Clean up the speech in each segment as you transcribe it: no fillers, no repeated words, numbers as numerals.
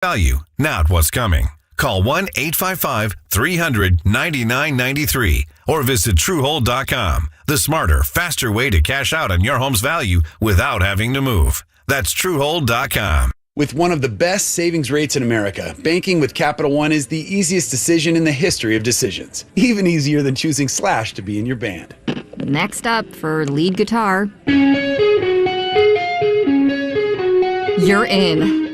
value, not what's coming. Call 1-855-300-9993 or visit Truehold.com. The smarter, faster way to cash out on your home's value without having to move. That's Truehold.com. With one of the best savings rates in America, banking with Capital One is the easiest decision in the history of decisions. Even easier than choosing Slash to be in your band. Next up for lead guitar. You're in.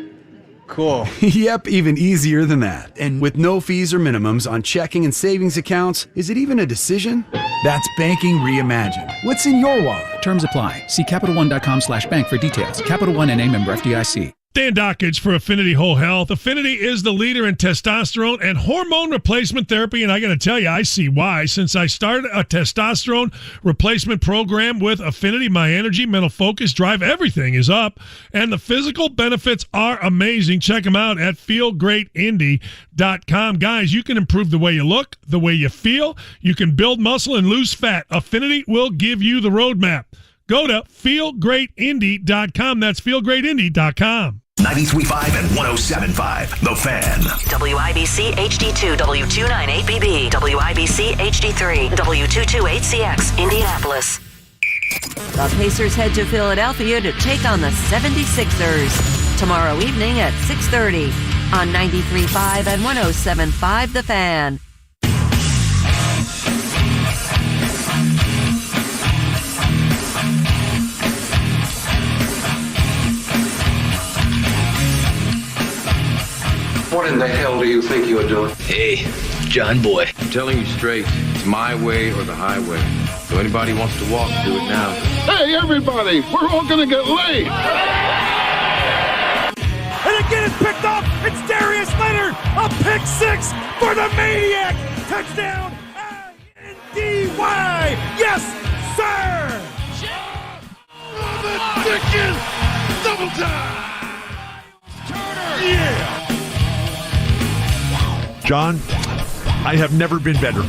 Cool. Yep, even easier than that. And with no fees or minimums on checking and savings accounts, is it even a decision? That's banking reimagined. What's in your wallet? Terms apply. See CapitalOne.com/bank for details. Capital One NA, member FDIC. Dan Dockage for Affinity Whole Health. Affinity is the leader in testosterone and hormone replacement therapy, and I got to tell you, I see why. Since I started a testosterone replacement program with Affinity, my energy, mental focus, drive, everything is up, and the physical benefits are amazing. Check them out at feelgreatindy.com. Guys, you can improve the way you look, the way you feel. You can build muscle and lose fat. Affinity will give you the roadmap. Go to feelgreatindy.com. That's feelgreatindy.com. 93.5 and 107.5, The Fan. WIBC HD2, W298BB, WIBC HD3, W228CX, Indianapolis. The Pacers head to Philadelphia to take on the 76ers tomorrow evening at 6:30 on 93.5 and 107.5, The Fan. What in the hell do you think you're doing? Hey, John Boy. I'm telling you straight, it's my way or the highway. So anybody wants to walk, do it now. Hey, everybody, we're all going to get laid. And again, it's picked up. It's Darius Leonard. A pick six for the Maniac. Touchdown, I-N-D-Y. Yes, sir. Oh, the Dickens. Double time. Turner. Yeah. John, I have never been better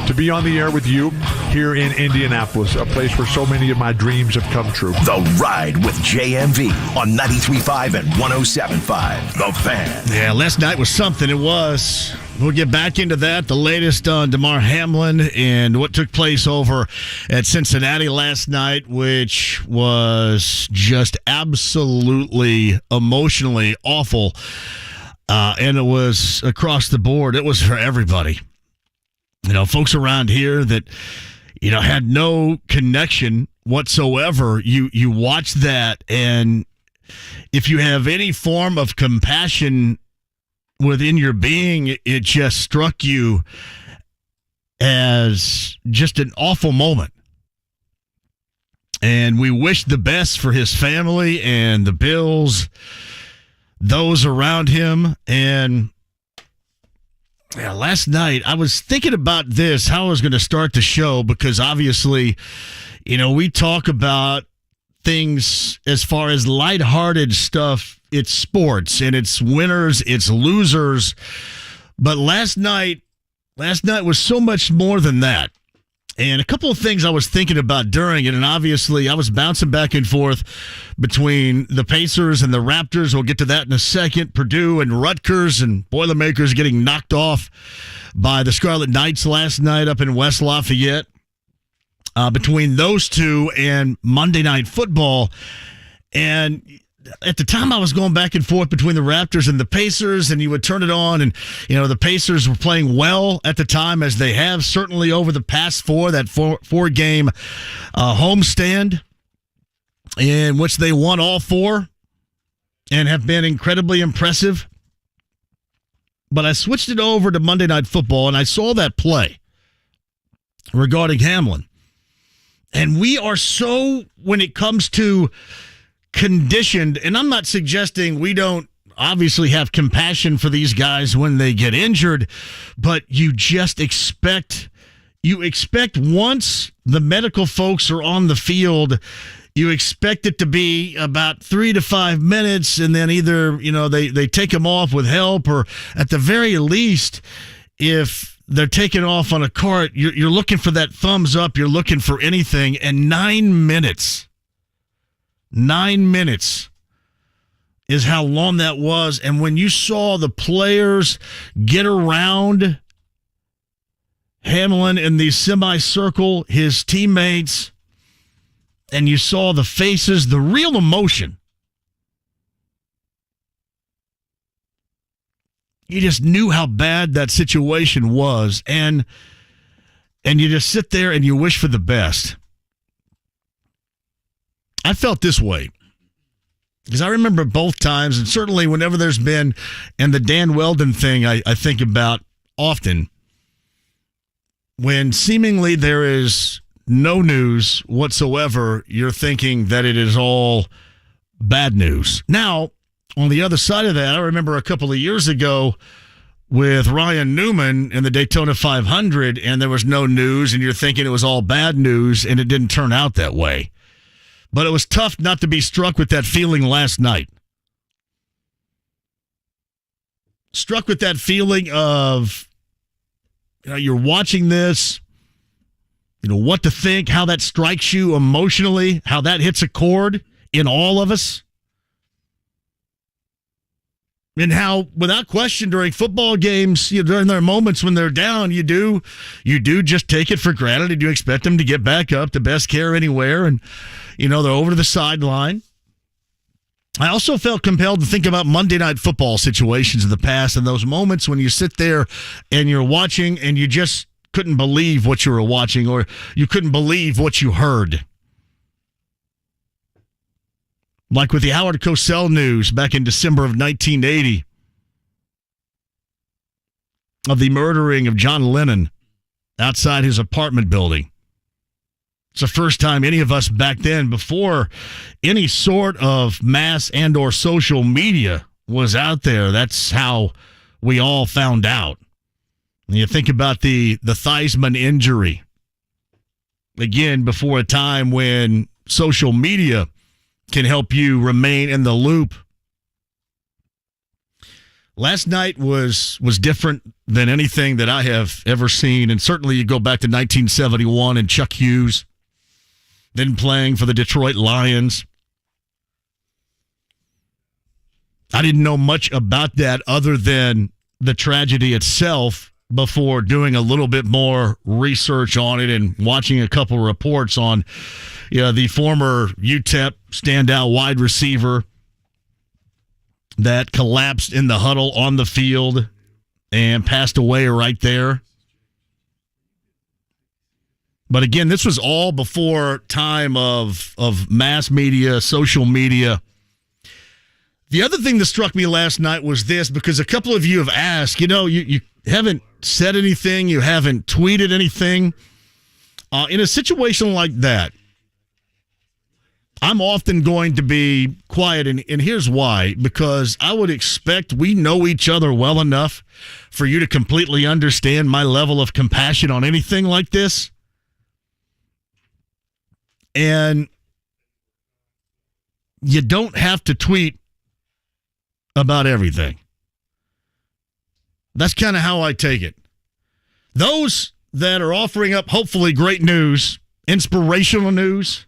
to be on the air with you here in Indianapolis, a place where so many of my dreams have come true. The Ride with JMV on 93.5 and 107.5, The Fan. Yeah, last night was something. It was. We'll get back into that. The latest on Damar Hamlin and what took place over at Cincinnati last night, which was just absolutely emotionally awful. And it was across the board. It was for everybody. You know, folks around here that, you know, had no connection whatsoever. You watch that, and if you have any form of compassion within your being, it just struck you as just an awful moment. And we wish the best for his family and the Bills, those around him. And yeah, last night I was thinking about this, how I was going to start the show, because obviously, you know, we talk about things as far as lighthearted stuff. It's sports, and it's winners, it's losers. But last night was so much more than that. And a couple of things I was thinking about during it, and obviously I was bouncing back and forth between the Pacers and the Raptors. We'll get to that in a second. Purdue and Rutgers and Boilermakers getting knocked off by the Scarlet Knights last night up in West Lafayette. Between those two and Monday Night Football. And at the time, I was going back and forth between the Raptors and the Pacers, and you would turn it on, and, you know, the Pacers were playing well at the time, as they have certainly over the past four-game homestand, in which they won all four and have been incredibly impressive. But I switched it over to Monday Night Football, and I saw that play regarding Hamlin. And we are so, when it comes to conditioned, and I'm not suggesting we don't obviously have compassion for these guys when they get injured, but you just expect once the medical folks are on the field, you expect it to be about 3 to 5 minutes, and then either, you know, they take them off with help, or at the very least, if they're taking off on a cart, you're looking for that thumbs up, you're looking for anything, and 9 minutes is how long that was. And when you saw the players get around Hamlin in the semicircle, his teammates, and you saw the faces, the real emotion, you just knew how bad that situation was. And you just sit there and you wish for the best. I felt this way. Because I remember both times, and certainly whenever there's been, and the Dan Weldon thing I think about often, when seemingly there is no news whatsoever, you're thinking that it is all bad news. Now, on the other side of that, I remember a couple of years ago with Ryan Newman in the Daytona 500, and there was no news, and you're thinking it was all bad news, and it didn't turn out that way. But it was tough not to be struck with that feeling last night. Struck with that feeling of, you're watching this, what to think, how that strikes you emotionally, how that hits a chord in all of us. And how, without question, during football games, during their moments when they're down, you do just take it for granted, and you expect them to get back up to best care anywhere, and they're over to the sideline. I also felt compelled to think about Monday Night Football situations in the past, and those moments when you sit there and you're watching and you just couldn't believe what you were watching, or you couldn't believe what you heard. Like with the Howard Cosell news back in December of 1980 of the murdering of John Lennon outside his apartment building. It's the first time any of us back then, before any sort of mass and or social media was out there, that's how we all found out. And you think about the Theismann injury. Again, before a time when social media can help you remain in the loop. Last night was different than anything that I have ever seen, and certainly you go back to 1971 and Chuck Hughes, then playing for the Detroit Lions. I didn't know much about that other than the tragedy itself before doing a little bit more research on it and watching a couple reports on the former UTEP standout wide receiver that collapsed in the huddle on the field and passed away right there. But again, this was all before time of mass media, social media. The other thing that struck me last night was this, because a couple of you have asked, you haven't said anything, you haven't tweeted anything. In a situation like that, I'm often going to be quiet, and here's why. Because I would expect we know each other well enough for you to completely understand my level of compassion on anything like this. And you don't have to tweet about everything. That's kind of how I take it. Those that are offering up hopefully great news, inspirational news,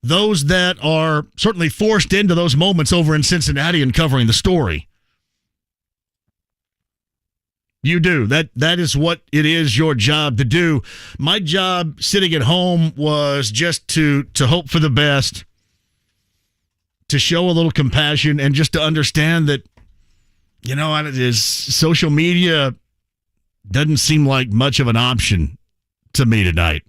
those that are certainly forced into those moments over in Cincinnati and covering the story. You do. That is what it is your job to do. My job sitting at home was just to hope for the best, to show a little compassion, and just to understand that, social media doesn't seem like much of an option to me tonight.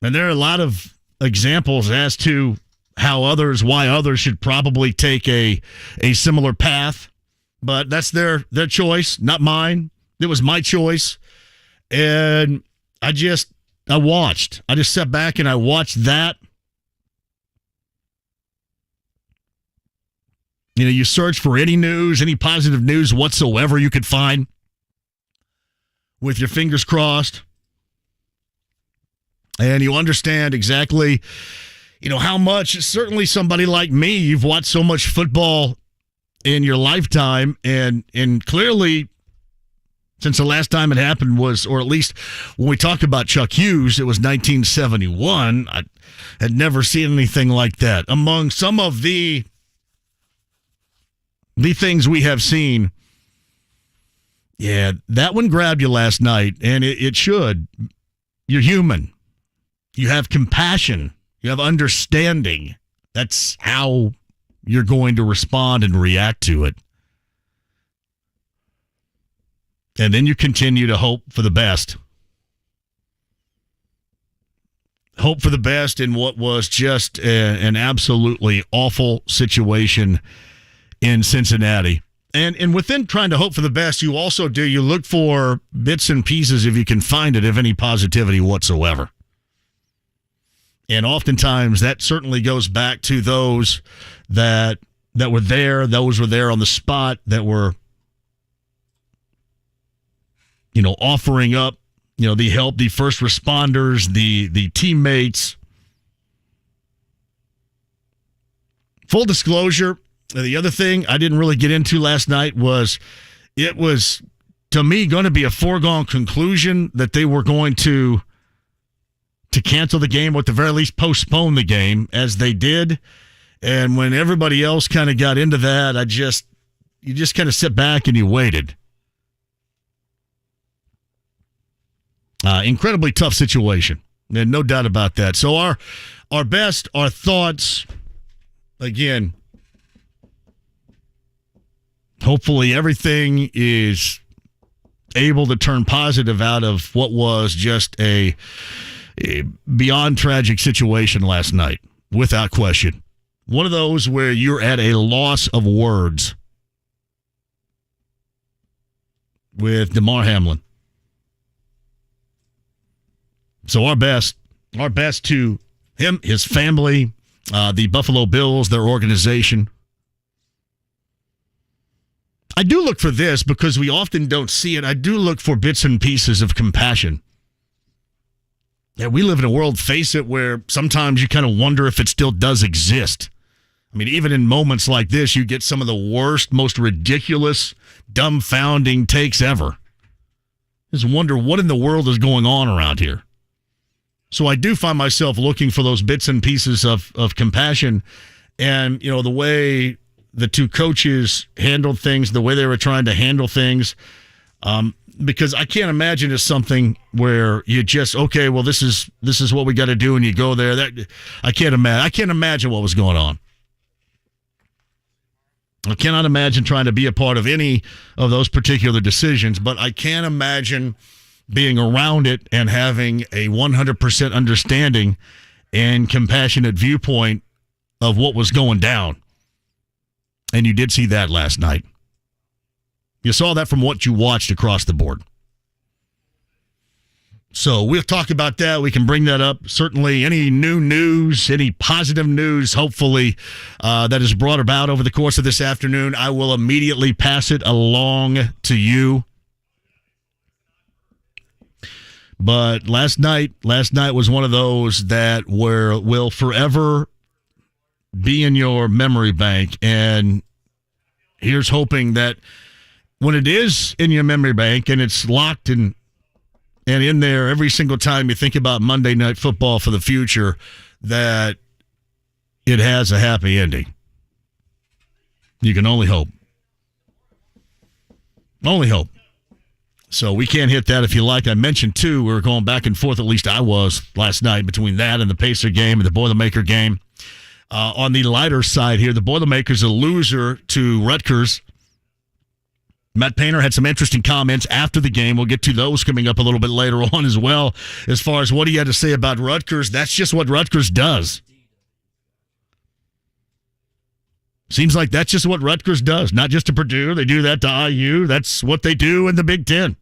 And there are a lot of examples as to why others should probably take a similar path. But that's their choice, not mine. It was my choice. And I just sat back and I watched that. You search for any news, any positive news whatsoever you could find with your fingers crossed. And you understand exactly, how much, certainly somebody like me, you've watched so much football in your lifetime, and clearly since the last time it happened was, or at least when we talk about Chuck Hughes, it was 1971. I had never seen anything like that. Among some of the things we have seen, yeah, that one grabbed you last night, and it should. You're human. You have compassion. You have understanding. That's how you're going to respond and react to it. And then you continue to hope for the best. Hope for the best in what was just an absolutely awful situation in Cincinnati. And within trying to hope for the best, you also you look for bits and pieces, if you can find it, of any positivity whatsoever. And oftentimes that certainly goes back to those that were there, those were there on the spot, that were, offering up, the help, the first responders, the teammates. Full disclosure, the other thing I didn't really get into last night was it was, to me, going to be a foregone conclusion that they were going to cancel the game, or at the very least postpone the game, as they did. And when everybody else kind of got into that, you just kind of sit back and you waited. Incredibly tough situation, and no doubt about that. So our best, our thoughts, again, hopefully everything is able to turn positive out of what was just a beyond tragic situation last night, without question. One of those where you're at a loss of words with Damar Hamlin. So our best to him, his family, the Buffalo Bills, their organization. I do look for this because we often don't see it. I do look for bits and pieces of compassion. Yeah, we live in a world, face it, where sometimes you kind of wonder if it still does exist. I mean, even in moments like this, you get some of the worst, most ridiculous, dumbfounding takes ever. Just wonder what in the world is going on around here. So I do find myself looking for those bits and pieces of compassion. And, the way the two coaches handled things, the way they were trying to handle things, because I can't imagine it's something where you just, okay, well, this is what we got to do, and you go there. I can't imagine what was going on. I cannot imagine trying to be a part of any of those particular decisions, but I can imagine being around it and having a 100% understanding and compassionate viewpoint of what was going down. And you did see that last night. You saw that from what you watched across the board. So we'll talk about that. We can bring that up. Certainly any new news, any positive news, hopefully, that is brought about over the course of this afternoon, I will immediately pass it along to you. But last night was one of those that will forever be in your memory bank. And here's hoping that when it is in your memory bank and it's locked and in there every single time you think about Monday Night Football for the future, that it has a happy ending. You can only hope. Only hope. So we can't hit that if you like. I mentioned, too, we were going back and forth, at least I was, last night between that and the Pacer game and the Boilermaker game. On the lighter side here, the Boilermakers a loser to Rutgers. Matt Painter had some interesting comments after the game. We'll get to those coming up a little bit later on as well. As far as what he had to say about Rutgers, that's just what Rutgers does. Seems like that's just what Rutgers does. Not just to Purdue. They do that to IU. That's what they do in the Big Ten.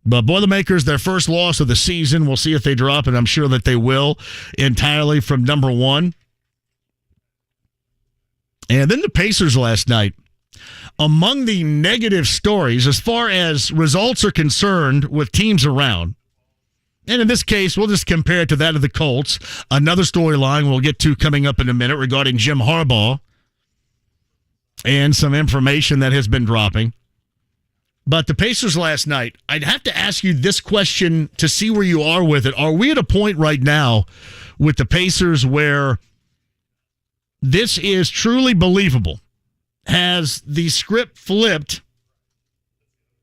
But Boilermakers, their first loss of the season. We'll see if they drop it. I'm sure that they will, entirely from number one. And then the Pacers last night. Among the negative stories, as far as results are concerned with teams around, and in this case, we'll just compare it to that of the Colts. Another storyline we'll get to coming up in a minute regarding Jim Harbaugh and some information that has been dropping. But the Pacers last night, I'd have to ask you this question to see where you are with it. Are we at a point right now with the Pacers where this is truly believable? Has the script flipped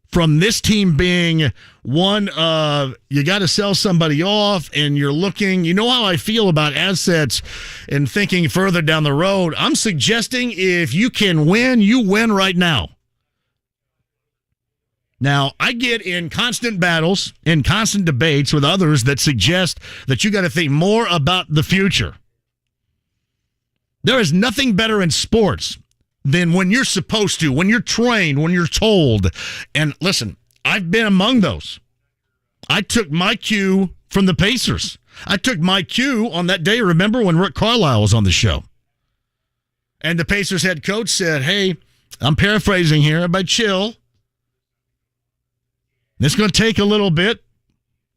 from this team being one of you got to sell somebody off and you're looking, you know how I feel about assets and thinking further down the road? I'm suggesting if you can win, you win right now. Now, I get in constant battles, in constant debates with others that suggest that you got to think more about the future. There is nothing better in sports than when you're supposed to, when you're trained, when you're told. And listen, I've been among those. I took my cue from the Pacers. I took my cue on that day, remember, when Rick Carlisle was on the show. And the Pacers head coach said, hey, I'm paraphrasing here, but chill. It's going to take a little bit,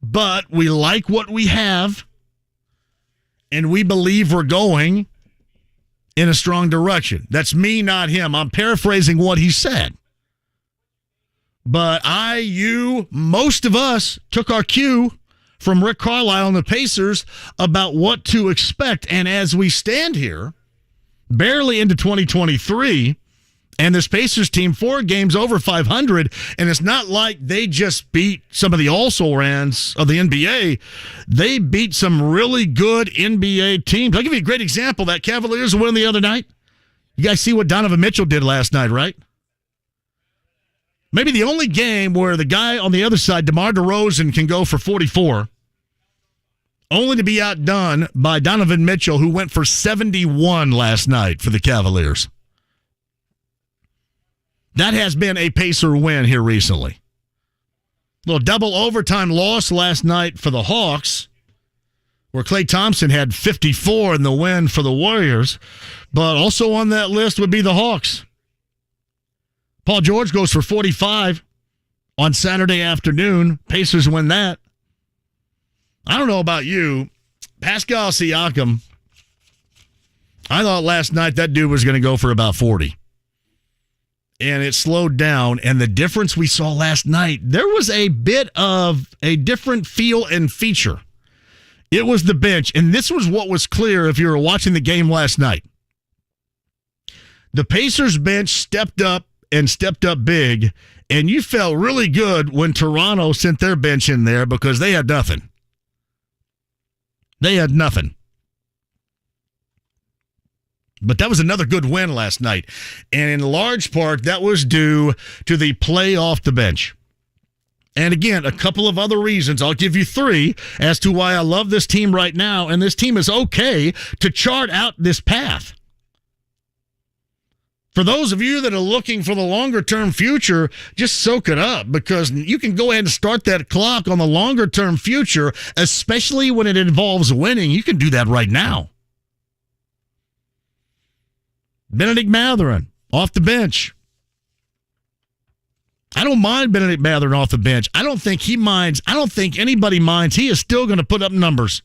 but we like what we have, and we believe we're going in a strong direction. That's me, not him. I'm paraphrasing what he said. But most of us took our cue from Rick Carlisle and the Pacers about what to expect. And as we stand here, barely into 2023, and this Pacers team, 4 games over 500, and it's not like they just beat some of the also-rans of the NBA. They beat some really good NBA teams. I'll give you a great example. That Cavaliers win the other night. You guys see what Donovan Mitchell did last night, right? Maybe the only game where the guy on the other side, DeMar DeRozan, can go for 44, only to be outdone by Donovan Mitchell, who went for 71 last night for the Cavaliers. That has been a Pacer win here recently. Little double overtime loss last night for the Hawks, where Klay Thompson had 54 in the win for the Warriors. But also on that list would be the Hawks. Paul George goes for 45 on Saturday afternoon. Pacers win that. I don't know about you. Pascal Siakam, I thought last night that dude was going to go for about 40. And it slowed down, and the difference we saw last night, there was a bit of a different feel and feature. It was the bench, and this was what was clear if you were watching the game last night. The Pacers bench stepped up and stepped up big, and you felt really good when Toronto sent their bench in there because they had nothing. They had nothing. But that was another good win last night. And in large part, that was due to the play off the bench. And again, a couple of other reasons. I'll give you 3 as to why I love this team right now. And this team is okay to chart out this path. For those of you that are looking for the longer-term future, just soak it up, because you can go ahead and start that clock on the longer-term future, especially when it involves winning. You can do that right now. Benedict Mathurin off the bench. I don't mind Benedict Mathurin off the bench. I don't think he minds. I don't think anybody minds. He is still going to put up numbers.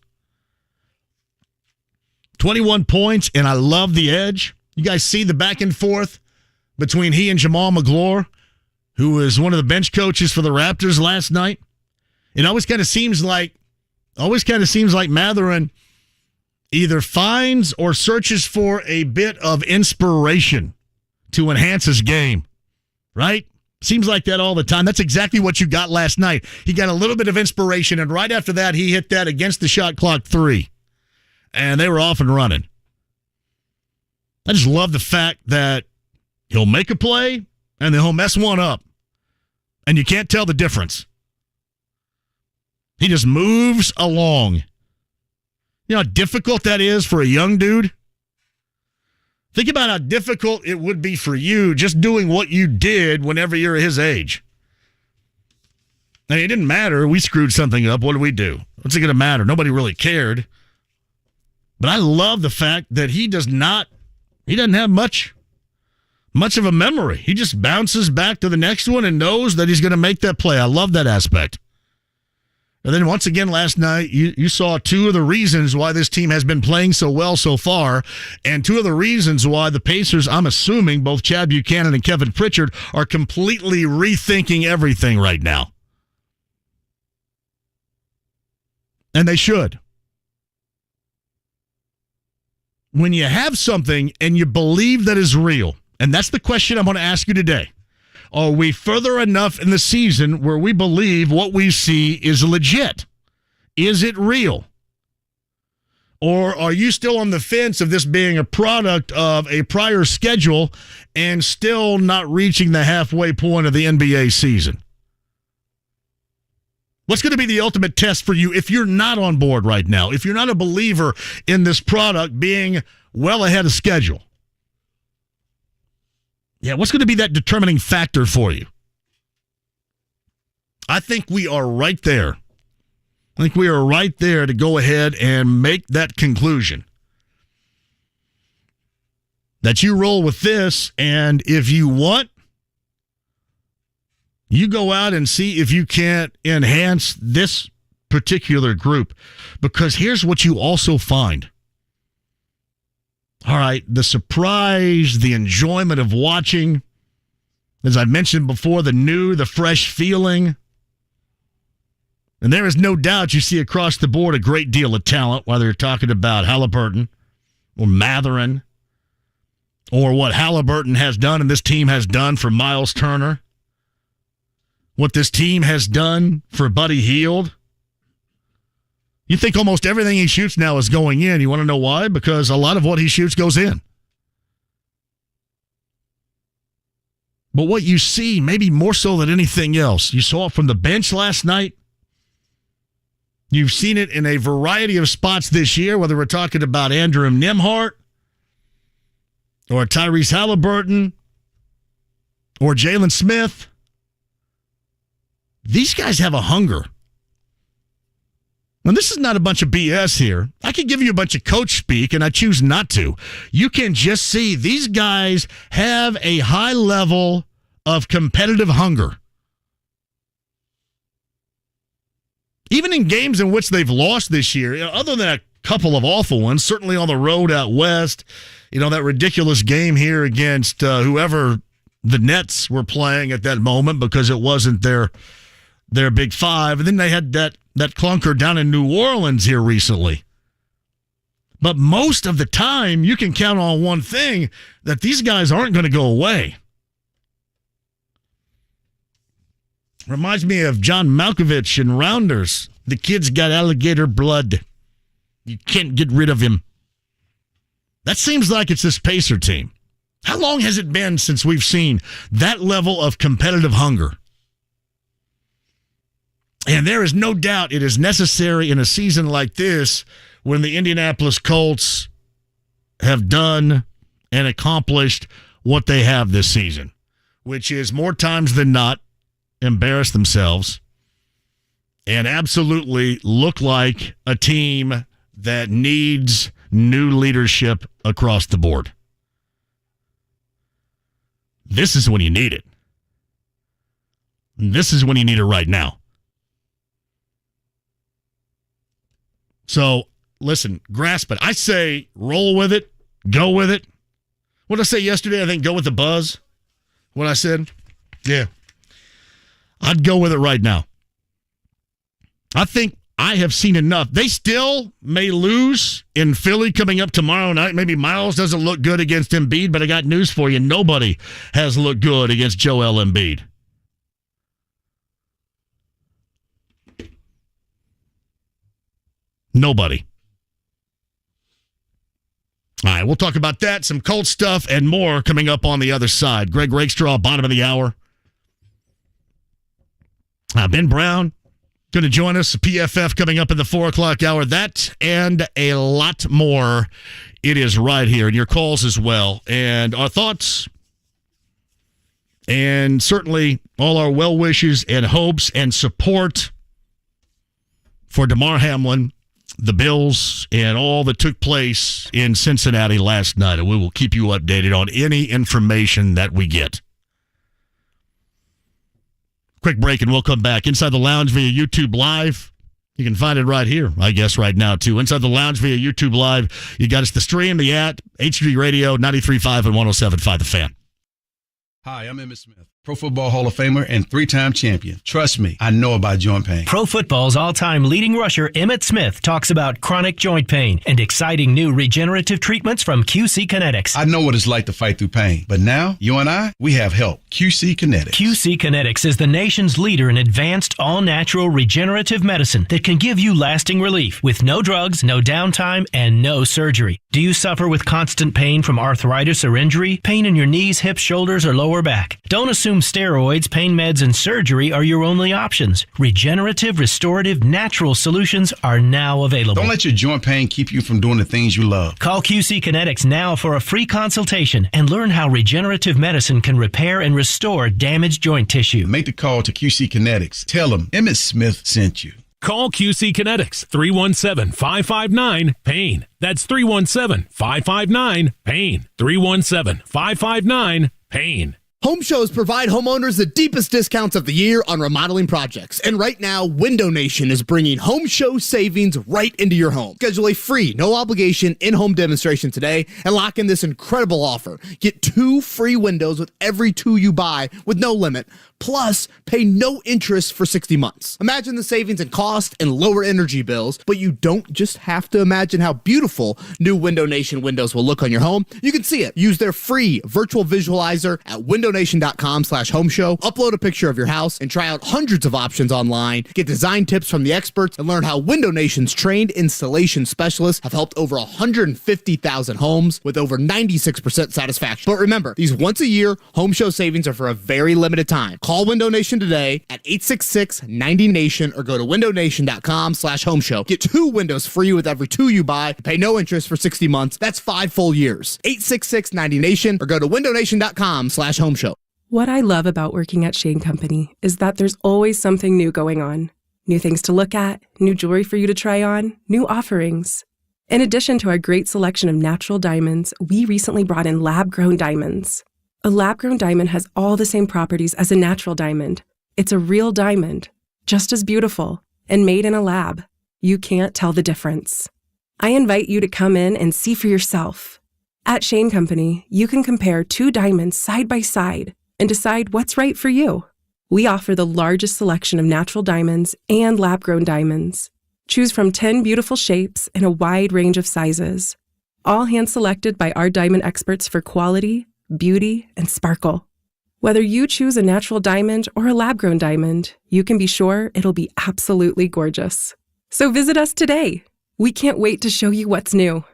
21 points, and I love the edge. You guys see the back and forth between he and Jamal McGlure, who was one of the bench coaches for the Raptors last night. It always kind of seems like Mathurin either finds or searches for a bit of inspiration to enhance his game, right? Seems like that all the time. That's exactly what you got last night. He got a little bit of inspiration, and right after that, he hit that against the shot clock 3. And they were off and running. I just love the fact that he'll make a play, and then he'll mess one up. And you can't tell the difference. He just moves along. You know how difficult that is for a young dude? Think about how difficult it would be for you just doing what you did whenever you're his age. I mean, it didn't matter. We screwed something up. What did we do? What's it going to matter? Nobody really cared. But I love the fact that he doesn't have much of a memory. He just bounces back to the next one and knows that he's going to make that play. I love that aspect. And then once again last night, you saw two of the reasons why this team has been playing so well so far, and two of the reasons why the Pacers, I'm assuming, both Chad Buchanan and Kevin Pritchard, are completely rethinking everything right now. And they should. When you have something and you believe that is real, and that's the question I'm going to ask you today. Are we further enough in the season where we believe what we see is legit? Is it real? Or are you still on the fence of this being a product of a prior schedule and still not reaching the halfway point of the NBA season? What's going to be the ultimate test for you if you're not on board right now, if you're not a believer in this product being well ahead of schedule? Yeah, what's going to be that determining factor for you? I think we are right there. I think we are right there to go ahead and make that conclusion. That you roll with this, and if you want, you go out and see if you can't enhance this particular group. Because here's what you also find. All right, the surprise, the enjoyment of watching, as I mentioned before, the fresh feeling. And there is no doubt you see across the board a great deal of talent, whether you're talking about Halliburton or Matherin, or what Halliburton has done and this team has done for Myles Turner, what this team has done for Buddy Hield. You think almost everything he shoots now is going in. You want to know why? Because a lot of what he shoots goes in. But what you see, maybe more so than anything else, you saw it from the bench last night. You've seen it in a variety of spots this year, whether we're talking about Andrew Nembhard or Tyrese Halliburton or Jalen Smith. These guys have a hunger. And this is not a bunch of BS here. I could give you a bunch of coach speak, and I choose not to. You can just see these guys have a high level of competitive hunger. Even in games in which they've lost this year, other than a couple of awful ones, certainly on the road out west, that ridiculous game here against whoever the Nets were playing at that moment because it wasn't their Big Five. And then they had that clunker down in New Orleans here recently. But most of the time, you can count on one thing, that these guys aren't going to go away. Reminds me of John Malkovich in Rounders. The kid's got alligator blood. You can't get rid of him. That seems like it's this Pacer team. How long has it been since we've seen that level of competitive hunger? And there is no doubt it is necessary in a season like this, when the Indianapolis Colts have done and accomplished what they have this season, which is more times than not embarrass themselves and absolutely look like a team that needs new leadership across the board. This is when you need it. This is when you need it right now. So, listen, grasp it. I say roll with it, go with it. What did I say yesterday? I think go with the buzz. What I said? Yeah. I'd go with it right now. I think I have seen enough. They still may lose in Philly coming up tomorrow night. Maybe Myles doesn't look good against Embiid, but I got news for you. Nobody has looked good against Joel Embiid. Nobody. All right, we'll talk about that, some Colts stuff, and more coming up on the other side. Greg Rakestraw, bottom of the hour. Ben Brown going to join us. PFF coming up in the 4 o'clock hour. That and a lot more. It is right here. And your calls as well. And our thoughts. And certainly all our well wishes and hopes and support for Damar Hamlin, the Bills, and all that took place in Cincinnati last night. And we will keep you updated on any information that we get. Quick break, and we'll come back inside the lounge via YouTube Live. You can find it right here, I guess, right now, too. Inside the Lounge via YouTube Live. You got us the stream, the app, HD Radio, 93.5 and 107.5 The Fan. Hi, I'm Emmitt Smith, Pro Football Hall of Famer and 3-time champion. Trust me, I know about joint pain. Pro Football's all-time leading rusher, Emmitt Smith, talks about chronic joint pain and exciting new regenerative treatments from QC Kinetics. I know what it's like to fight through pain, but now, you and I, we have help. QC Kinetics. QC Kinetics is the nation's leader in advanced, all-natural regenerative medicine that can give you lasting relief with no drugs, no downtime, and no surgery. Do you suffer with constant pain from arthritis or injury? Pain in your knees, hips, shoulders, or lower back? Don't assume steroids, pain meds, and surgery are your only options. Regenerative, restorative, natural solutions are now available. Don't let your joint pain keep you from doing the things you love. Call QC Kinetics now for a free consultation and learn how regenerative medicine can repair and restore damaged joint tissue. Make the call to QC Kinetics. Tell them Emmitt Smith sent you. Call QC Kinetics, 317-559-PAIN. That's 317-559-PAIN. 317-559-PAIN. Home shows provide homeowners the deepest discounts of the year on remodeling projects. And right now, Window Nation is bringing home show savings right into your home. Schedule a free, no-obligation in-home demonstration today and lock in this incredible offer. Get 2 free windows with every 2 you buy with no limit. Plus, pay no interest for 60 months. Imagine the savings in cost and lower energy bills, but you don't just have to imagine how beautiful new Window Nation windows will look on your home. You can see it. Use their free virtual visualizer at windownation.com/home show. Upload a picture of your house and try out hundreds of options online. Get design tips from the experts and learn how Window Nation's trained installation specialists have helped over 150,000 homes with over 96% satisfaction. But remember, these once-a-year home show savings are for a very limited time. Call Window Nation today at 866-90-NATION or go to windownation.com/home show. Get 2 windows free with every 2 you buy. Pay no interest for 60 months. That's 5 full years. 866-90-NATION or go to windownation.com/home show. What I love about working at Shane Company is that there's always something new going on. New things to look at, new jewelry for you to try on, new offerings. In addition to our great selection of natural diamonds, we recently brought in lab-grown diamonds. A lab-grown diamond has all the same properties as a natural diamond. It's a real diamond, just as beautiful, and made in a lab. You can't tell the difference. I invite you to come in and see for yourself. At Shane Company, you can compare 2 diamonds side by side and decide what's right for you. We offer the largest selection of natural diamonds and lab-grown diamonds. Choose from 10 beautiful shapes in a wide range of sizes, all hand-selected by our diamond experts for quality, beauty, and sparkle. Whether you choose a natural diamond or a lab-grown diamond, you can be sure it'll be absolutely gorgeous. So visit us today. We can't wait to show you what's new.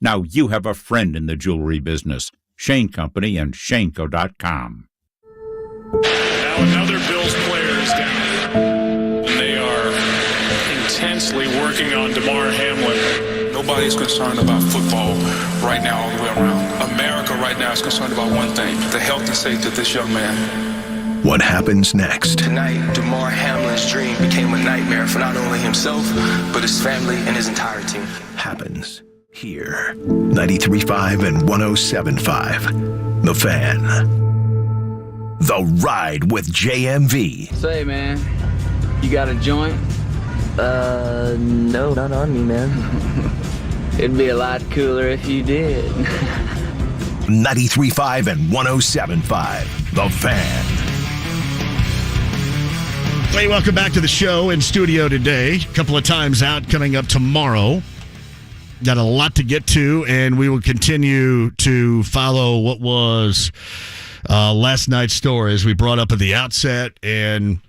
Now you have a friend in the jewelry business. Shane Company and Shanco.com. Now another Bills player is down. And they are intensely working on Damar Hamlin. Nobody's concerned about football right now all the way around. America right now is concerned about one thing, the health and safety of this young man. What happens next? Tonight, Damar Hamlin's dream became a nightmare for not only himself, but his family and his entire team. Happens here. 93.5 and 107.5. The Fan. The Ride with JMV. Say, man, you got a joint? No, not on me, man. It'd be a lot cooler if you did. 93.5 and 107.5. The Fan. Hey, welcome back to the show. In studio today. A couple of times out coming up tomorrow. Got a lot to get to, and we will continue to follow what was last night's story, as we brought up at the outset, and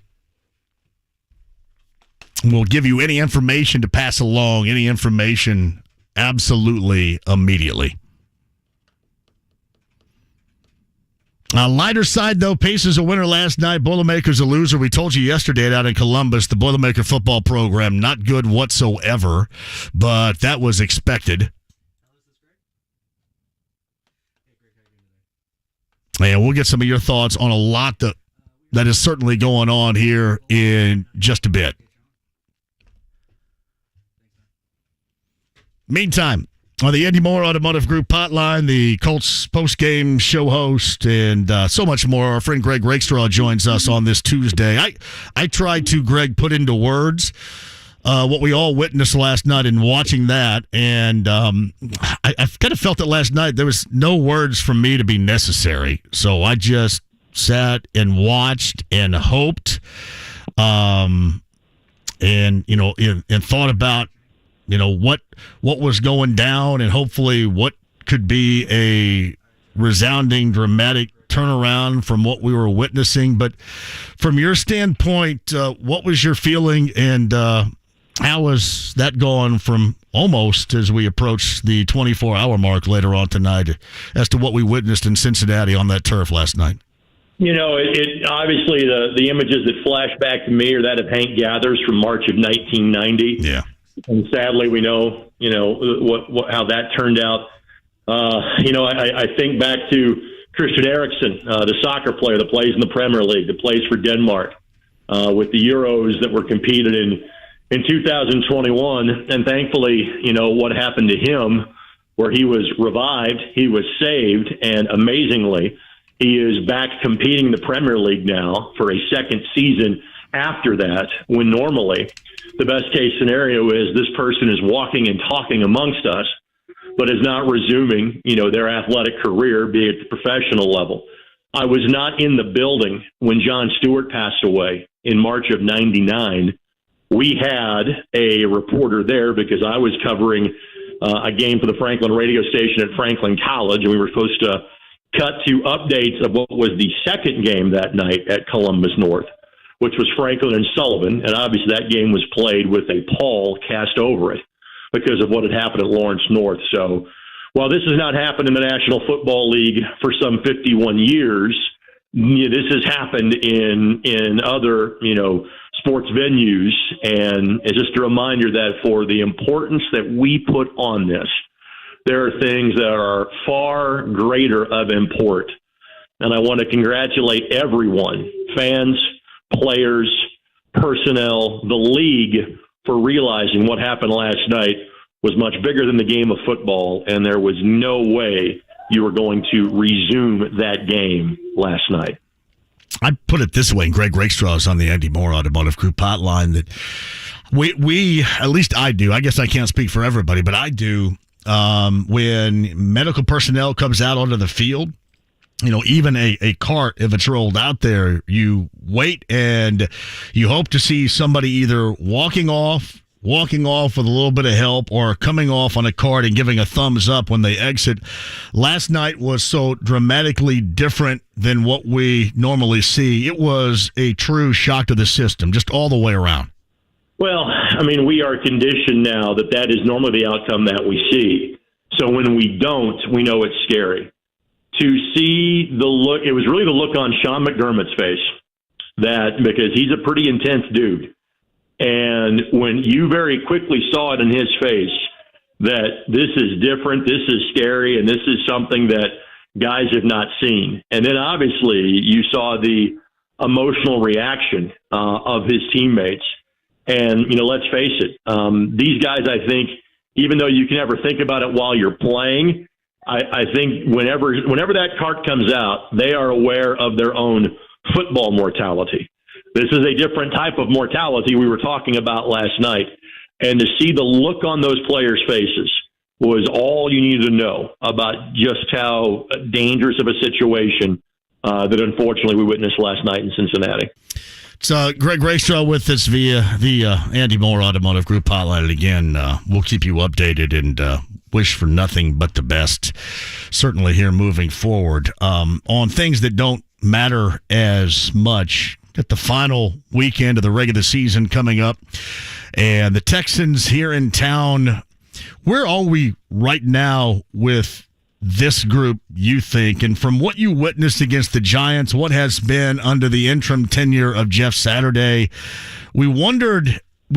we'll give you any information to pass along, any information absolutely immediately. Lighter side, though, Pacers a winner last night, Boilermakers a loser. We told you yesterday down in Columbus, the Boilermaker football program, not good whatsoever, but that was expected. And we'll get some of your thoughts on a lot that is certainly going on here in just a bit. Meantime, on the Andy Moore Automotive Group hotline, the Colts postgame show host, and so much more. Our friend Greg Rakestraw joins us on this Tuesday. I tried to, Greg, put into words what we all witnessed last night in watching that. And I kind of felt that last night there was no words from me to be necessary. So I just sat and watched and hoped and thought about, what was going down and hopefully what could be a resounding, dramatic turnaround from what we were witnessing. But from your standpoint, what was your feeling and how was that going from almost as we approach the 24-hour mark later on tonight as to what we witnessed in Cincinnati on that turf last night? It obviously the images that flash back to me are that of Hank Gathers from March of 1990. Yeah. And sadly, we know how that turned out. I think back to Christian Eriksen, the soccer player that plays in the Premier League, that plays for Denmark, with the Euros that were competed in 2021. And thankfully, what happened to him, where he was revived, he was saved, and amazingly, he is back competing in the Premier League now for a second season after that, when normally the best case scenario is this person is walking and talking amongst us, but is not resuming, their athletic career, be it the professional level. I was not in the building when Jon Stewart passed away in March of 99. We had a reporter there because I was covering a game for the Franklin radio station at Franklin College, and we were supposed to cut to updates of what was the second game that night at Columbus North, which was Franklin and Sullivan. And obviously that game was played with a pall cast over it because of what had happened at Lawrence North. So while this has not happened in the National Football League for some 51 years, this has happened in other, sports venues. And it's just a reminder that for the importance that we put on this, there are things that are far greater of import. And I want to congratulate everyone, fans, players, personnel, the league, for realizing what happened last night was much bigger than the game of football, and there was no way you were going to resume that game last night. I put it this way, and Greg Rakestraw is on the Andy Moore Automotive Group hotline, that we, at least I do, I guess I can't speak for everybody, but I do, when medical personnel comes out onto the field, even a cart, if it's rolled out there, you wait and you hope to see somebody either walking off with a little bit of help or coming off on a cart and giving a thumbs up when they exit. Last night was so dramatically different than what we normally see. It was a true shock to the system, just all the way around. Well, we are conditioned now that is normally the outcome that we see. So when we don't, we know it's scary. To see the look, it was really the look on Sean McDermott's face, because he's a pretty intense dude. And when you very quickly saw it in his face that this is different, this is scary, and this is something that guys have not seen. And then obviously you saw the emotional reaction of his teammates. And, let's face it, these guys, I think, even though you can never think about it while you're playing, I think whenever that cart comes out, they are aware of their own football mortality. This is a different type of mortality we were talking about last night. And to see the look on those players' faces was all you needed to know about just how dangerous of a situation that unfortunately we witnessed last night in Cincinnati. It's Greg Rakestraw with us via the Andy Moore Automotive Group hotline. And again, we'll keep you updated and wish for nothing but the best, certainly here moving forward. On things that don't matter as much, got the final weekend of the regular season coming up, and the Texans here in town. Where are we right now with this group, you think? And from what you witnessed against the Giants, what has been under the interim tenure of Jeff Saturday, we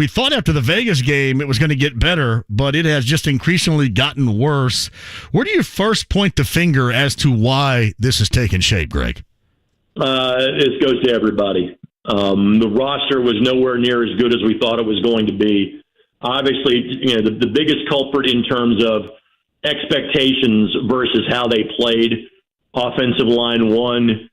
thought after the Vegas game it was going to get better, but it has just increasingly gotten worse. Where do you first point the finger as to why this has taken shape, Greg? This goes to everybody. The roster was nowhere near as good as we thought it was going to be. Obviously, the biggest culprit in terms of expectations versus how they played, offensive line 1,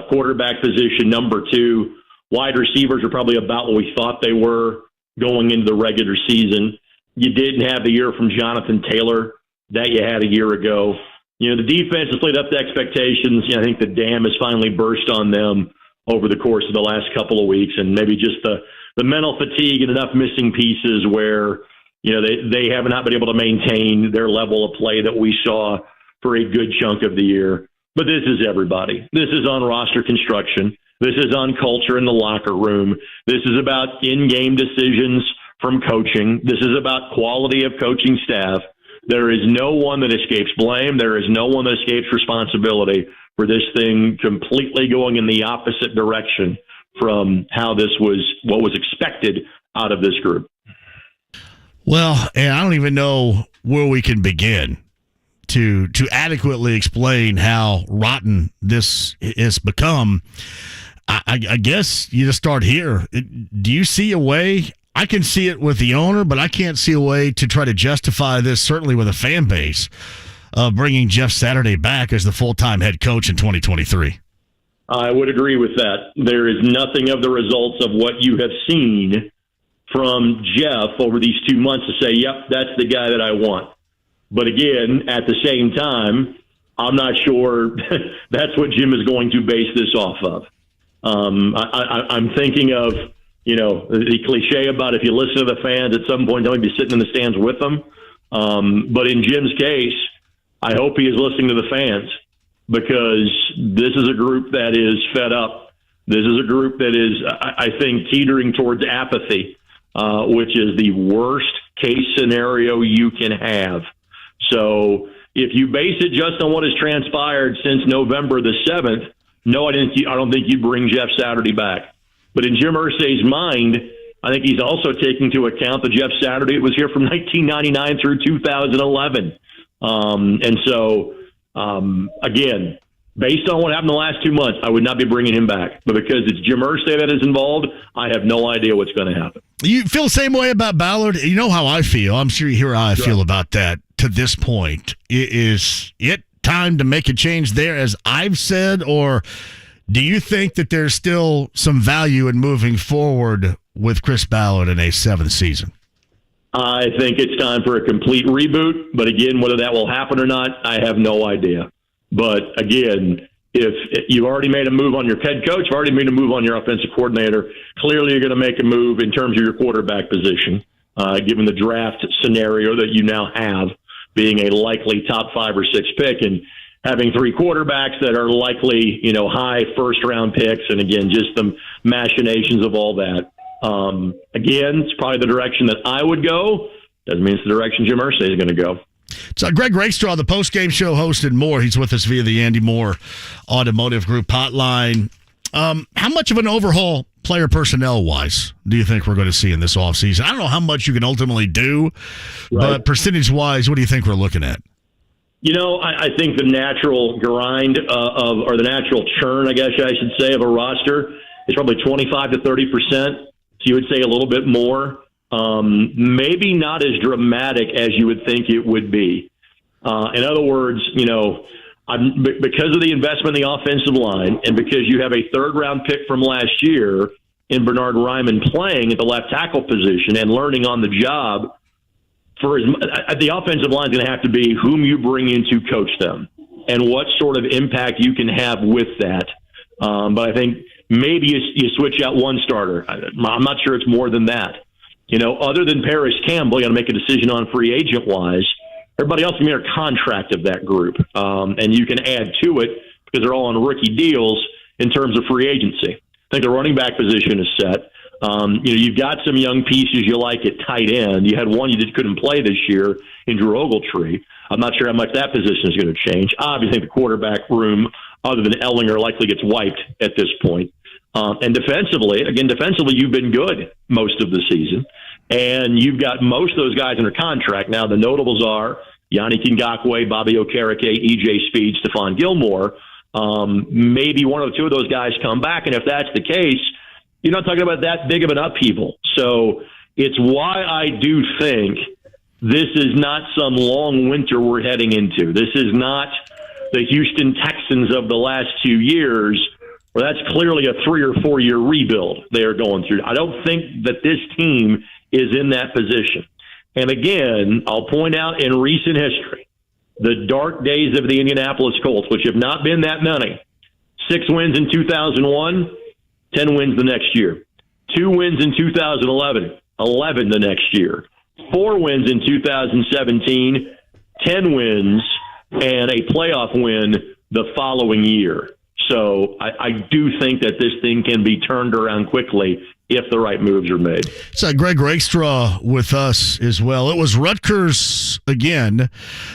quarterback position number 2, wide receivers are probably about what we thought they were. going into the regular season. You didn't have the year from Jonathan Taylor that you had a year ago. You know, the defense has played up to expectations. You know, I think the dam has finally burst on them over the course of the last couple of weeks, and maybe just the mental fatigue and enough missing pieces where, you know, they have not been able to maintain their level of play that we saw for a good chunk of the year. But this is everybody. This is on roster construction. This is on culture in the locker room. This is about in-game decisions from coaching. This is about quality of coaching staff. There is no one that escapes blame. There is no one that escapes responsibility for this thing completely going in the opposite direction from how what was expected out of this group. Well, and I don't even know where we can begin to adequately explain how rotten this has become. I guess you just start here. Do you see a way? I can see it with the owner, but I can't see a way to try to justify this, certainly with a fan base, of bringing Jeff Saturday back as the full-time head coach in 2023. I would agree with that. There is nothing of the results of what you have seen from Jeff over these 2 months to say, yep, that's the guy that I want. But again, at the same time, I'm not sure that's what Jim is going to base this off of. I'm thinking of, you know, the cliche about if you listen to the fans at some point, don't be sitting in the stands with them. But in Jim's case, I hope he is listening to the fans, because this is a group that is fed up. This is a group that is, I think, teetering towards apathy, which is the worst case scenario you can have. So if you base it just on what has transpired since November the 7th, no, I don't think you bring Jeff Saturday back. But in Jim Irsay's mind, I think he's also taking into account that Jeff Saturday was here from 1999 through 2011. And so, again, based on what happened the last 2 months, I would not be bringing him back. But because it's Jim Irsay that is involved, I have no idea what's going to happen. You feel the same way about Ballard? You know how I feel. I'm sure you hear how I feel about that to this point. Is it time to make a change there, as I've said, or do you think that there's still some value in moving forward with Chris Ballard in a 7th season? I think it's time for a complete reboot. But again, whether that will happen or not, I have no idea. But again, if you've already made a move on your head coach, you've already made a move on your offensive coordinator, clearly you're going to make a move in terms of your quarterback position, given the draft scenario that you now have, being a likely top 5 or 6 pick and having 3 quarterbacks that are likely, you know, high first-round picks. And again, just the machinations of all that. Again, it's probably the direction that I would go. Doesn't mean it's the direction Jim Irsay is going to go. So Greg Rakestraw, the postgame show host, and more. He's with us via the Andy Moore Automotive Group hotline. How much of an overhaul, player personnel-wise, do you think we're going to see in this offseason? I don't know how much you can ultimately do, but percentage-wise, what do you think we're looking at? You know, I think the natural grind or the natural churn, I guess I should say, of a roster is probably 25 to 30%. So you would say a little bit more. Maybe not as dramatic as you would think it would be. In other words, you know, because of the investment in the offensive line and because you have a 3rd-round pick from last year in Bernard Ryman playing at the left tackle position and learning on the job, the offensive line is going to have to be whom you bring in to coach them and what sort of impact you can have with that. But I think maybe you switch out one starter. I'm not sure it's more than that. You know, other than Paris Campbell, you got to make a decision on free agent-wise. Everybody else can be under contract of that group, and you can add to it because they're all on rookie deals in terms of free agency. I think the running back position is set. You know, you've got some young pieces you like at tight end. You had one you just couldn't play this year in Drew Ogletree. I'm not sure how much that position is going to change. Obviously, the quarterback room, other than Ellinger, likely gets wiped at this point. And defensively, you've been good most of the season. And you've got most of those guys under contract. Now, the notables are Yannick Ngakoue, Bobby Okereke, E.J. Speed, Stephon Gilmore. Maybe one or two of those guys come back. And if that's the case, you're not talking about that big of an upheaval. So it's why I do think this is not some long winter we're heading into. This is not the Houston Texans of the last 2 years, where that's clearly a 3 or 4 year rebuild they are going through. I don't think that this team is in that position. And again, I'll point out in recent history, the dark days of the Indianapolis Colts, which have not been that many. 6 wins in 2001, 10 wins the next year. 2 wins in 2011, 11 the next year. 4 wins in 2017, 10 wins, and a playoff win the following year. So I do think that this thing can be turned around quickly if the right moves are made. So Greg Rakestraw with us as well. It was Rutgers again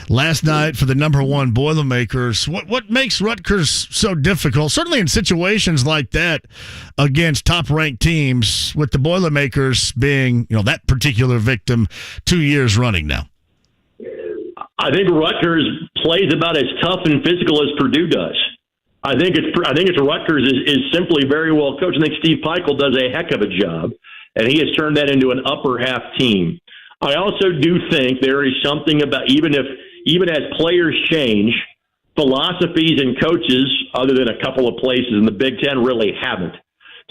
last night for the number 1 Boilermakers. What makes Rutgers so difficult? Certainly in situations like that against top-ranked teams, with the Boilermakers being, that particular victim 2 years running now. I think Rutgers plays about as tough and physical as Purdue does. I think it's Rutgers is simply very well coached. I think Steve Peichel does a heck of a job, and he has turned that into an upper half team. I also do think there is something about even as players change, philosophies and coaches, other than a couple of places in the Big Ten, really haven't.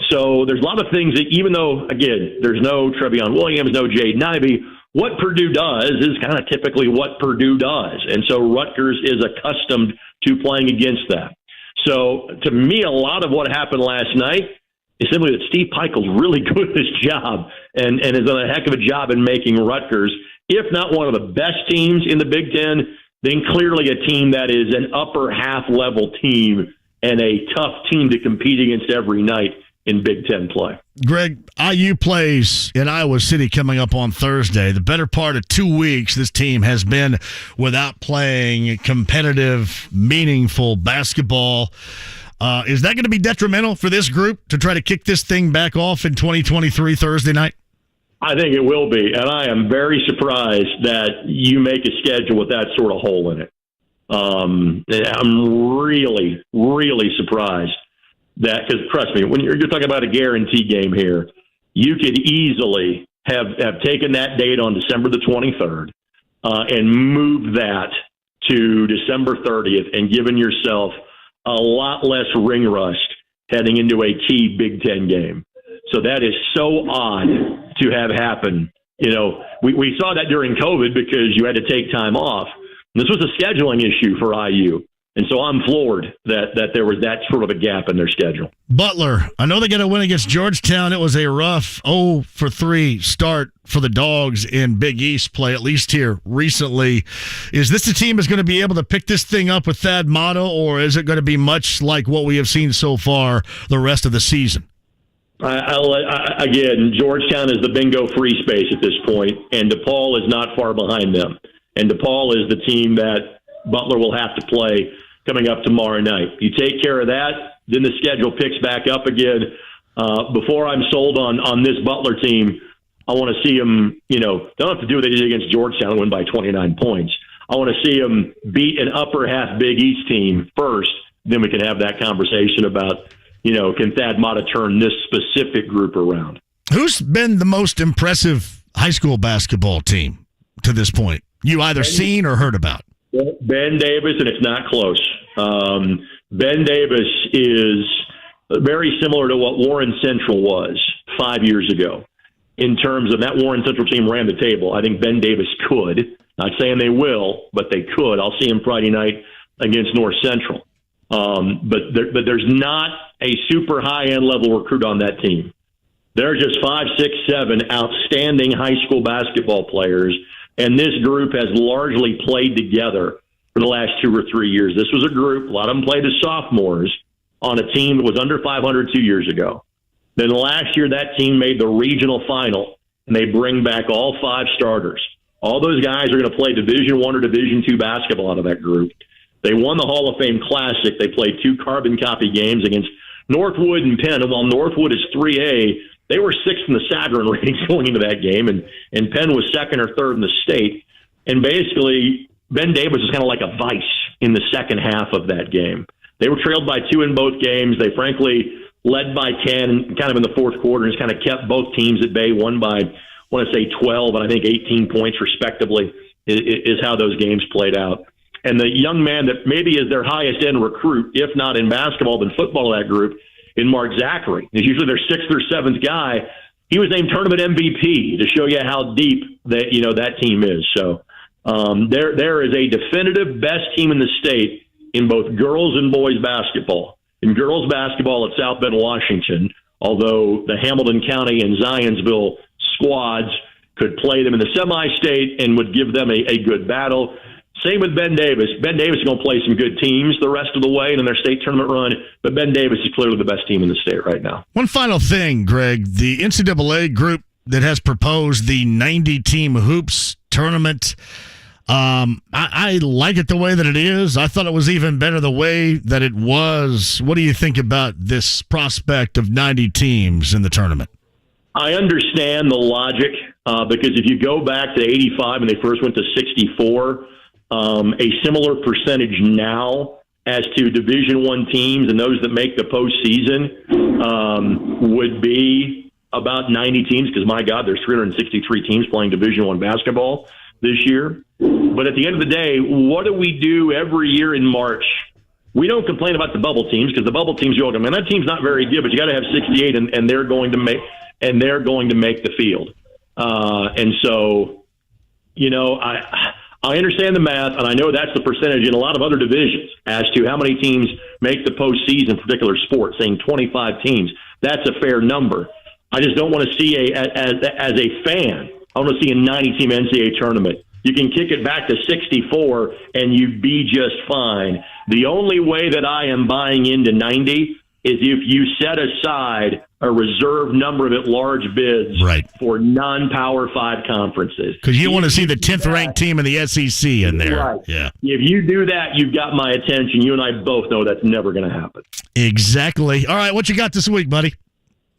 So there's a lot of things that, even though, again, there's no Trevion Williams, no Jaden Ivey, what Purdue does is kind of typically what Purdue does. And so Rutgers is accustomed to playing against that. So to me, a lot of what happened last night is simply that Steve Peichel's really good at his job and has done a heck of a job in making Rutgers, if not one of the best teams in the Big Ten, then clearly a team that is an upper half level team and a tough team to compete against every night in Big Ten play. Greg, IU plays in Iowa City coming up on Thursday. The better part of 2 weeks, this team has been without playing competitive, meaningful basketball. Is that going to be detrimental for this group to try to kick this thing back off in 2023 Thursday night? I think it will be, and I am very surprised that you make a schedule with that sort of hole in it. I'm really, really surprised. That, because trust me, when you're talking about a guarantee game here, you could easily have taken that date on December the 23rd and moved that to December 30th and given yourself a lot less ring rust heading into a key Big Ten game. So that is so odd to have happen. We saw that during COVID because you had to take time off. This was a scheduling issue for IU. And so I'm floored that there was that sort of a gap in their schedule. Butler, I know they got a win against Georgetown. It was a rough 0-for-3 start for the Dogs in Big East play, at least here recently. Is this a team that's going to be able to pick this thing up with Thad Matta, or is it going to be much like what we have seen so far the rest of the season? Again, Georgetown is the bingo free space at this point, and DePaul is not far behind them. And DePaul is the team that Butler will have to play coming up tomorrow night. You take care of that, then the schedule picks back up again. Before I'm sold on this Butler team, I want to see them, don't have to do what they did against Georgetown and win by 29 points. I want to see them beat an upper half Big East team first, then we can have that conversation about, can Thad Matta turn this specific group around? Who's been the most impressive high school basketball team to this point? You either seen or heard about? Ben Davis, and it's not close. Ben Davis is very similar to what Warren Central was 5 years ago in terms of that Warren Central team ran the table. I think Ben Davis could. Not saying they will, but they could. I'll see him Friday night against North Central. But there's not a super high-end level recruit on that team. They're just 5, 6, 7 outstanding high school basketball players. And this group has largely played together for the last 2 or 3 years. This was a group, a lot of them played as sophomores on a team that was under 500 2 years ago. Then last year, that team made the regional final, and they bring back all 5 starters. All those guys are going to play Division I or Division II basketball out of that group. They won the Hall of Fame Classic. They played 2 carbon copy games against Northwood and Penn. And while Northwood is 3A, they were 6th in the Sagarin ratings going into that game, and Penn was 2nd or 3rd in the state. And basically, Ben Davis was kind of like a vice in the second half of that game. They were trailed by 2 in both games. They frankly led by 10 kind of in the fourth quarter and just kind of kept both teams at bay, won by, I want to say 12 and I think 18 points respectively is how those games played out. And the young man that maybe is their highest end recruit, if not in basketball, then football, that group, in Mark Zachary. He's usually their 6th or 7th guy. he was named tournament MVP to show you how deep that team is. So there is a definitive best team in the state in both girls and boys basketball. In girls basketball at South Bend, Washington, although the Hamilton County and Zionsville squads could play them in the semi-state and would give them a good battle. Same with Ben Davis. Ben Davis is going to play some good teams the rest of the way in their state tournament run, but Ben Davis is clearly the best team in the state right now. One final thing, Greg. The NCAA group that has proposed the 90-team hoops tournament, I like it the way that it is. I thought it was even better the way that it was. What do you think about this prospect of 90 teams in the tournament? I understand the logic because if you go back to 85 when they first went to 64, a similar percentage now as to Division I teams and those that make the postseason would be about 90 teams because, my God, there's 363 teams playing Division I basketball this year. But at the end of the day, what do we do every year in March? We don't complain about the bubble teams because the bubble teams go, man, that team's not very good, but you got to have 68 and they're going to make the field. And so, I understand the math, and I know that's the percentage in a lot of other divisions as to how many teams make the postseason in particular sports, saying 25 teams. That's a fair number. I just don't want to see as a fan, I want to see a 90-team NCAA tournament. You can kick it back to 64, and you'd be just fine. The only way that I am buying into 90 is if you set aside a reserve number of at-large bids for non-Power 5 conferences. Because you want to see the 10th-ranked team in the SEC in there. Right. Yeah. If you do that, you've got my attention. You and I both know that's never going to happen. Exactly. All right, what you got this week, buddy?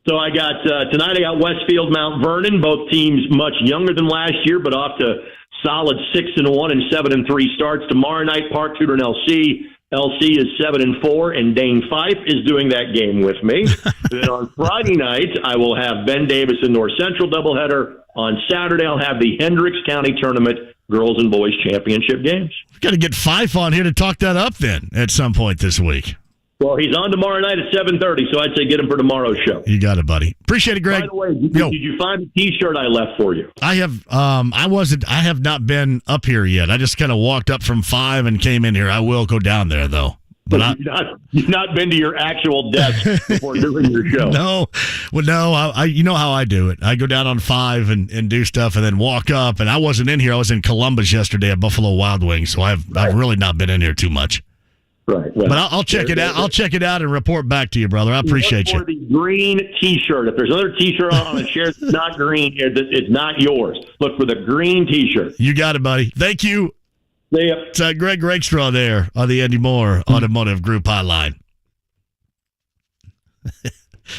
So I got tonight I got Westfield, Mount Vernon, both teams much younger than last year, but off to solid 6-1 and 7-3 starts. Tomorrow night, Park Tudor and LC. LC is 7-4, and Dane Fife is doing that game with me. Then on Friday night, I will have Ben Davis and North Central doubleheader. On Saturday, I'll have the Hendricks County Tournament girls and boys championship games. We've got to get Fife on here to talk that up then at some point this week. Well, he's on tomorrow night at 7:30, so I'd say get him for tomorrow's show. You got it, buddy. Appreciate it, Greg. By the way, did you find the T-shirt I left for you? I have. I have not been up here yet. I just kind of walked up from 5 and came in here. I will go down there though. But you've not been to your actual desk before doing your show. No. Well, no. I you know how I do it. I go down on 5 and do stuff, and then walk up. And I wasn't in here. I was in Columbus yesterday at Buffalo Wild Wings, so I've really not been in here too much. Right. Well, but I'll check it out. I'll check it out and report back to you, brother. I appreciate you. For the green T-shirt. If there's another T-shirt on a chair that's not green, it's not yours. Look for the green T-shirt. You got it, buddy. Thank you. See ya. It's Greg Rakestraw there on the Andy Moore Automotive Group hotline.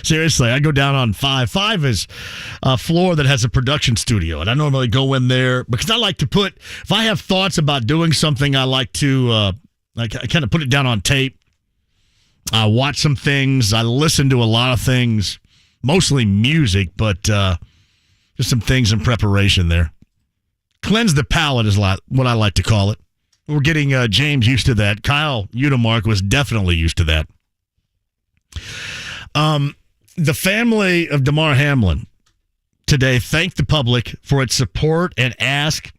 Seriously, I go down on 5. 5 is a floor that has a production studio, and I normally go in there because I like to put, if I have thoughts about doing something, I like to I kind of put it down on tape. I watch some things. I listen to a lot of things, mostly music, but just some things in preparation there. Cleanse the palate is what I like to call it. We're getting James used to that. Kyle Udemark was definitely used to that. The family of Damar Hamlin today thanked the public for its support and asked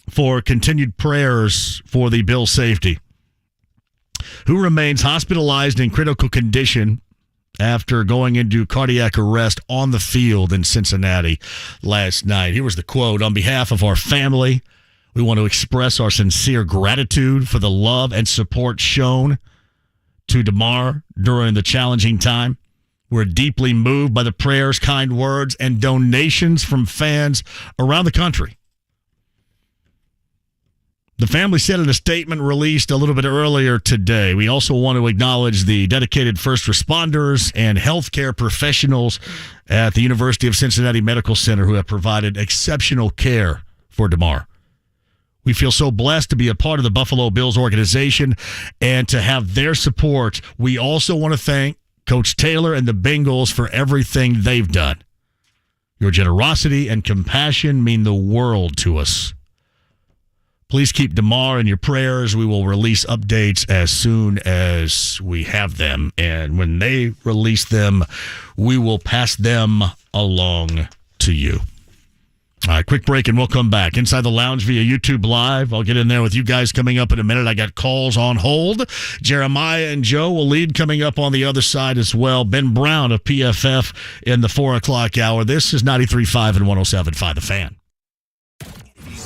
for continued prayers for the Bills' safety, who remains hospitalized in critical condition after going into cardiac arrest on the field in Cincinnati last night. Here was the quote: "On behalf of our family, we want to express our sincere gratitude for the love and support shown to Damar during the challenging time. We're deeply moved by the prayers, kind words, and donations from fans around the country." The family said in a statement released a little bit earlier today, "We also want to acknowledge the dedicated first responders and healthcare professionals at the University of Cincinnati Medical Center who have provided exceptional care for Damar. We feel so blessed to be a part of the Buffalo Bills organization and to have their support. We also want to thank Coach Taylor and the Bengals for everything they've done. Your generosity and compassion mean the world to us. Please keep Damar in your prayers. We will release updates as soon as we have them. And when they release them, we will pass them along to you. All right, quick break and we'll come back. Inside the Lounge via YouTube Live. I'll get in there with you guys coming up in a minute. I got calls on hold. Jeremiah and Joe will lead coming up on the other side as well. Ben Brown of PFF in the 4 o'clock hour. This is 93.5 and 107.5 The Fan.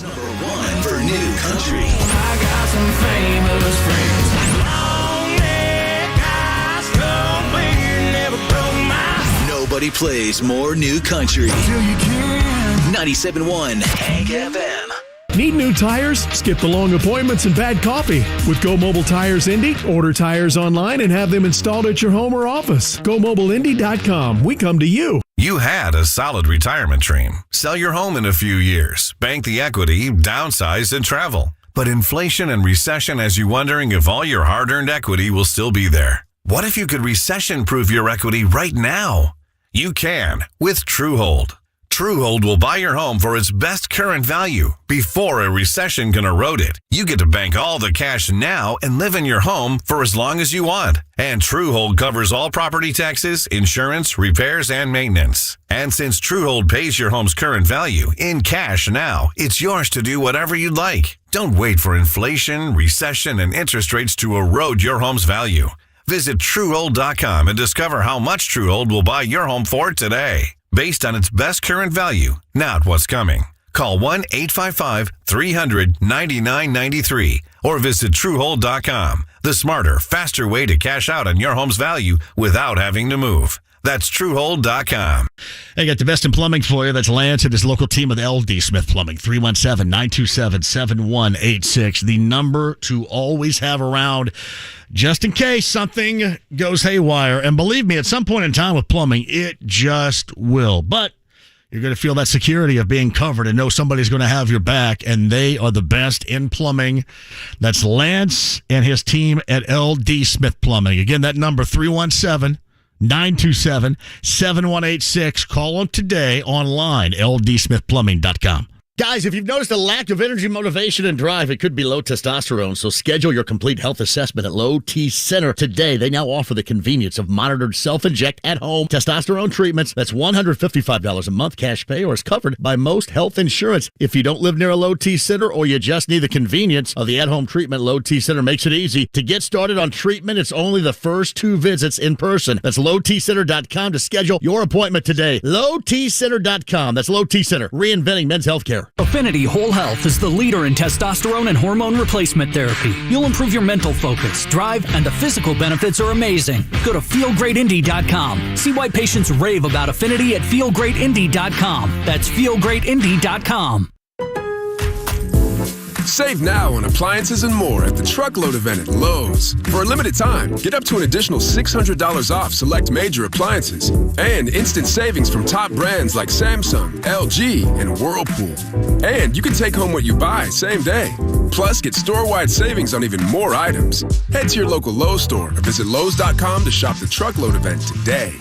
Number one for new country. I got some famous friends. Nobody plays more new country. 97.1 Hank FM. Need new tires? Skip the long appointments and bad coffee. With Go Mobile Tires Indy, order tires online and have them installed at your home or office. GoMobileIndy.com. We come to you. You had a solid retirement dream. Sell your home in a few years, bank the equity, downsize, and travel. But inflation and recession has you wondering if all your hard-earned equity will still be there. What if you could recession-proof your equity right now? You can with Truehold. Truehold will buy your home for its best current value before a recession can erode it. You get to bank all the cash now and live in your home for as long as you want. And Truehold covers all property taxes, insurance, repairs, and maintenance. And since Truehold pays your home's current value in cash now, it's yours to do whatever you'd like. Don't wait for inflation, recession, and interest rates to erode your home's value. Visit Truehold.com and discover how much Truehold will buy your home for today. Based on its best current value, not what's coming. Call 1-855-300-9993 or visit Truehold.com. The smarter, faster way to cash out on your home's value without having to move. That's Truehold.com. Hey, got the best in plumbing for you. That's Lance and his local team with LG Smith Plumbing. 317-927-7186. The number to always have around just in case something goes haywire. And believe me, at some point in time with plumbing, it just will. But you're going to feel that security of being covered and know somebody's going to have your back, and they are the best in plumbing. That's Lance and his team at LG Smith Plumbing. Again, that number, 317-927-7186. Call them today online, ldsmithplumbing.com. Guys, if you've noticed a lack of energy, motivation, and drive, it could be low testosterone. So schedule your complete health assessment at Low T Center today. They now offer the convenience of monitored self-inject at-home testosterone treatments. That's $155 a month cash pay or is covered by most health insurance. If you don't live near a Low T Center or you just need the convenience of the at-home treatment, Low T Center makes it easy. To get started on treatment, it's only the first 2 visits in person. That's lowtcenter.com to schedule your appointment today. lowtcenter.com. That's Low T Center, reinventing men's healthcare. Affinity Whole Health is the leader in testosterone and hormone replacement therapy. You'll improve your mental focus, drive, and the physical benefits are amazing. Go to feelgreatindy.com. See why patients rave about Affinity at feelgreatindy.com. That's feelgreatindy.com. Save now on appliances and more at the Truckload event at Lowe's. For a limited time, get up to an additional $600 off select major appliances and instant savings from top brands like Samsung, LG, and Whirlpool. And you can take home what you buy same day. Plus, get store-wide savings on even more items. Head to your local Lowe's store or visit Lowes.com to shop the Truckload event today.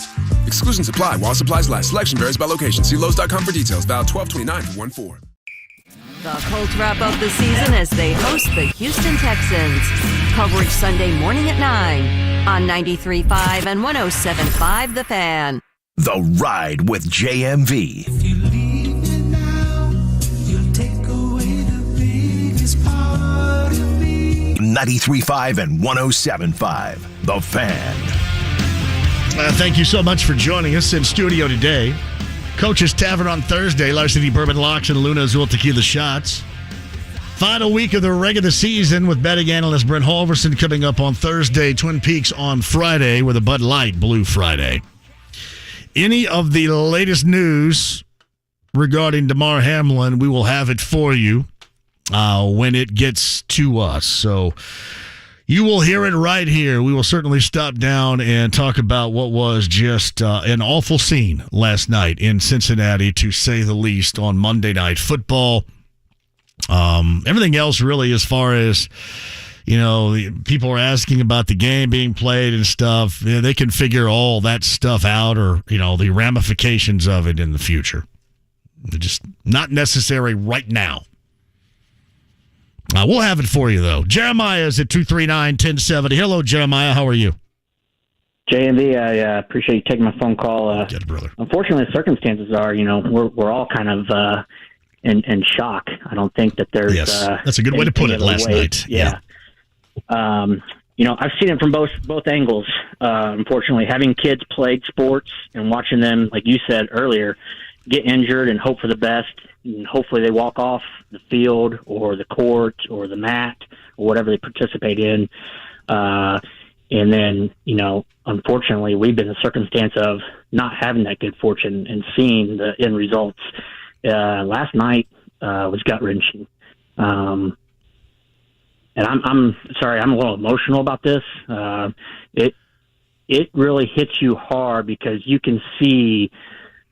Exclusions apply while supplies last. Selection varies by location. See Lowes.com for details. Valid 12/29 for 1/4. The Colts wrap up the season as they host the Houston Texans. Coverage Sunday morning at 9 on 93.5 and 107.5 The Fan. The Ride with JMV. If you leave me now, you'll take away the biggest part of me. 93.5 and 107.5 The Fan. Thank you so much for joining us in studio today. Coach's Tavern on Thursday, Larceny Bourbon Locks and Luna Azul Tequila Shots. Final week of the regular season with betting analyst Brent Halverson coming up on Thursday. Twin Peaks on Friday with a Bud Light Blue Friday. Any of the latest news regarding Damar Hamlin, we will have it for you when it gets to us. So you will hear it right here. We will certainly stop down and talk about what was just an awful scene last night in Cincinnati, to say the least, on Monday Night Football. Everything else, really, as far as, you know, people are asking about the game being played and stuff. You know, they can figure all that stuff out, or, you know, the ramifications of it in the future. They're just not necessary right now. We'll have it for you, though. Jeremiah is at 239-1070. Hello, Jeremiah. How are you? JMV, I appreciate you taking my phone call. Get it, brother. Unfortunately, the circumstances are, we're all kind of in shock. I don't think that there's... Yes, that's a good way to put it last night. Yeah. I've seen it from both angles. Unfortunately, having kids played sports and watching them, like you said earlier, get injured and hope for the best, and hopefully they walk off the field or the court or the mat or whatever they participate in. And then, unfortunately, we've been in the circumstance of not having that good fortune and seeing the end results. Last night was gut-wrenching. And I'm sorry, I'm a little emotional about this. It really hits you hard because you can see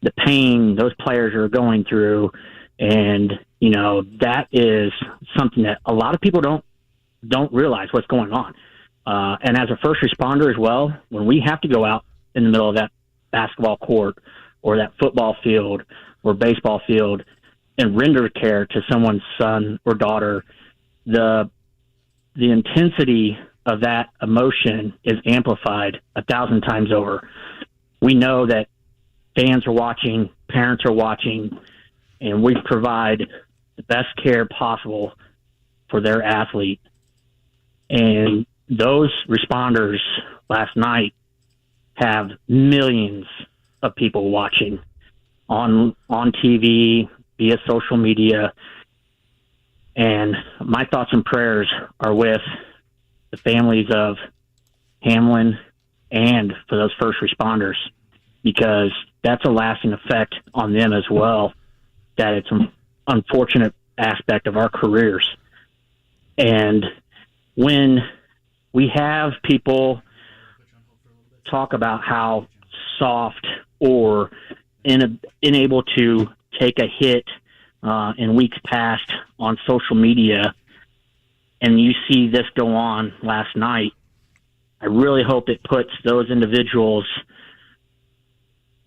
the pain those players are going through. And, that is something that a lot of people don't realize what's going on. And as a first responder as well, when we have to go out in the middle of that basketball court or that football field or baseball field and render care to someone's son or daughter, the intensity of that emotion is amplified 1,000 times over. We know that fans are watching, parents are watching, and we provide the best care possible for their athlete. And those responders last night have millions of people watching on TV, via social media. And my thoughts and prayers are with the families of Hamlin and for those first responders, because that's a lasting effect on them as well, that it's an unfortunate aspect of our careers. And when we have people talk about how soft or unable to take a hit in weeks past on social media, and you see this go on last night, I really hope it puts those individuals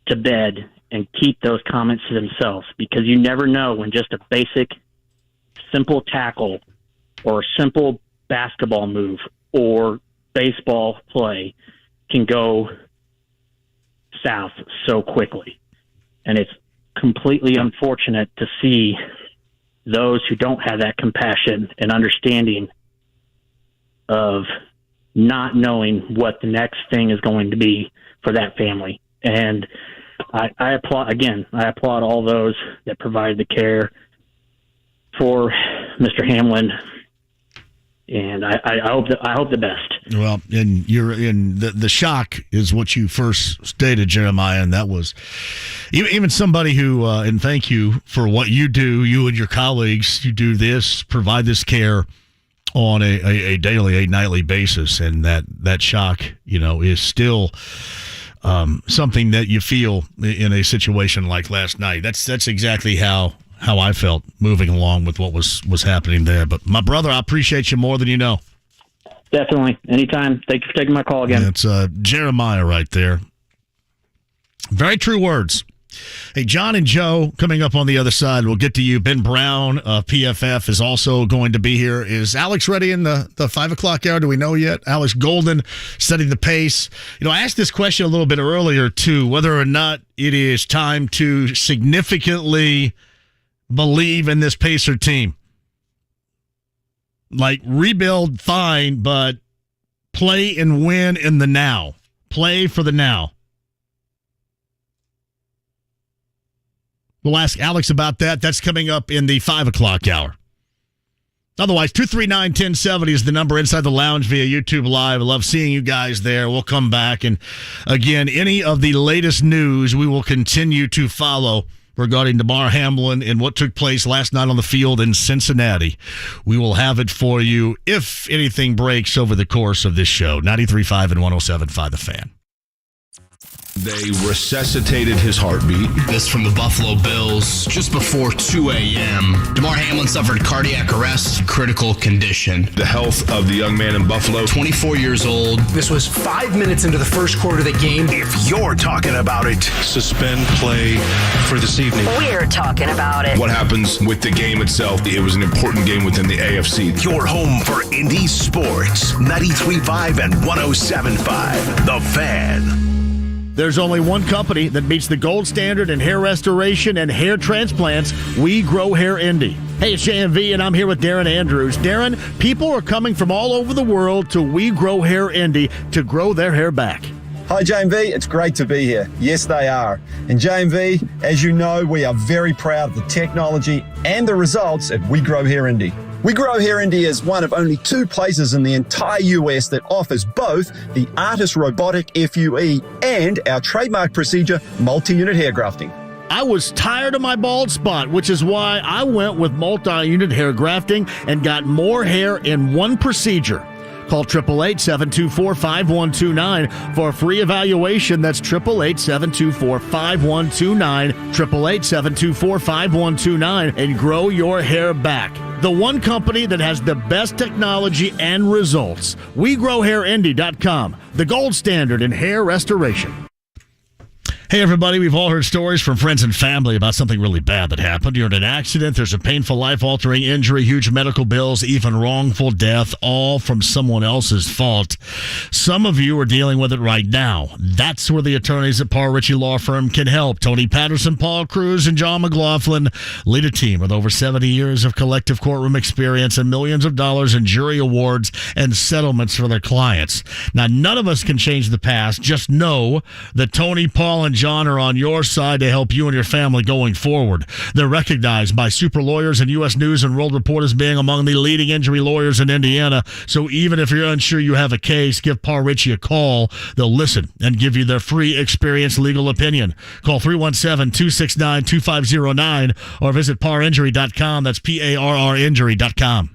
to bed and keep those comments to themselves, because you never know when just a basic, simple tackle or a simple basketball move or baseball play can go south so quickly. And it's completely unfortunate to see those who don't have that compassion and understanding of not knowing what the next thing is going to be for that family. And I applaud all those that provide the care for Mr. Hamlin. And I hope the best. Well, and you're in the shock is what you first stated, Jeremiah, and that was even somebody who and thank you for what you do. You and your colleagues, you do this, provide this care on a daily, a nightly basis, and that shock, is still something that you feel in a situation like last night. That's exactly how I felt moving along with what was happening there. But my brother, I appreciate you more than you know. Definitely. Anytime. Thank you for taking my call again. It's Jeremiah right there. Very true words. Hey, John and Joe coming up on the other side. We'll get to you. Ben Brown of PFF is also going to be here. Is Alex ready in the 5 o'clock hour? Do we know yet? Alex Golden setting the pace. I asked this question a little bit earlier, too, whether or not it is time to significantly believe in this Pacer team. Like, rebuild, fine, but play and win in the now. Play for the now. We'll ask Alex about that. That's coming up in the 5 o'clock hour. Otherwise, 239-1070 is the number inside the lounge via YouTube Live. I love seeing you guys there. We'll come back. And again, any of the latest news we will continue to follow regarding Damar Hamlin and what took place last night on the field in Cincinnati. We will have it for you if anything breaks over the course of this show. 93.5 and 107.5 The Fan. They resuscitated his heartbeat. This from the Buffalo Bills. Just before 2 a.m., Damar Hamlin suffered cardiac arrest, critical condition. The health of the young man in Buffalo. 24 years old. This was 5 minutes into the first quarter of the game. If you're talking about it, suspend play for this evening. We're talking about it. What happens with the game itself? It was an important game within the AFC. Your home for Indy Sports. 93.5 and 107.5. The Fan. There's only one company that meets the gold standard in hair restoration and hair transplants. We Grow Hair Indy. Hey, it's JMV, and I'm here with Darren Andrews. Darren, people are coming from all over the world to We Grow Hair Indy to grow their hair back. Hi, JMV. It's great to be here. Yes, they are. And JMV, as you know, we are very proud of the technology and the results at We Grow Hair Indy. We Grow Hair Indy is one of only 2 places in the entire US that offers both the Artist Robotic FUE and our trademark procedure, multi-unit hair grafting. I was tired of my bald spot, which is why I went with multi-unit hair grafting and got more hair in one procedure. Call 888-724-5129 for a free evaluation. That's 888-724-5129, 888-724-5129, and grow your hair back. The one company that has the best technology and results. WeGrowHairIndy.com, the gold standard in hair restoration. Hey, everybody, we've all heard stories from friends and family about something really bad that happened. You're in an accident, there's a painful, life-altering injury, huge medical bills, even wrongful death, all from someone else's fault. Some of you are dealing with it right now. That's where the attorneys at Paul Ritchie Law Firm can help. Tony Patterson, Paul Cruz, and John McLaughlin lead a team with over 70 years of collective courtroom experience and millions of dollars in jury awards and settlements for their clients. Now, none of us can change the past. Just know that Tony, Paul, and John are on your side to help you and your family going forward. They're recognized by super lawyers and U.S. News and World Report as being among the leading injury lawyers in Indiana. So even if you're unsure you have a case, give Paul Ritchie a call. They'll listen and give you their free experienced legal opinion. Call 317-269-2509 or visit PARinjury.com. That's PARR Injury.com.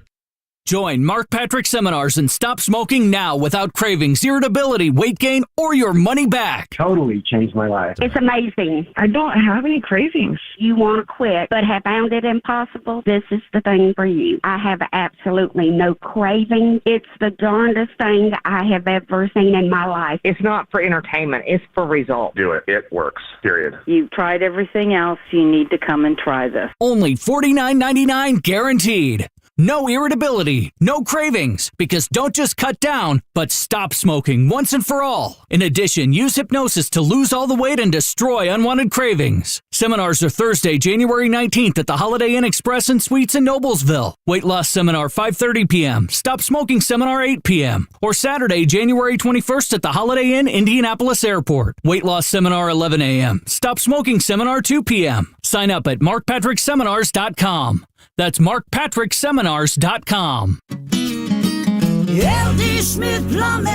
Join Mark Patrick Seminars and stop smoking now without cravings, irritability, weight gain, or your money back. Totally changed my life. It's amazing. I don't have any cravings. You want to quit, but have found it impossible? This is the thing for you. I have absolutely no craving. It's the darndest thing I have ever seen in my life. It's not for entertainment. It's for results. Do it. It works. Period. You've tried everything else. You need to come and try this. Only $49.99 guaranteed. No irritability, no cravings, because don't just cut down, but stop smoking once and for all. In addition, use hypnosis to lose all the weight and destroy unwanted cravings. Seminars are Thursday, January 19th at the Holiday Inn Express and Suites in Noblesville. Weight loss seminar 5:30 p.m. Stop smoking seminar 8 p.m. Or Saturday, January 21st at the Holiday Inn Indianapolis Airport. Weight loss seminar 11 a.m. Stop smoking seminar 2 p.m. Sign up at markpatrickseminars.com. That's markpatrickseminars.com. LG Smith Plumbing.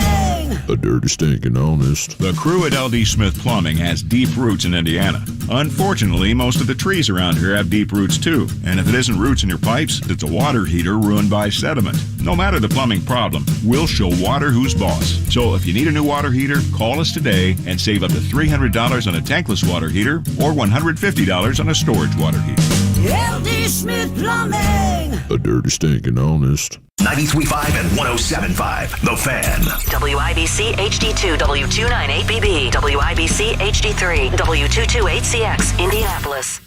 A dirty, stinking honest. The crew at LG Smith Plumbing has deep roots in Indiana. Unfortunately, most of the trees around here have deep roots too. And if it isn't roots in your pipes, it's a water heater ruined by sediment. No matter the plumbing problem, we'll show water who's boss. So if you need a new water heater, call us today and save up to $300 on a tankless water heater or $150 on a storage water heater. LG Smith Plumbing. A dirty, stinking honest. 93.5 and 107.5. The Fan. WIBC HD2 W298BB. WIBC HD3 W228CX Indianapolis.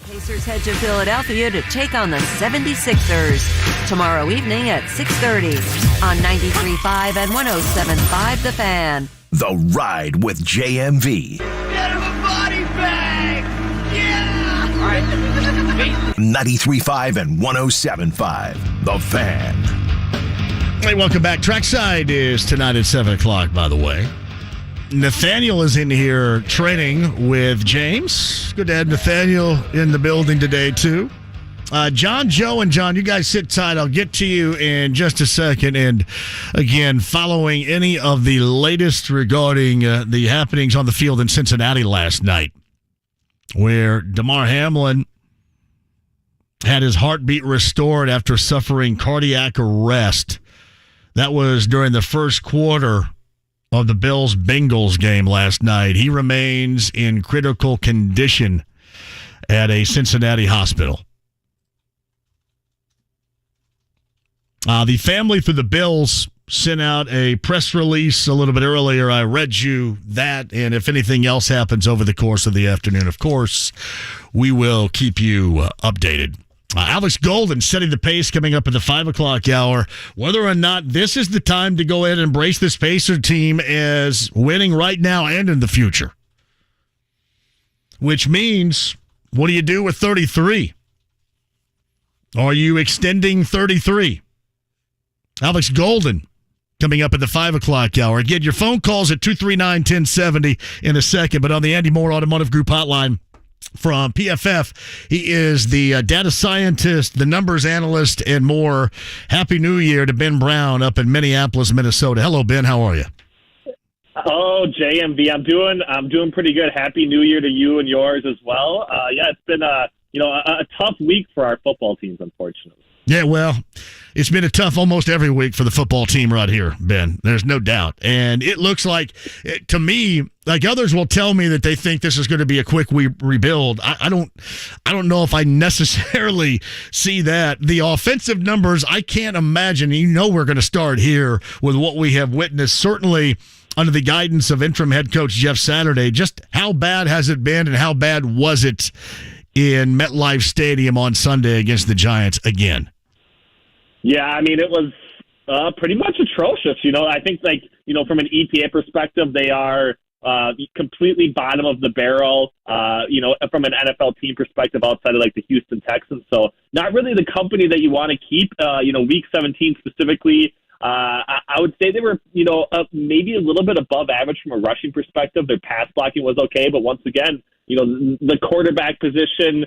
Pacers head to Philadelphia to take on the 76ers tomorrow evening at 6:30 on 93.5 and 107.5 The Fan. The Ride with JMV. Get him a body bag! Yeah! All right. 93.5 and 107.5. The Fan. Hey, welcome back. Trackside is tonight at 7 o'clock, by the way. Nathaniel is in here training with James. Good to have Nathaniel in the building today, too. John, Joe, and John, you guys sit tight. I'll get to you in just a second. And again, following any of the latest regarding the happenings on the field in Cincinnati last night, where Damar Hamlin had his heartbeat restored after suffering cardiac arrest. That was during the first quarter of the Bills-Bengals game last night. He remains in critical condition at a Cincinnati hospital. The family for the Bills sent out a press release a little bit earlier. I read you that, and if anything else happens over the course of the afternoon, of course, we will keep you updated. Alex Golden setting the pace coming up at the 5 o'clock hour. Whether or not this is the time to go ahead and embrace this Pacer team as winning right now and in the future. Which means, what do you do with 33? Are you extending 33? Alex Golden coming up at the 5 o'clock hour. Again, your phone calls at 239-1070 in a second, but on the Andy Moore Automotive Group hotline from PFF, he is the data scientist, the numbers analyst, and more. Happy New Year to Ben Brown up in Minneapolis, Minnesota. Hello, Ben. How are you? Oh, JMV, I'm doing pretty good. Happy New Year to you and yours as well. It's been a tough week for our football teams, unfortunately. Yeah, well, it's been a tough almost every week for the football team right here, Ben. There's no doubt. And it looks like, to me, like others will tell me that they think this is going to be a quick rebuild. I don't know if I necessarily see that. The offensive numbers, I can't imagine. We're going to start here with what we have witnessed, certainly under the guidance of interim head coach Jeff Saturday. Just how bad has it been and how bad was it in MetLife Stadium on Sunday against the Giants again? Yeah, I mean, it was pretty much atrocious. I think, from an EPA perspective, they are completely bottom of the barrel, from an NFL team perspective outside of, the Houston Texans. So not really the company that you want to keep, Week 17 specifically. I would say they were, maybe a little bit above average from a rushing perspective. Their pass blocking was okay, but once again, the quarterback position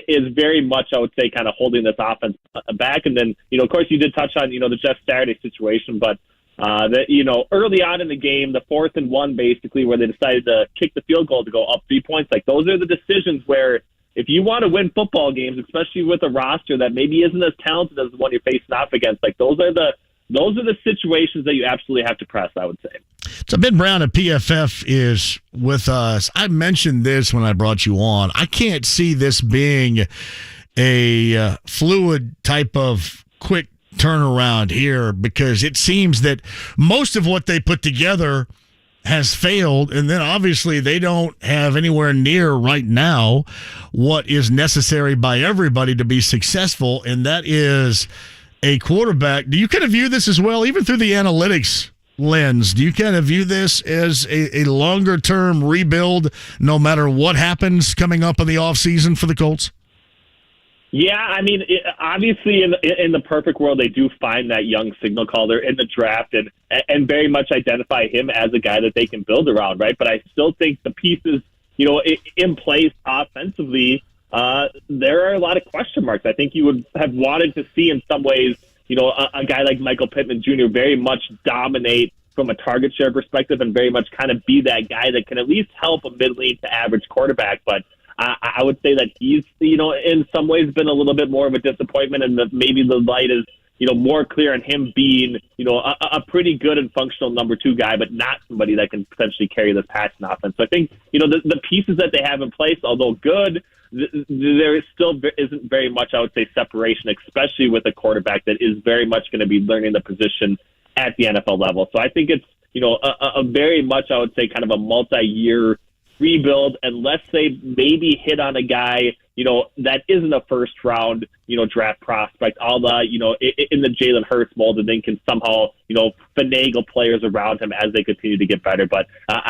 is very much, I would say, kind of holding this offense back. And then, of course, you did touch on, the Jeff Saturday situation, but early on in the game, the 4th and 1, basically, where they decided to kick the field goal to go up 3 points. Those are the decisions where, if you want to win football games, especially with a roster that maybe isn't as talented as the one you're facing off against, those are the situations that you absolutely have to press, I would say. So Ben Brown at PFF is with us. I mentioned this when I brought you on. I can't see this being a fluid type of quick turnaround here, because it seems that most of what they put together has failed, and then obviously they don't have anywhere near right now what is necessary by everybody to be successful, and that is a quarterback. Do you kind of view this as well, even through the analytics lens? Do you kind of view this as a longer-term rebuild no matter what happens coming up in the offseason for the Colts? Yeah, I mean, obviously in the perfect world, they do find that young signal caller in the draft and very much identify him as a guy that they can build around, right? But I still think the pieces, in place offensively, there are a lot of question marks. I think you would have wanted to see in some ways, a guy like Michael Pittman Jr. very much dominate from a target share perspective and very much kind of be that guy that can at least help a mid-lane to average quarterback. But I would say that he's, in some ways been a little bit more of a disappointment, and that maybe the light is, more clear on him being, a pretty good and functional number 2 guy, but not somebody that can potentially carry this passing offense. So I think, the pieces that they have in place, although good, there still isn't very much, I would say, separation, especially with a quarterback that is very much going to be learning the position at the NFL level. So I think it's, a very much, I would say, kind of a multi-year rebuild, unless they maybe hit on a guy, that isn't a first round, draft prospect, a la, in the Jalen Hurts mold, and then can somehow, finagle players around him as they continue to get better. But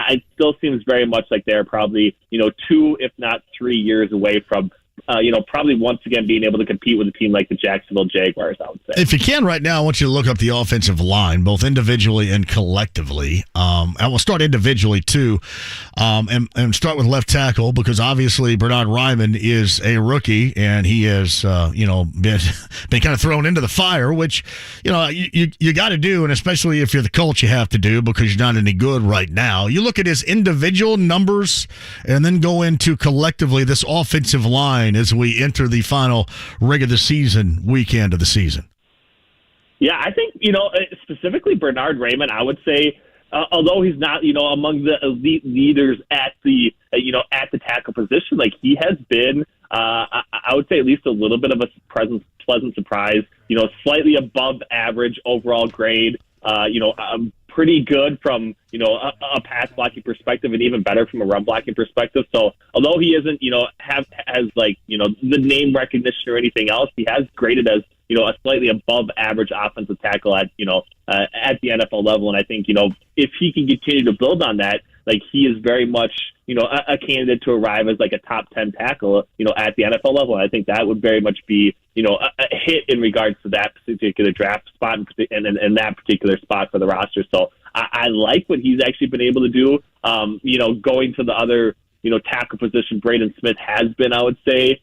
it still seems very much like they're probably, 2, if not 3 years away from, probably once again being able to compete with a team like the Jacksonville Jaguars, I would say. If you can right now, I want you to look up the offensive line, both individually and collectively. I will start individually, too, and start with left tackle, because obviously Bernhard Raimann is a rookie, and he has, been kind of thrown into the fire, which, you got to do, and especially if you're the Colts, you have to do, because you're not any good right now. You look at his individual numbers and then go into collectively this offensive line as we enter the final regular season weekend of the season. Yeah, I think, specifically Bernhard Raimann, I would say although he's not, among the elite leaders at the, at the tackle position, like he has been, I would say at least a little bit of a pleasant surprise, slightly above average overall grade, pretty good from, a pass blocking perspective and even better from a run blocking perspective. So although he isn't, has the name recognition or anything else, he has graded as, a slightly above average offensive tackle at the NFL level. And I think, if he can continue to build on that, like he is very much, a candidate to arrive as like a top 10 tackle, at the NFL level. And I think that would very much be, a hit in regards to that particular draft spot and that particular spot for the roster. So I like what he's actually been able to do. Going to the other, tackle position, Braden Smith has been, I would say,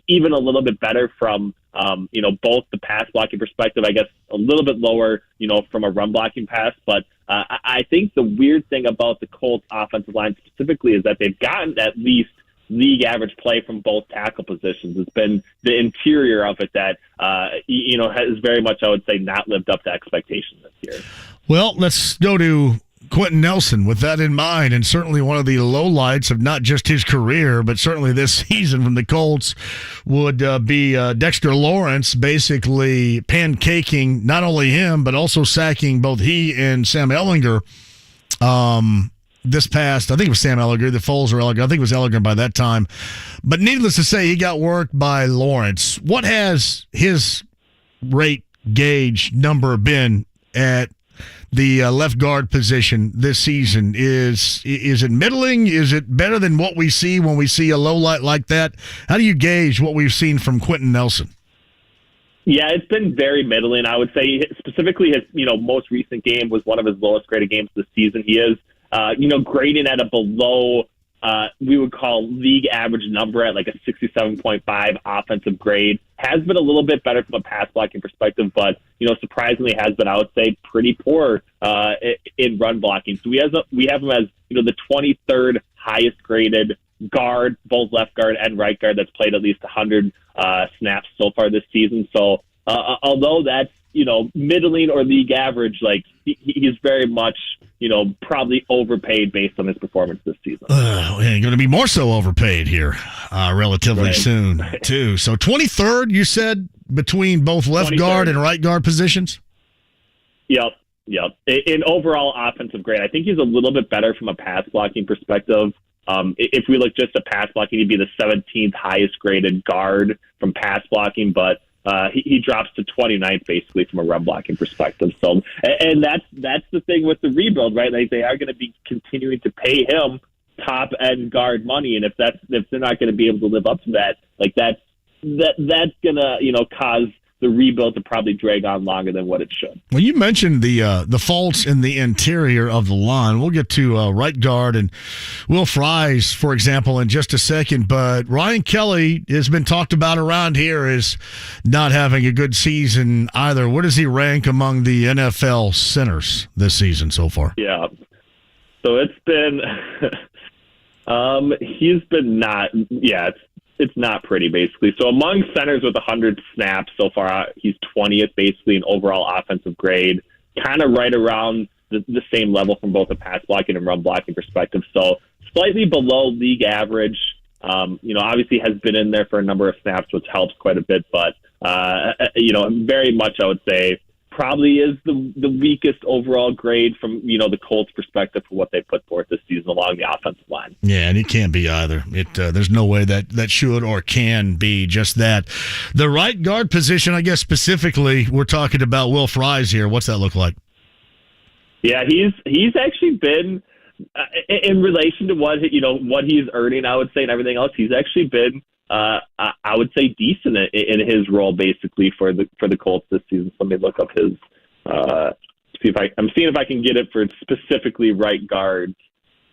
even a little bit better from, both the pass blocking perspective, I guess a little bit lower, from a run blocking pass. But I think the weird thing about the Colts offensive line specifically is that they've gotten at least league average play from both tackle positions. It's been the interior of it that, has very much, I would say, not lived up to expectations this year. Well, let's go to Quenton Nelson with that in mind, and certainly one of the lowlights of not just his career, but certainly this season from the Colts would be Dexter Lawrence basically pancaking not only him, but also sacking both he and Sam Ehlinger this past, I think it was Sam Ehlinger, the Foles or Ehlinger. I think it was Ehlinger by that time. But needless to say, he got worked by Lawrence. What has his rate gauge number been at the left guard position this season? Is it middling? Is it better than what we see when we see a low light like that? How do you gauge what we've seen from Quenton Nelson? Yeah, it's been very middling. I would say specifically his, most recent game was one of his lowest graded games this season. He is, grading at a below, we would call league average number at like a 67.5 offensive grade. Has been a little bit better from a pass blocking perspective, but, surprisingly has been, I would say, pretty poor in run blocking. So we have him as, the 23rd highest graded guard, both left guard and right guard, that's played at least 100 snaps so far this season. So although that's, middling or league average, like he's very much, probably overpaid based on his performance this season. Going to be more so overpaid here relatively soon, too. So 23rd, you said, between both left 23rd. Guard and right guard positions? Yep. In overall offensive grade, I think he's a little bit better from a pass blocking perspective. If we look just at pass blocking, he'd be the 17th highest graded guard from pass blocking, but he drops to 29th basically from a run blocking perspective. So, and that's the thing with the rebuild, right? Like they are going to be continuing to pay him top end guard money, and if they're not going to be able to live up to that, like that's gonna cause the rebuild to probably drag on longer than what it should. Well, you mentioned the faults in the interior of the line. We'll get to right guard and Will Fries, for example, in just a second. But Ryan Kelly has been talked about around here as not having a good season either. Where does he rank among the NFL centers this season so far? Yeah. So it's been he's been not – it's not pretty, basically. So among centers with 100 snaps so far, he's 20th, basically, in overall offensive grade, kind of right around the same level from both a pass blocking and run blocking perspective. So slightly below league average. Obviously has been in there for a number of snaps, which helps quite a bit. But, very much, I would say, probably is the weakest overall grade from, the Colts' perspective for what they put forth this season along the offensive line. Yeah, and it can't be either. There's no way that should or can be just that. The right guard position, I guess specifically, we're talking about Will Fries here. What's that look like? Yeah, he's actually been, in relation to what he's earning, I would say, and everything else, he's actually been, I would say, decent in his role basically for the Colts this season. So let me look up his. I'm seeing if I can get it for specifically right guard.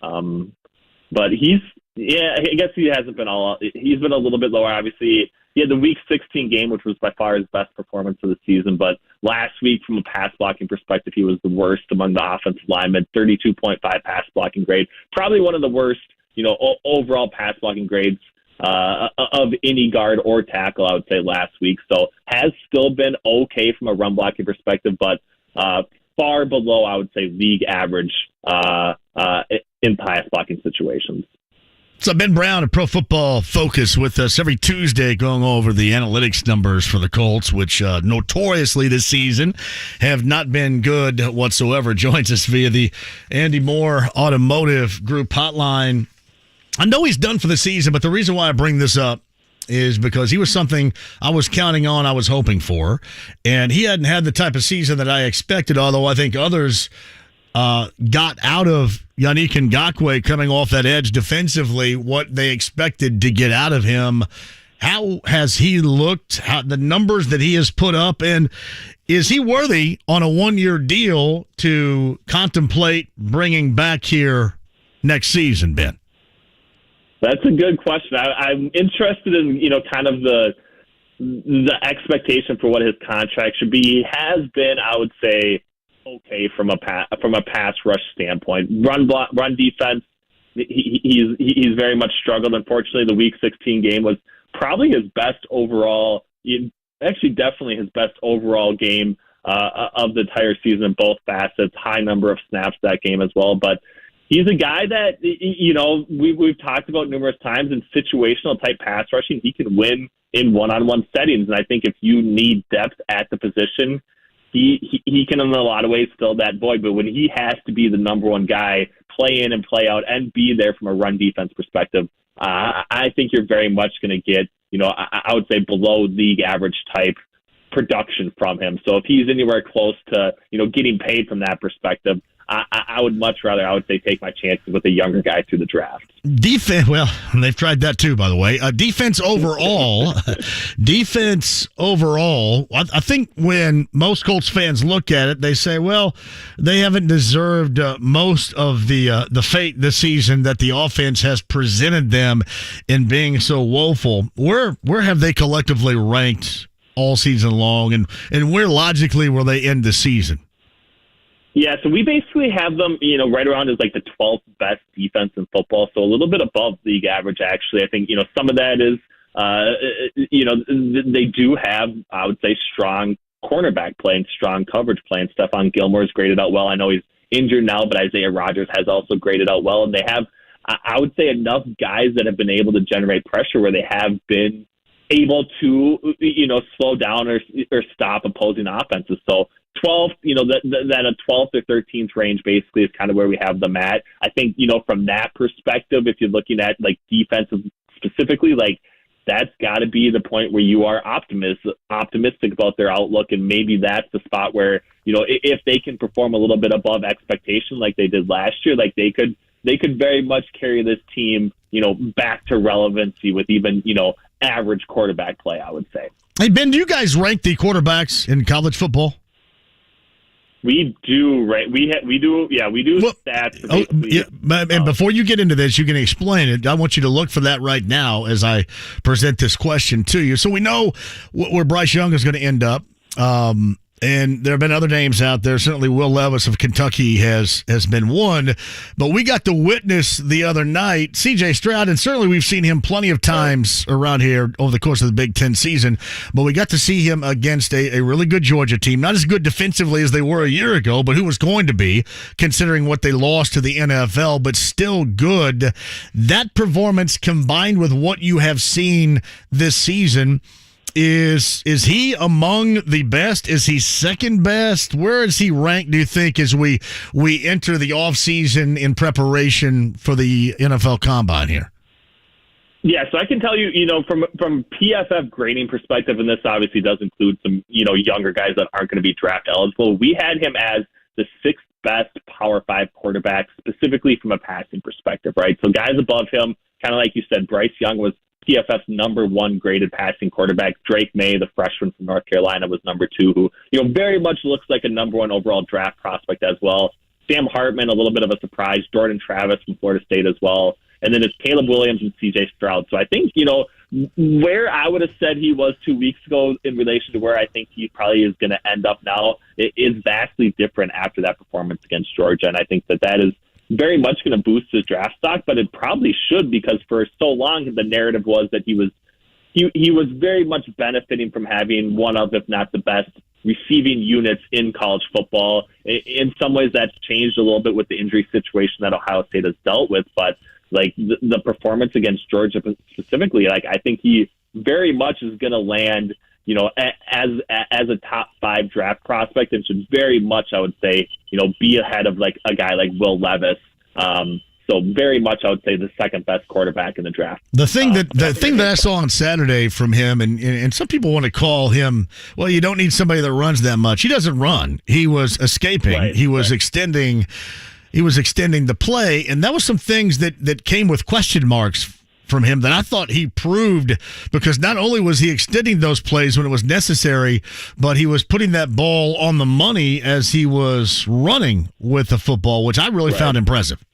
But I guess he hasn't been all. He's been a little bit lower. Obviously, he had the Week 16 game, which was by far his best performance of the season. But last week, from a pass blocking perspective, he was the worst among the offensive linemen. 32.5 pass blocking grade, probably one of the worst, overall pass blocking grades of any guard or tackle, I would say, last week. So has still been okay from a run blocking perspective, but far below, I would say, league average in pass blocking situations. So Ben Brown of Pro Football Focus with us every Tuesday going over the analytics numbers for the Colts, which notoriously this season have not been good whatsoever. Joins us via the Andy Moore Automotive Group hotline. I know he's done for the season, but the reason why I bring this up is because he was something I was counting on, I was hoping for, and he hadn't had the type of season that I expected, although I think others got out of Yannick Ngakoue coming off that edge defensively what they expected to get out of him. How has he looked? How the numbers that he has put up, and is he worthy on a 1-year deal to contemplate bringing back here next season, Ben? That's a good question. I'm interested in, kind of the expectation for what his contract should be. He has been, I would say, okay from a pass rush standpoint. Run defense, he's very much struggled. Unfortunately, the Week 16 game was probably his best overall. Actually, definitely his best overall game of the entire season in both facets. High number of snaps that game as well, but. He's a guy that, we've talked about numerous times in situational type pass rushing. He can win in one-on-one settings. And I think if you need depth at the position, he can in a lot of ways fill that void. But when he has to be the number one guy, play in and play out and be there from a run defense perspective, I think you're very much going to get, I would say below league average type production from him. So if he's anywhere close to, getting paid from that perspective, I would much rather, I would say, take my chances with a younger guy through the draft. Defense, well, they've tried that too, by the way. Defense overall, I think when most Colts fans look at it, they say, well, they haven't deserved most of the fate this season that the offense has presented them in being so woeful. Where have they collectively ranked all season long, and where logically will they end the season? Yeah, so we basically have them, right around as like the 12th best defense in football, so a little bit above league average, actually. I think, some of that is, they do have, I would say, strong cornerback play and strong coverage play, and Stephon Gilmore's graded out well. I know he's injured now, but Isaiah Rodgers has also graded out well, and they have, I would say, enough guys that have been able to generate pressure where they have been able to, slow down or stop opposing offenses. So 12th, that a 12th or 13th range basically is kind of where we have them at. I think, from that perspective, if you're looking at like defensive specifically, like that's got to be the point where you are optimistic about their outlook. And maybe that's the spot where, if they can perform a little bit above expectation like they did last year, like they could very much carry this team, back to relevancy with even, average quarterback play, I would say. Hey, Ben, do you guys rank the quarterbacks in college football? We do, right? We do stats. And before you get into this, you can explain it. I want you to look for that right now as I present this question to you. So we know where Bryce Young is going to end up. And there have been other names out there. Certainly Will Levis of Kentucky has been one. But we got to witness the other night C.J. Stroud, and certainly we've seen him plenty of times around here over the course of the Big Ten season. But we got to see him against a really good Georgia team. Not as good defensively as they were a year ago, but who was going to be, considering what they lost to the NFL, but still good. That performance combined with what you have seen this season, Is he among the best? Is he second best? Where is he ranked, do you think, as we enter the offseason in preparation for the NFL Combine here? Yeah, so I can tell you, from PFF grading perspective, and this obviously does include some, younger guys that aren't going to be draft eligible, we had him as the 6th best Power 5 quarterback, specifically from a passing perspective, right? So guys above him, kind of like you said, Bryce Young was PFF's number 1 graded passing quarterback. Drake May, the freshman from North Carolina, was number 2, who, very much looks like a number 1 overall draft prospect as well. Sam Hartman, a little bit of a surprise. Jordan Travis from Florida State as well. And then it's Caleb Williams and CJ Stroud. So I think, where I would have said he was 2 weeks ago in relation to where I think he probably is going to end up now, it is vastly different after that performance against Georgia. And I think that is very much going to boost his draft stock, but it probably should, because for so long the narrative was that he was very much benefiting from having one of, if not the best, receiving units in college football. In some ways, that's changed a little bit with the injury situation that Ohio State has dealt with. But like the performance against Georgia specifically, like I think he very much is going to land, you know, as a top 5 draft prospect, and should very much, I would say, you know, be ahead of like a guy like Will Levis. So very much, I would say, the second best quarterback in the draft. The thing that I saw on Saturday from him, and some people want to call him, well, you don't need somebody that runs that much. He doesn't run. He was escaping. Right, he was extending. He was extending the play, and that was some things that came with question marks from him that I thought he proved, because not only was he extending those plays when it was necessary, but he was putting that ball on the money as he was running with the football, which I really found impressive.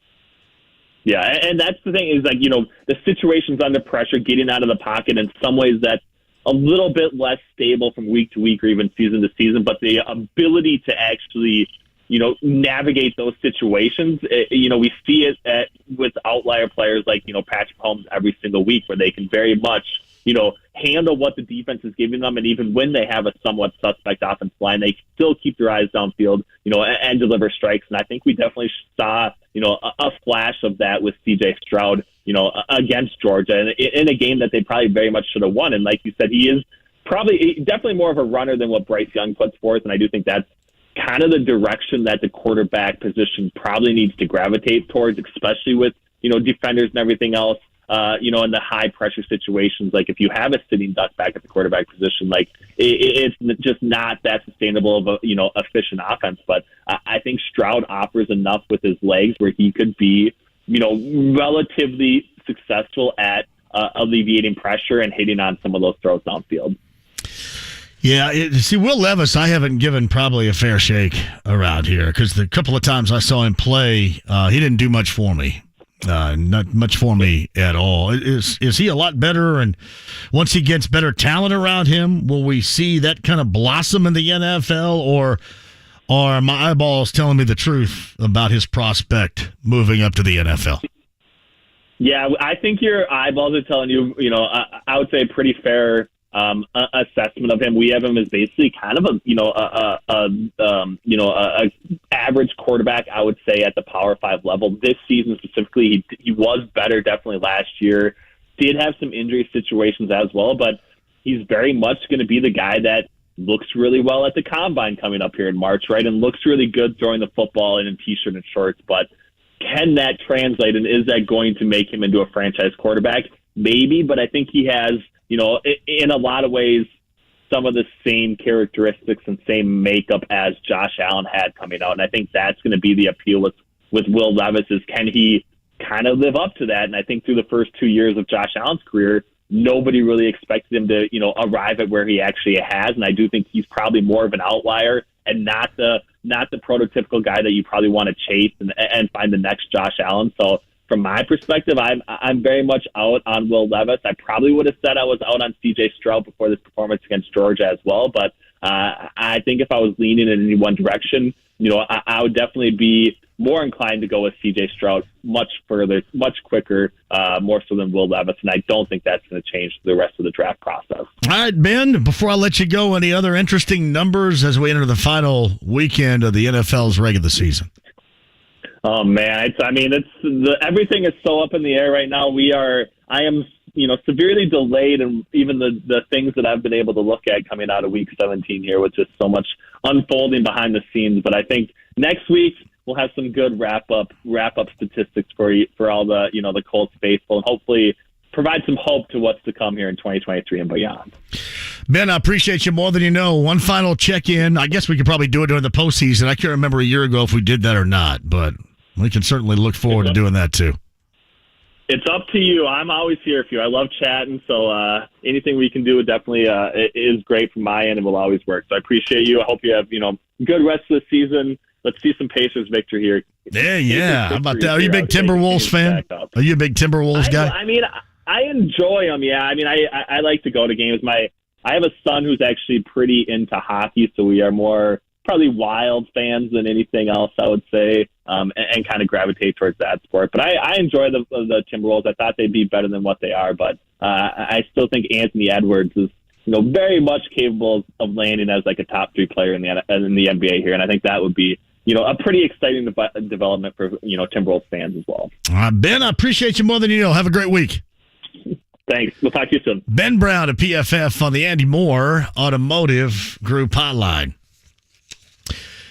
Yeah, and that's the thing is, like, you know, the situations under pressure, getting out of the pocket, in some ways that's a little bit less stable from week to week or even season to season, but the ability to actually, you know, navigate those situations, you know, we see it with outlier players like, you know, Patrick Mahomes every single week, where they can very much, you know, handle what the defense is giving them, and even when they have a somewhat suspect offensive line, they still keep their eyes downfield, you know, and deliver strikes. And I think we definitely saw, you know, a flash of that with C.J. Stroud, you know, against Georgia, and in a game that they probably very much should have won. And like you said, he is definitely more of a runner than what Bryce Young puts forth, and I do think that's kind of the direction that the quarterback position probably needs to gravitate towards, especially with, you know, defenders and everything else. You know, in the high pressure situations, like if you have a sitting duck back at the quarterback position, like it's just not that sustainable of a, you know, efficient offense. But I think Stroud offers enough with his legs where he could be, you know, relatively successful at alleviating pressure and hitting on some of those throws downfield. Yeah, see, Will Levis, I haven't given probably a fair shake around here, because the couple of times I saw him play, he didn't do much for me. Not much for me at all. Is he a lot better? And once he gets better talent around him, will we see that kind of blossom in the NFL, or are my eyeballs telling me the truth about his prospect moving up to the NFL? Yeah, I think your eyeballs are telling you, you know, I would say a pretty fair assessment of him. We have him as basically kind of a, you know, a average quarterback, I would say, at the Power 5 level. This season specifically, he was better definitely last year. Did have some injury situations as well, but he's very much going to be the guy that looks really well at the combine coming up here in March, right? And looks really good throwing the football in a t-shirt and shorts. But can that translate, and is that going to make him into a franchise quarterback? Maybe, but I think he has, you know, in a lot of ways, some of the same characteristics and same makeup as Josh Allen had coming out. And I think that's going to be the appeal with Will Levis, is can he kind of live up to that? And I think through the first 2 years of Josh Allen's career, nobody really expected him to, you know, arrive at where he actually has. And I do think he's probably more of an outlier and not the prototypical guy that you probably want to chase and find the next Josh Allen. So from my perspective, I'm very much out on Will Levis. I probably would have said I was out on C.J. Stroud before this performance against Georgia as well. But I think if I was leaning in any one direction, you know, I would definitely be more inclined to go with C.J. Stroud much further, much quicker, more so than Will Levis. And I don't think that's going to change the rest of the draft process. All right, Ben, before I let you go, any other interesting numbers as we enter the final weekend of the NFL's regular season? Oh man, everything is so up in the air right now. I am, you know, severely delayed, and even the things that I've been able to look at coming out of week 17 here, with just so much unfolding behind the scenes. But I think next week we'll have some good wrap up statistics for all the, you know, the Colts faithful, and hopefully provide some hope to what's to come here in 2023 and beyond. Ben, I appreciate you more than you know. One final check-in. I guess we could probably do it during the postseason. I can't remember a year ago if we did that or not, but we can certainly look forward to doing that too. It's up to you. I'm always here for you. I love chatting, so anything we can do definitely is great from my end and will always work. So I appreciate you. I hope you have, you know, good rest of the season. Let's see some Pacers victory here. Yeah. How about that? Are you a big Timberwolves fan? Are you a big Timberwolves guy? I mean, I enjoy them, yeah. I mean, I like to go to games. I have a son who's actually pretty into hockey, so we are more probably Wild fans than anything else, I would say, and kind of gravitate towards that sport. But I enjoy the Timberwolves. I thought they'd be better than what they are, but I still think Anthony Edwards is very much capable of landing as like a top 3 player in the NBA here. And I think that would be, a pretty exciting development for, Timberwolves fans as well. Ben, I appreciate you more than you know. Have a great week. Thanks. We'll talk to you soon. Ben Brown of PFF on the Andy Moore Automotive Group hotline.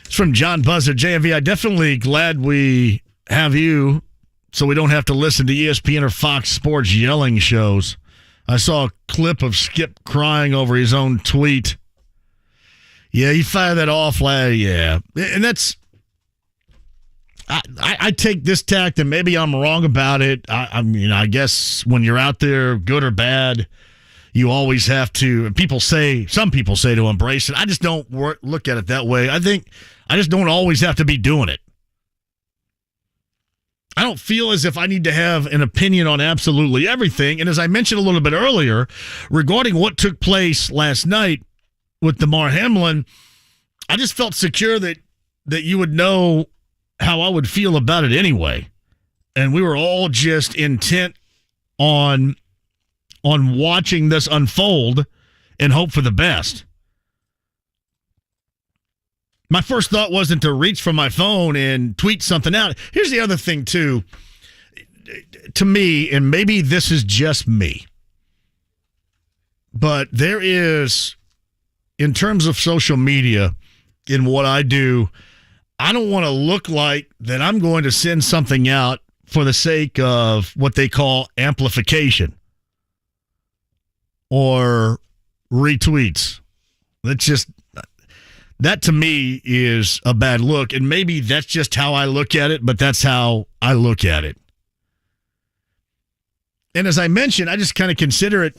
It's from John Buzzer, JMV. I definitely glad we have you so we don't have to listen to ESPN or Fox Sports yelling shows. I saw a clip of Skip crying over his own tweet. Yeah, he fired that off last. Yeah. And that's... I take this tact, and maybe I'm wrong about it. I guess when you're out there, good or bad, you always have to. Some people say to embrace it. I just don't look at it that way. I think I just don't always have to be doing it. I don't feel as if I need to have an opinion on absolutely everything. And as I mentioned a little bit earlier, regarding what took place last night with Damar Hamlin, I just felt secure that you would know how I would feel about it anyway. And we were all just intent on watching this unfold and hope for the best. My first thought wasn't to reach for my phone and tweet something out. Here's the other thing, too. To me, and maybe this is just me, but there is, in terms of social media, in what I do, I don't want to look like that I'm going to send something out for the sake of what they call amplification or retweets. That to me is a bad look, and maybe that's just how I look at it, but that's how I look at it. And as I mentioned, I just kind of consider it,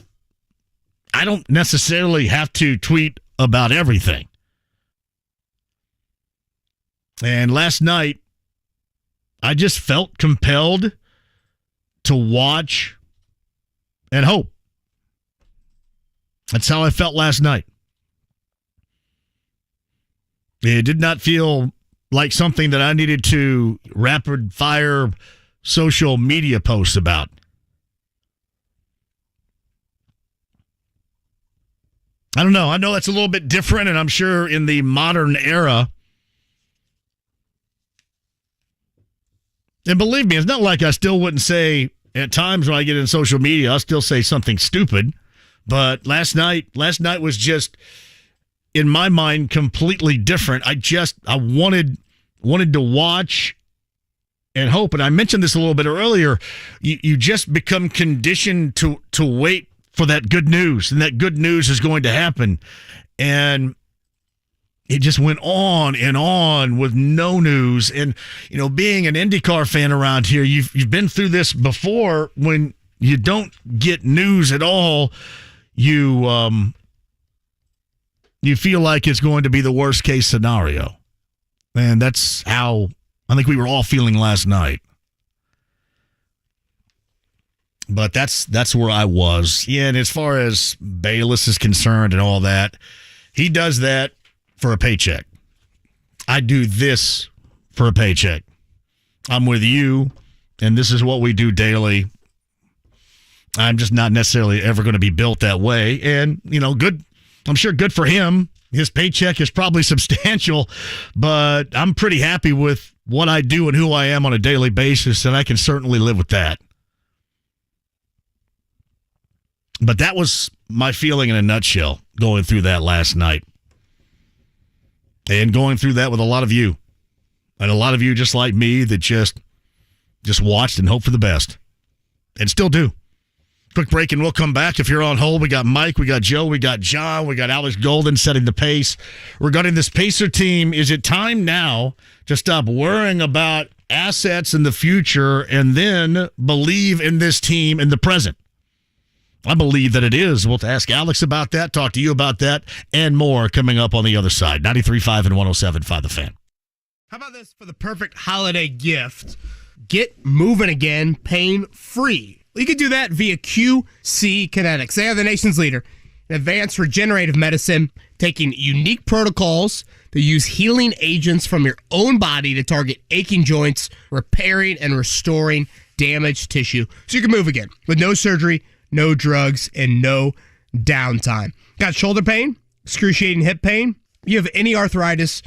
I don't necessarily have to tweet about everything. And last night, I just felt compelled to watch and hope. That's how I felt last night. It did not feel like something that I needed to rapid fire social media posts about. I don't know. I know that's a little bit different, and I'm sure in the modern era, and believe me, it's not like I still wouldn't say, at times when I get in social media, I'll still say something stupid. But last night was just, in my mind, completely different. I wanted to watch and hope. And I mentioned this a little bit earlier. You just become conditioned to wait for that good news, and that good news is going to happen. And it just went on and on with no news. And, being an IndyCar fan around here, you've been through this before. When you don't get news at all, you feel like it's going to be the worst case scenario. And that's how I think we were all feeling last night. But that's where I was. Yeah, and as far as Bayless is concerned and all that, he does that for a paycheck. I do this for a paycheck. I'm with you, and this is what we do daily. I'm just not necessarily ever going to be built that way. And, good. I'm sure good for him. His paycheck is probably substantial, but I'm pretty happy with what I do and who I am on a daily basis, and I can certainly live with that. But that was my feeling in a nutshell going through that last night. And going through that with a lot of you. And a lot of you just like me that just watched and hoped for the best. And still do. Quick break and we'll come back. If you're on hold, we got Mike, we got Joe, we got John, we got Alex Golden setting the pace. Regarding this Pacer team, is it time now to stop worrying about assets in the future and then believe in this team in the present? I believe that it is. We'll ask Alex about that, talk to you about that, and more coming up on the other side. 93.5 and 107.5 The Fan. How about this for the perfect holiday gift? Get moving again, pain-free. You can do that via QC Kinetics. They are the nation's leader in advanced regenerative medicine, taking unique protocols to use healing agents from your own body to target aching joints, repairing and restoring damaged tissue so you can move again with no surgery, no drugs, and no downtime. Got shoulder pain, excruciating hip pain? You have any arthritis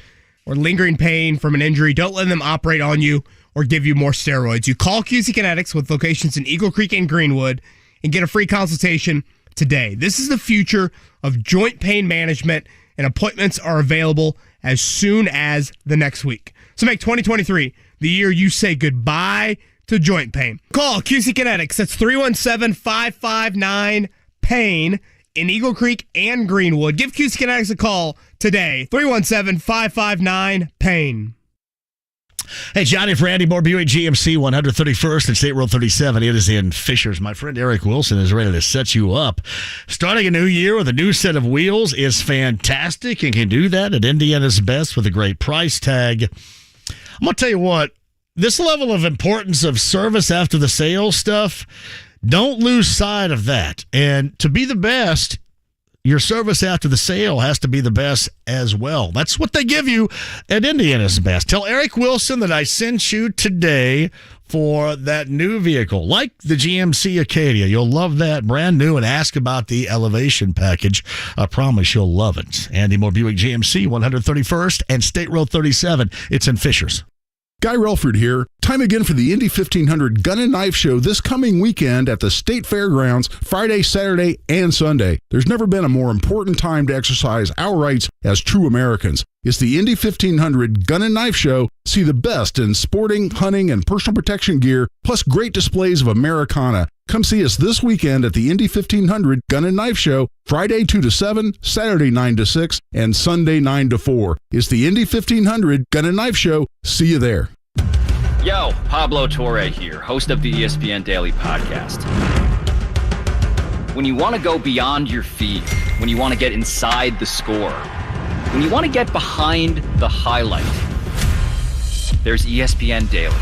or lingering pain from an injury, don't let them operate on you or give you more steroids. You call QC Kinetics with locations in Eagle Creek and Greenwood and get a free consultation today. This is the future of joint pain management, and appointments are available as soon as the next week. So make 2023 the year you say goodbye to joint pain. Call QC Kinetics. That's 317-559-PAIN in Eagle Creek and Greenwood. Give QC Kinetics a call today. 317-559-PAIN. Hey, Johnny, for Andy Moore, Buick GMC 131st and State Road 37. It is in Fishers. My friend Eric Wilson is ready to set you up. Starting a new year with a new set of wheels is fantastic and can do that at Indiana's best with a great price tag. I'm going to tell you what, this level of importance of service after the sale stuff, don't lose sight of that. And to be the best, your service after the sale has to be the best as well. That's what they give you at Indiana's best. Tell Eric Wilson that I sent you today for that new vehicle, like the GMC Acadia. You'll love that, brand new, and ask about the Elevation package. I promise you'll love it. Andy Moore Buick GMC, 131st and State Road 37. It's in Fishers. Guy Relford here. Time again for the Indy 1500 Gun and Knife Show this coming weekend at the State Fairgrounds, Friday, Saturday, and Sunday. There's never been a more important time to exercise our rights as true Americans. It's the Indy 1500 Gun and Knife Show. See the best in sporting, hunting, and personal protection gear, plus great displays of Americana. Come see us this weekend at the Indy 1500 Gun and Knife Show, Friday 2 to 7, Saturday 9 to 6, and Sunday 9 to 4. It's the Indy 1500 Gun and Knife Show. See you there. Yo, Pablo Torre here, host of the ESPN Daily Podcast. When you want to go beyond your feed, when you want to get inside the score, when you want to get behind the highlight, there's ESPN Daily.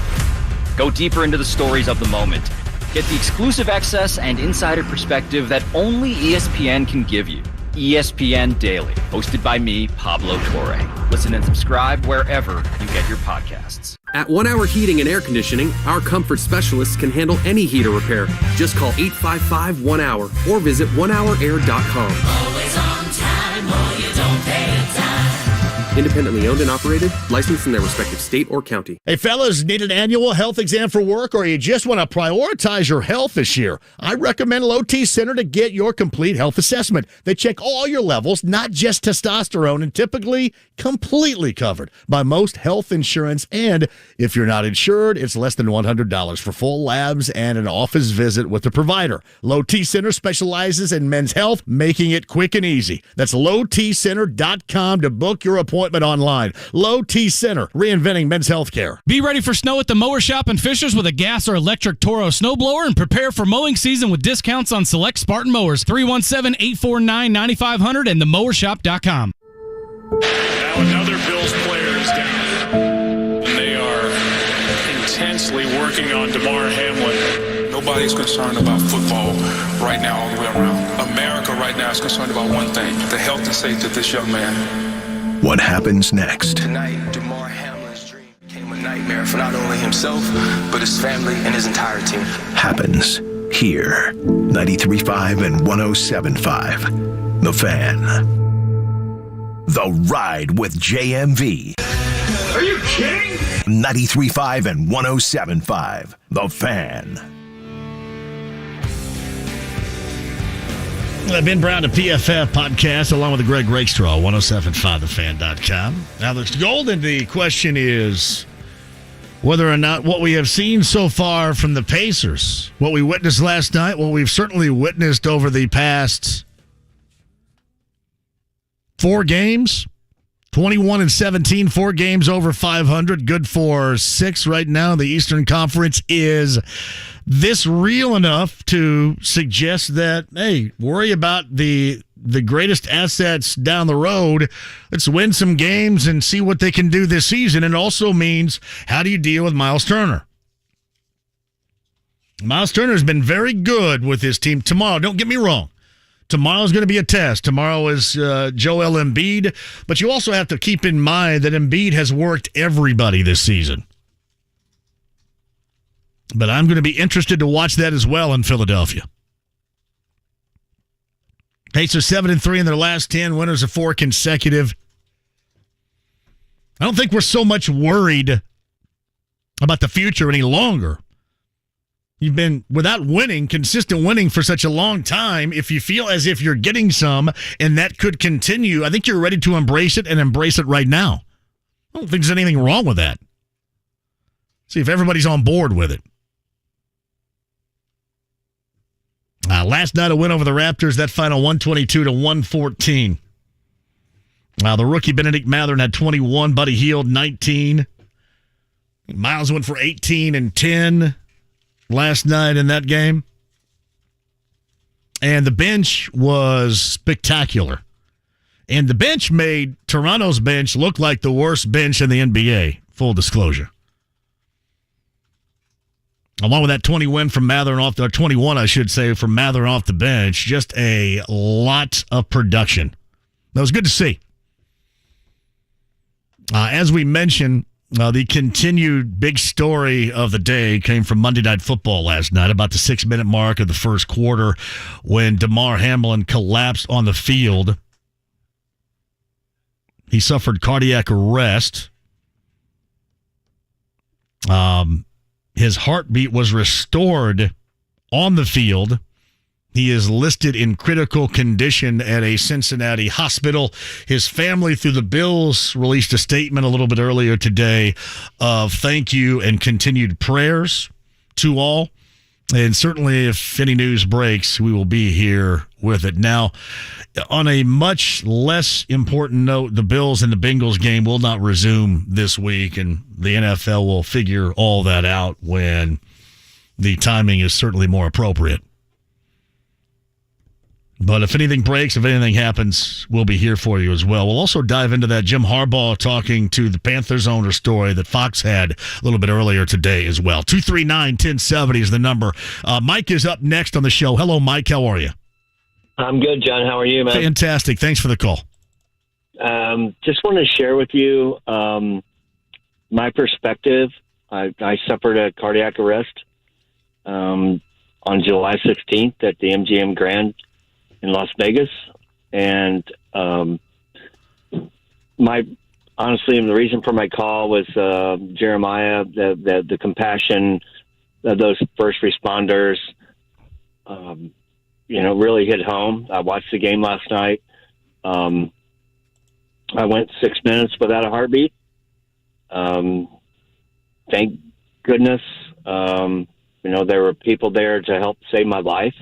Go deeper into the stories of the moment. Get the exclusive access and insider perspective that only ESPN can give you. ESPN Daily, hosted by me, Pablo Torre. Listen and subscribe wherever you get your podcasts. At 1 Hour Heating and Air Conditioning, our comfort specialists can handle any heater repair. Just call 855-1-HOUR or visit onehourair.com. Always on time or you don't pay a dime. Independently owned and operated, licensed in their respective state or county. Hey, fellas, need an annual health exam for work, or you just want to prioritize your health this year? I recommend Low T Center to get your complete health assessment. They check all your levels, not just testosterone, and typically completely covered by most health insurance. And if you're not insured, it's less than $100 for full labs and an office visit with the provider. Low T Center specializes in men's health, making it quick and easy. That's lowtcenter.com to book your appointment online. Low T Center, reinventing men's health care. Be ready for snow at the Mower Shop in Fishers with a gas or electric Toro snowblower, and prepare for mowing season with discounts on select Spartan mowers. 317-849-9500 and themowershop.com. Now another Bills player is down, and they are intensely working on Damar Hamlin. Nobody's concerned about football right now all the way around. America right now is concerned about one thing, the health and safety of this young man. What happens next? Tonight, Damar Hamlin's dream became a nightmare for not only himself, but his family and his entire team. Happens here. 93.5 and 107.5. The Fan. The Ride with JMV. Are you kidding? 93.5 and 107.5. The Fan. Ben Brown, the PFF podcast, along with the Greg Rakestraw, 107.5thefan.com. Now, the golden question is whether or not what we have seen so far from the Pacers, what we witnessed last night, what we've certainly witnessed over the past 4 games, 21-17, 4 games over 500, good for 6 right now in the Eastern Conference. Is this real enough to suggest that, hey, worry about the greatest assets down the road? Let's win some games and see what they can do this season. It also means, how do you deal with Myles Turner? Myles Turner has been very good with his team. Tomorrow, don't get me wrong, tomorrow is going to be a test. Tomorrow is Joel Embiid. But you also have to keep in mind that Embiid has worked everybody this season. But I'm going to be interested to watch that as well in Philadelphia. Pacers 7-3 in their last 10, winners of 4 consecutive. I don't think we're so much worried about the future any longer. You've been without winning, consistent winning for such a long time. If you feel as if you're getting some and that could continue, I think you're ready to embrace it and embrace it right now. I don't think there's anything wrong with that. See if everybody's on board with it. Last night, a win over the Raptors, that final 122-114. The rookie Benedict Mathurin had 21, Buddy Hield 19. Myles went for 18 and 10 last night in that game. And the bench was spectacular. And the bench made Toronto's bench look like the worst bench in the NBA, full disclosure. Along with that 20 win from Mathurin off, or 21, I should say, from Mathurin off the bench, just a lot of production. That was good to see. As we mentioned, the continued big story of the day came from Monday Night Football last night, about the 6-minute mark of the first quarter, when Damar Hamlin collapsed on the field. He suffered cardiac arrest. His heartbeat was restored on the field. He is listed in critical condition at a Cincinnati hospital. His family, through the Bills, released a statement a little bit earlier today of thank you and continued prayers to all. And certainly if any news breaks, we will be here with it. Now, on a much less important note, the Bills and the Bengals game will not resume this week, and the NFL will figure all that out when the timing is certainly more appropriate. But if anything breaks, if anything happens, we'll be here for you as well. We'll also dive into that Jim Harbaugh talking to the Panthers owner story that Fox had a little bit earlier today as well. 239-1070 is the number. Mike is up next on the show. Hello, Mike. How are you? I'm good, John. How are you, man? Fantastic. Thanks for the call. Just want to share with you my perspective. I suffered a cardiac arrest on July 16th at the MGM Grand in Las Vegas, and honestly, the reason for my call was Jeremiah, the compassion of those first responders, really hit home. I watched the game last night. I went 6 minutes without a heartbeat. Thank goodness, there were people there to help save my life.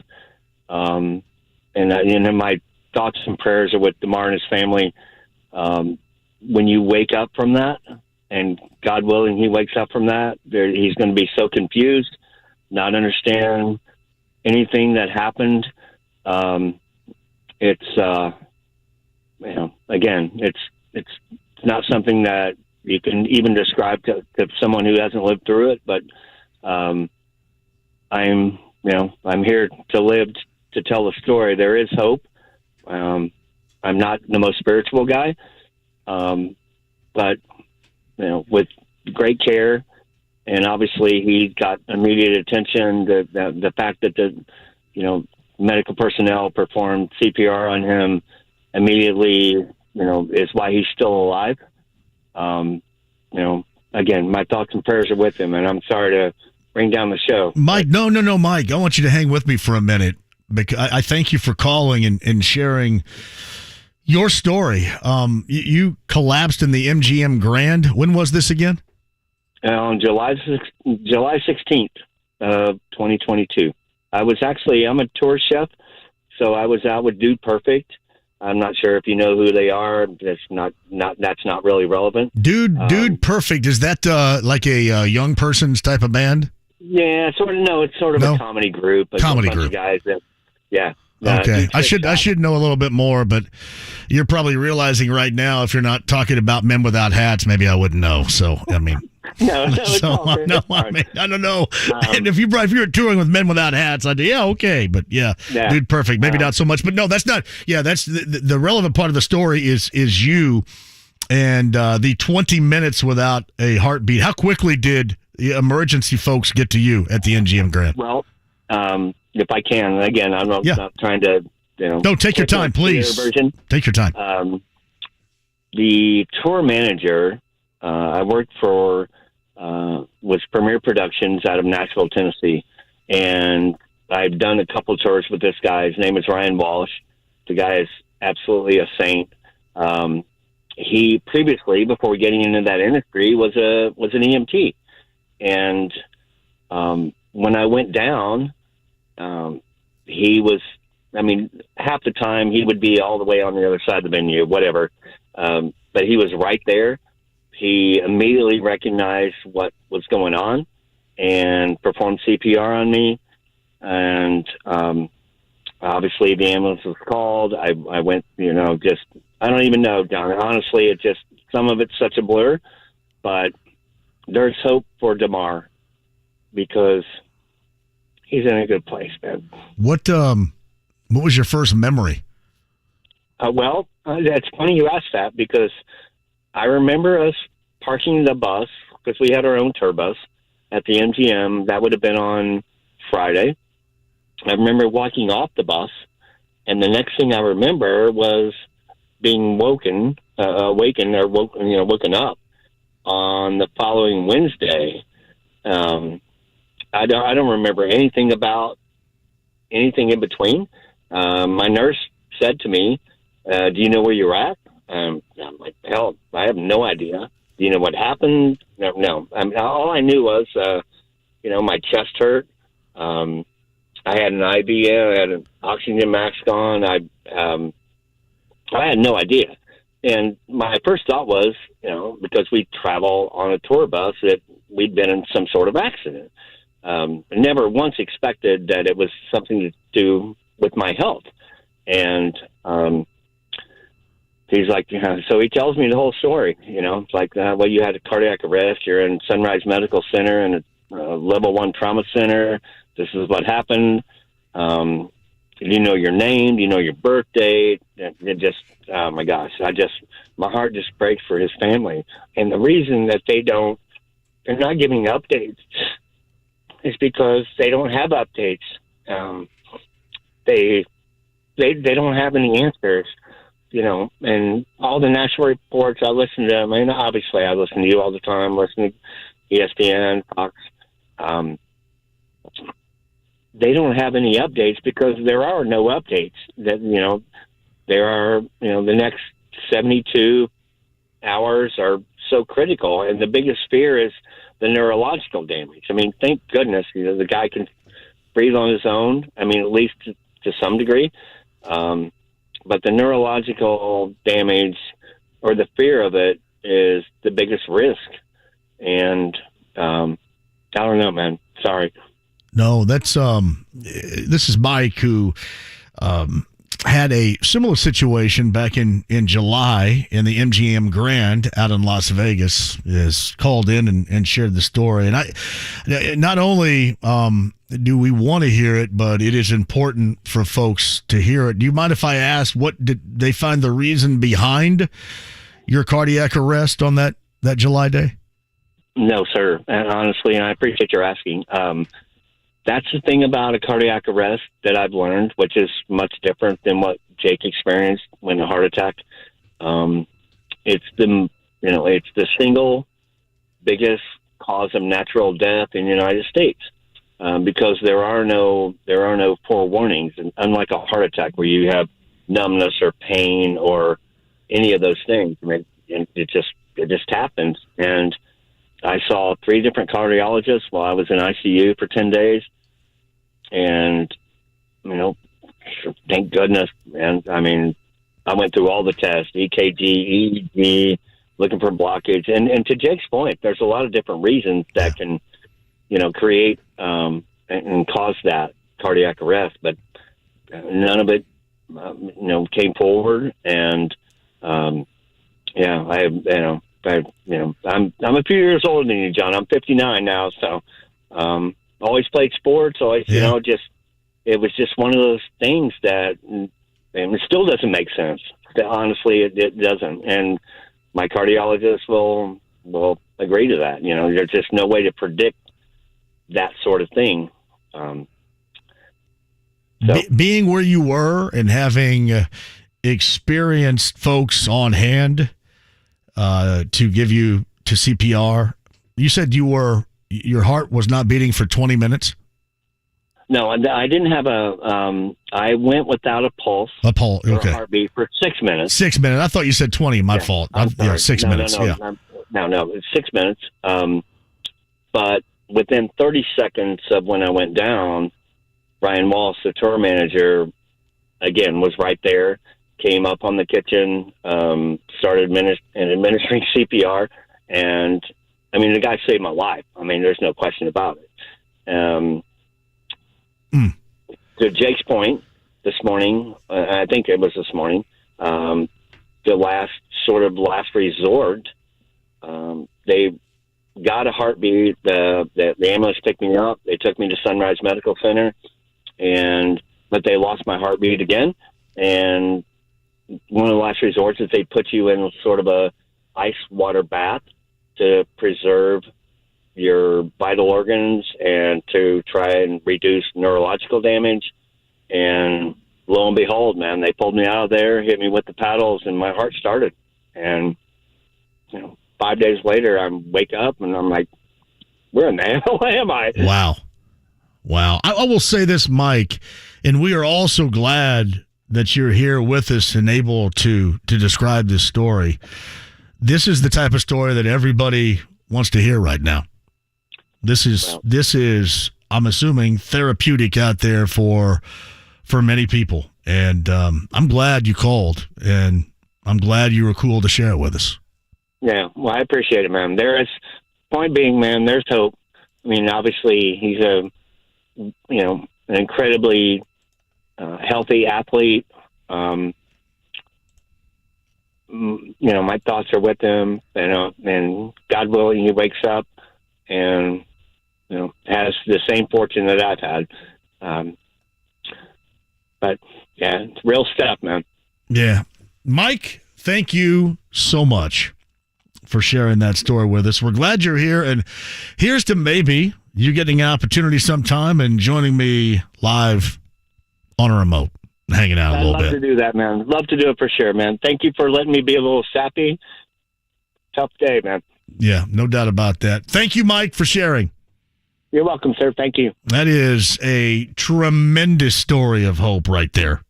And my thoughts and prayers are with Damar and his family. When you wake up from that, and God willing, he wakes up from that, he's going to be so confused, not understand anything that happened. It's not something that you can even describe to someone who hasn't lived through it. But I'm here to live to tell the story. There is hope. I'm not the most spiritual guy, but with great care, and obviously he got immediate attention. The fact that the medical personnel performed CPR on him immediately, is why he's still alive. Again, my thoughts and prayers are with him, and I'm sorry to bring down the show. Mike, no, Mike. I want you to hang with me for a minute. Because I thank you for calling and sharing your story. You collapsed in the MGM Grand. When was this again? On July 16th of 2022. I'm a tour chef, so I was out with Dude Perfect. I'm not sure if you know who they are. That's not really relevant. Dude Perfect, is that like a young person's type of band? Yeah, sort of. No, it's sort of a comedy group. Comedy group. Of guys that. Yeah. Okay. I should know a little bit more, but you're probably realizing right now if you're not talking about men without hats, maybe I wouldn't know. So, I mean. No, it's all good. I don't know. And if you were touring with men without hats, I'd okay. But Dude Perfect, maybe not so much. But no, that's not. Yeah, that's the relevant part of the story is you and the 20 minutes without a heartbeat. How quickly did the emergency folks get to you at the MGM Grand? Well, if I can, again, I'm not trying to No, take your time, please. Version. Take your time. The tour manager I worked for was Premier Productions out of Nashville, Tennessee, and I've done a couple of tours with this guy. His name is Ryan Walsh. The guy is absolutely a saint. He previously, before getting into that industry, was an EMT, and when I went down, he was. I mean, half the time he would be all the way on the other side of the venue, whatever. But he was right there. He immediately recognized what was going on and performed CPR on me. And obviously the ambulance was called. I went, just, I don't even know, John. Honestly, it just, some of it's such a blur. But there's hope for Damar because he's in a good place, man. What was your first memory? That's funny you asked that because I remember us parking the bus because we had our own tour bus at the MGM. That would have been on Friday. I remember walking off the bus, and the next thing I remember was being woken up on the following Wednesday. I don't remember anything about anything in between. My nurse said to me, do you know where you're at? I'm like, hell, I have no idea. Do you know what happened? No. All I knew was, my chest hurt. I had an IV, I had an oxygen mask on. I had no idea. And my first thought was, because we travel on a tour bus, that we'd been in some sort of accident. Never once expected that it was something to do with my health. And he's like, so he tells me the whole story. It's like, you had a cardiac arrest. You're in Sunrise Medical Center and a level 1 trauma center. This is what happened. You know your name. You know your birth date. It just, oh my gosh, my heart just breaks for his family. And the reason that they're not giving updates is because they don't have updates. They don't have any answers, and all the national reports, I listen to them. And obviously I listen to you all the time, listen to ESPN, Fox. They don't have any updates because there are no updates. That there are the next 72 hours are so critical, and the biggest fear is the neurological damage. I mean, thank goodness the guy can breathe on his own. I mean, at least to some degree. But the neurological damage or the fear of it is the biggest risk. And I don't know, man. Sorry. No, that's this is Mike who had a similar situation back in July in the MGM Grand out in Las Vegas. Is called in and shared the story. And I not only do we want to hear it, but it is important for folks to hear it. Do you mind if I ask, what did they find the reason behind your cardiac arrest on that July day? No, sir. And honestly, and I appreciate your asking. That's the thing about a cardiac arrest that I've learned, which is much different than what Jake experienced when a heart attack. It's the single biggest cause of natural death in the United States. Because there are no forewarnings, and unlike a heart attack where you have numbness or pain or any of those things. I mean, it just happens. And I saw 3 different cardiologists while I was in ICU for 10 days, and thank goodness. And I mean, I went through all the tests: EKG, EEG, looking for blockage. And to Jake's point, there's a lot of different reasons that can create and cause that cardiac arrest, but none of it, came forward. And I'm a few years older than you, John. I'm 59 now, so always played sports. Always, it was just one of those things that, and it still doesn't make sense. Honestly, it doesn't. And my cardiologist will agree to that. There's just no way to predict that sort of thing. So, being where you were and having experienced folks on hand to give you to CPR, you said your heart was not beating for 20 minutes? no, I didn't have I went without a pulse. A pulse, or okay. a heartbeat for 6 minutes. 6 minutes. I thought you said 20. My fault. I'm sorry. 6 minutes. No, yeah. No, it's 6 minutes. But within 30 seconds of when I went down, Ryan Walsh, the tour manager, again, was right there, came up on the kitchen, started administering CPR. And, I mean, the guy saved my life. I mean, there's no question about it. To Jake's point, this morning, I think it was this morning, the last resort, they got a heartbeat. The ambulance picked me up. They took me to Sunrise Medical Center, but they lost my heartbeat again. And one of the last resorts is they put you in sort of a ice water bath to preserve your vital organs and to try and reduce neurological damage. And lo and behold, man, they pulled me out of there, hit me with the paddles, and my heart started. And 5 days later, I wake up and I'm like, where in the hell am I? Wow. I will say this, Mike, and we are also glad that you're here with us and able to describe this story. This is the type of story that everybody wants to hear right now. This is, I'm assuming, therapeutic out there for many people. And I'm glad you called, and I'm glad you were cool to share it with us. Yeah, well, I appreciate it, man. Point being, man, there's hope. I mean, obviously, he's an incredibly healthy athlete. My thoughts are with him, and God willing, he wakes up and, has the same fortune that I've had. But, yeah, it's real stuff, man. Yeah. Mike, thank you so much for sharing that story with us. We're glad you're here, and here's to maybe you getting an opportunity sometime and joining me live on a remote, hanging out a little bit. I'd love to do that, man. Love to do it for sure, man. Thank you for letting me be a little sappy. Tough day, man. Yeah, no doubt about that. Thank you, Mike, for sharing. You're welcome, sir. Thank you. That is a tremendous story of hope right there.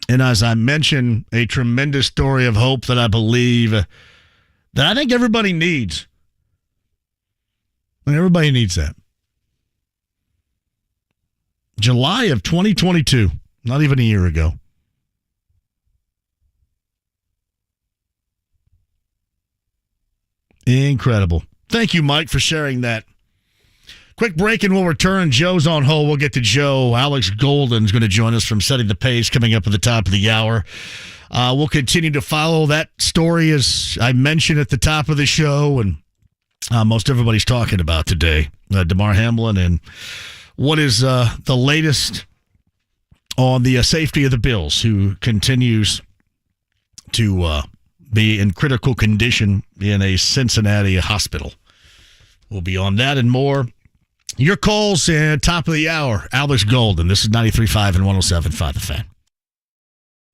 And as I mentioned, a tremendous story of hope that I believe that I think everybody needs. Everybody needs that. July of 2022, not even a year ago. Incredible. Thank you, Mike, for sharing that. Quick break and we'll return. Joe's on hold. We'll get to Joe. Alex Golden's going to join us from Setting the Pace coming up at the top of the hour. We'll continue to follow that story as I mentioned at the top of the show and most everybody's talking about today. Damar Hamlin and what is the latest on the safety of the Bills, who continues to be in critical condition in a Cincinnati hospital. We'll be on that and more. Your calls at top of the hour. Alex Golden. This is 93.5 and 107.5 The Fan.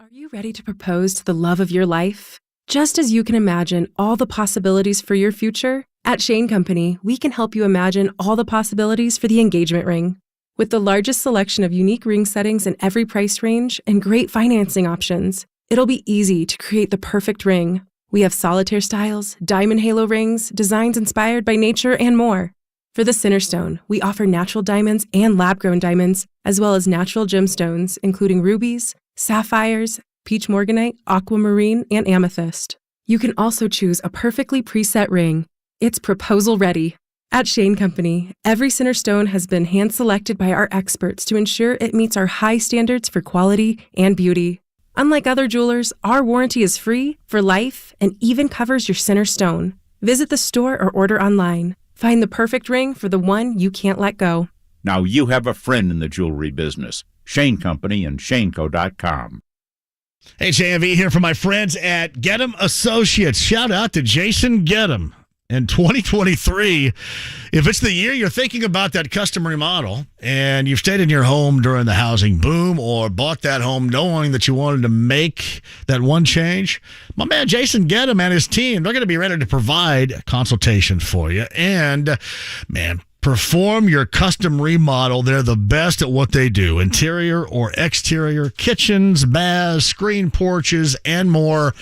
Are you ready to propose to the love of your life? Just as you can imagine all the possibilities for your future, at Shane Company, we can help you imagine all the possibilities for the engagement ring. With the largest selection of unique ring settings in every price range and great financing options, it'll be easy to create the perfect ring. We have solitaire styles, diamond halo rings, designs inspired by nature, and more. For the Centerstone, we offer natural diamonds and lab-grown diamonds, as well as natural gemstones, including rubies, sapphires, peach morganite, aquamarine, and amethyst. You can also choose a perfectly preset ring. It's proposal ready. At Shane Company, every Centerstone has been hand-selected by our experts to ensure it meets our high standards for quality and beauty. Unlike other jewelers, our warranty is free for life and even covers your Centerstone. Visit the store or order online. Find the perfect ring for the one you can't let go. Now you have a friend in the jewelry business. Shane Company and shaneco.com. Hey, JMV here for my friends at Get 'em Associates. Shout out to Jason Get 'em in 2023, if it's the year you're thinking about that custom remodel and you've stayed in your home during the housing boom or bought that home knowing that you wanted to make that one change, my man Jason Gedham and his team, they're going to be ready to provide a consultation for you. And, man, perform your custom remodel. They're the best at what they do. Interior or exterior, kitchens, baths, screen porches, and more.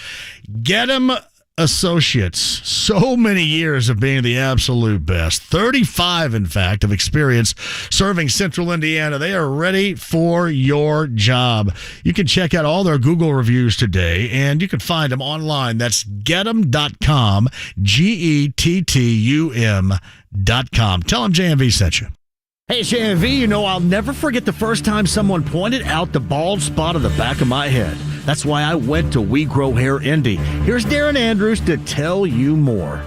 Gedham Associates, so many years of being the absolute best. 35, in fact, of experience serving Central Indiana. They are ready for your job. You can check out all their Google reviews today, and you can find them online. That's Gedham.com, GETTUM.com. Tell them JMV sent you. Hey, JMV, you know, I'll never forget the first time someone pointed out the bald spot on the back of my head. That's why I went to We Grow Hair Indy. Here's Darren Andrews to tell you more.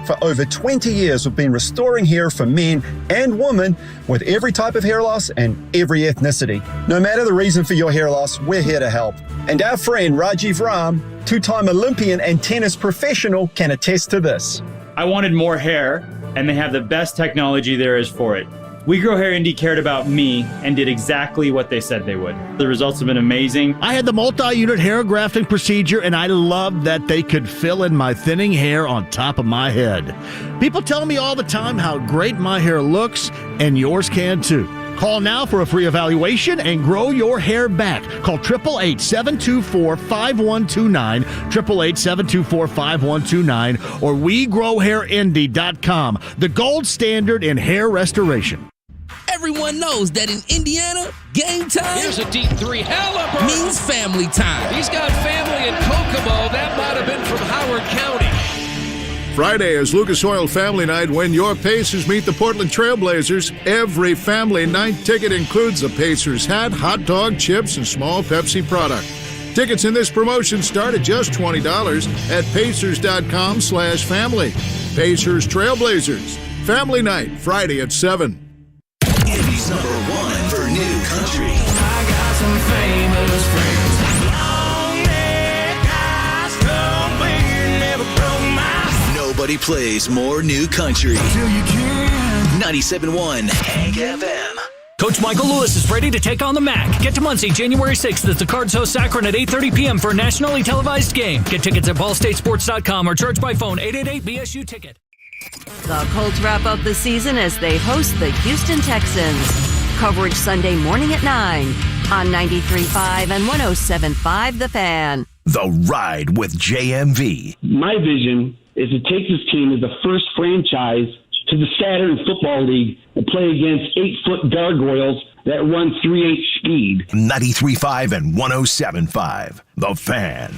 For over 20 years, we've been restoring hair for men and women with every type of hair loss and every ethnicity. No matter the reason for your hair loss, we're here to help. And our friend Rajiv Ram, two-time Olympian and tennis professional, can attest to this. I wanted more hair, and they have the best technology there is for it. We Grow Hair Indy cared about me and did exactly what they said they would. The results have been amazing. I had the multi-unit hair grafting procedure, and I loved that they could fill in my thinning hair on top of my head. People tell me all the time how great my hair looks, and yours can too. Call now for a free evaluation and grow your hair back. Call 888-724-5129, 888-724-5129, or WeGrowHairIndy.com, the gold standard in hair restoration. Everyone knows that in Indiana, game time. Here's a deep three. Halliburton means family time. He's got family in Kokomo. That might have been from Howard County. Friday is Lucas Oil Family Night when your Pacers meet the Portland Trailblazers. Every family night ticket includes a Pacers hat, hot dog, chips, and small Pepsi product. Tickets in this promotion start at just $20 at Pacers.com/family. Pacers Trailblazers. Family Night, Friday at 7. Indy's #1 for new country. I got some famous friends. Nobody plays more new country. 97.1 Hank FM. Coach Michael Lewis is ready to take on the MAC. Get to Muncie January 6th as the Cards host Akron at 8:30 p.m. for a nationally televised game. Get tickets at ballstatesports.com or charge by phone 888-BSU-TICKET. The Colts wrap up the season as they host the Houston Texans. Coverage Sunday morning at 9 on 93.5 and 107.5 The Fan. The Ride with JMV. My vision is to take this team as the first franchise to the Saturn Football League and play against 8-foot gargoyles that run 3.8 speed. 93.5 and 107.5 The Fan.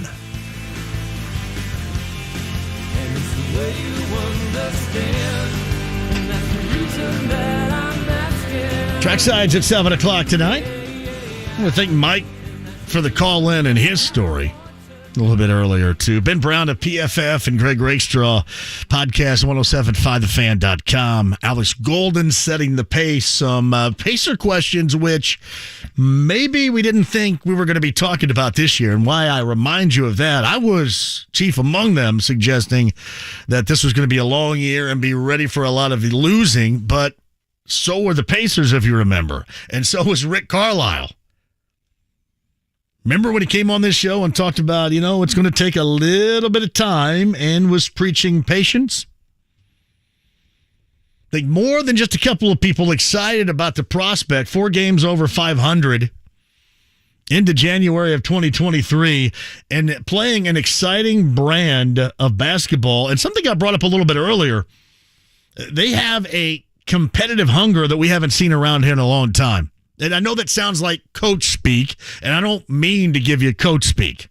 And it's the way you understand, and that's the reason that I'm asking. Trackside's at 7 o'clock tonight. I want to thank Mike for the call in and his story a little bit earlier, too. Ben Brown of PFF and Greg Rakestraw, podcast 1075thefan.com. Alex Golden setting the pace. Some Pacer questions, which maybe we didn't think we were going to be talking about this year. And why I remind you of that, I was chief among them suggesting that this was going to be a long year and be ready for a lot of losing. But so were the Pacers, if you remember. And so was Rick Carlisle. Remember when he came on this show and talked about, it's going to take a little bit of time and was preaching patience? I think more than just a couple of people excited about the prospect, 4 games over 500 into January of 2023 and playing an exciting brand of basketball. And something I brought up a little bit earlier, they have a competitive hunger that we haven't seen around here in a long time. And I know that sounds like coach speak, and I don't mean to give you coach speak,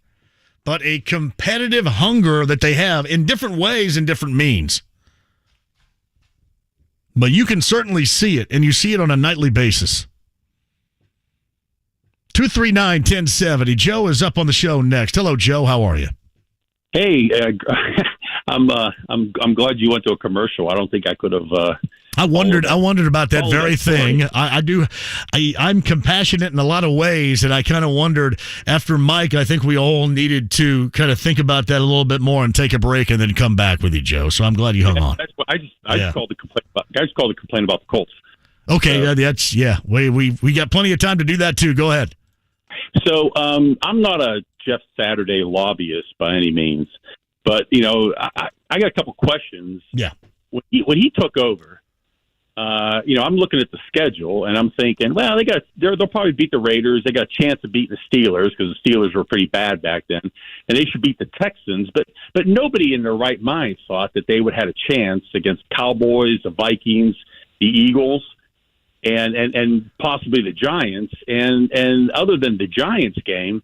but a competitive hunger that they have in different ways and different means. But you can certainly see it, and you see it on a nightly basis. 239-1070. Joe is up on the show next. Hello, Joe. How are you? Hey, I'm glad you went to a commercial. I don't think I could have I wondered about that very thing. I'm compassionate in a lot of ways, and I kind of wondered after Mike. I think we all needed to kind of think about that a little bit more and take a break and then come back with you, Joe. So I'm glad you hung on. That's what I just called to complain about the Colts. Okay, we got plenty of time to do that too. Go ahead. So I'm not a Jeff Saturday lobbyist by any means, but I got a couple questions. Yeah, when he took over. I'm looking at the schedule and I'm thinking, well, they'll probably beat the Raiders. They got a chance of beating the Steelers because the Steelers were pretty bad back then, and they should beat the Texans. But nobody in their right mind thought that they would have a chance against Cowboys, the Vikings, the Eagles, and possibly the Giants. And other than the Giants game,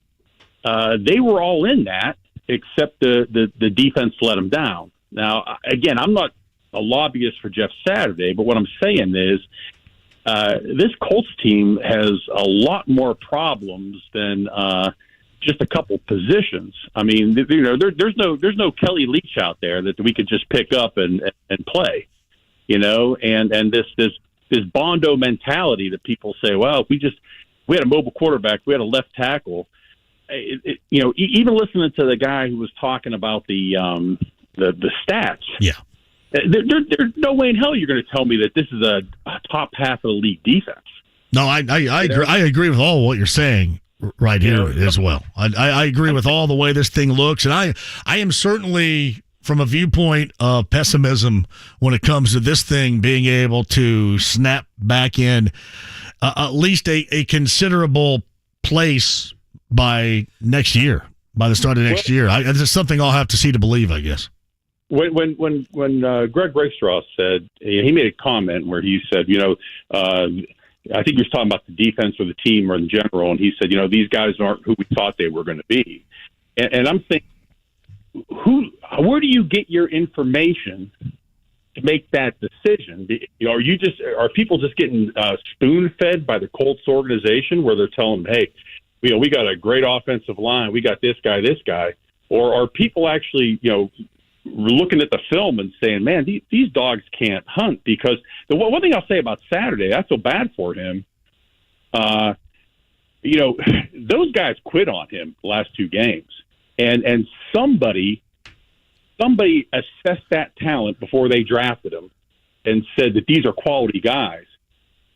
they were all in that except the defense let them down. Now, again, I'm not a lobbyist for Jeff Saturday, but what I'm saying is this Colts team has a lot more problems than just a couple positions. I mean, there's no Kelly Leach out there that we could just pick up and play, and this Bondo mentality that people say, well, if we had a mobile quarterback, we had a left tackle. Even listening to the guy who was talking about the stats, yeah. There's no way in hell you're going to tell me that this is a top half of the league defense. No, I agree with all what you're saying right here as well. I agree with all the way this thing looks, and I am certainly from a viewpoint of pessimism when it comes to this thing being able to snap back in at least a considerable place by next year, by the start of next year. This is something I'll have to see to believe, I guess. When Greg Rakestraw said, he made a comment where he said, I think he was talking about the defense or the team or in general, and he said, these guys aren't who we thought they were going to be. And I'm thinking, where do you get your information to make that decision? Are people just getting spoon fed by the Colts organization where they're telling them, hey, we got a great offensive line, we got this guy, or are people actually, looking at the film and saying, man, these dogs can't hunt? Because the one thing I'll say about Saturday, I feel bad for him. Those guys quit on him the last two games, and somebody assessed that talent before they drafted him and said that these are quality guys.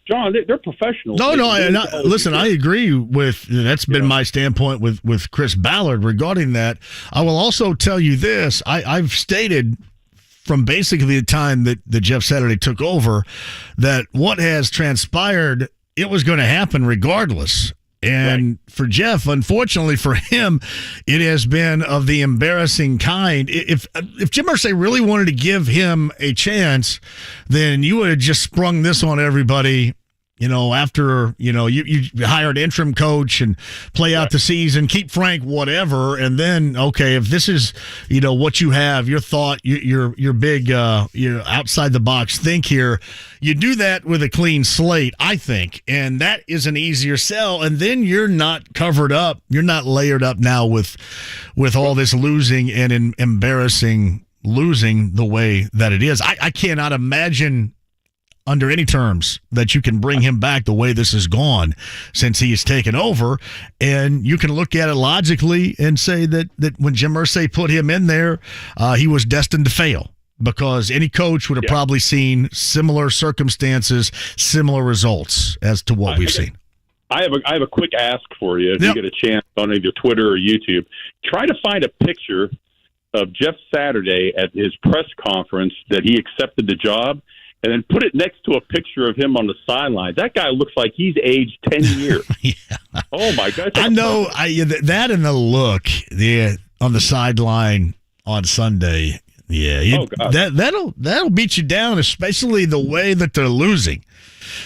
John, they're professionals. Listen, I agree with that's been my standpoint with Chris Ballard regarding that. I will also tell you this. I've stated from basically the time that Jeff Saturday took over that what has transpired, it was going to happen regardless. And for Jeff, unfortunately for him, it has been of the embarrassing kind. If Jim Irsay really wanted to give him a chance, then you would have just sprung this on everybody. After, you hired interim coach and play out the season, keep Frank, whatever. And then, okay, if this is, what you have, your thought, your big, outside the box think here, you do that with a clean slate, I think. And that is an easier sell. And then you're not covered up. You're not layered up now with all this losing and embarrassing losing the way that it is. I cannot imagine under any terms that you can bring him back the way this has gone since he has taken over. And you can look at it logically and say that when Jim Irsay put him in there, he was destined to fail because any coach would have probably seen similar circumstances, similar results as to what we've seen. I have a quick ask for you. If you get a chance on either Twitter or YouTube, try to find a picture of Jeff Saturday at his press conference that he accepted the job, and then put it next to a picture of him on the sidelines. That guy looks like he's aged 10 years. Oh, my God. I know. That and the look on the sideline on Sunday, that'll beat you down, especially the way that they're losing.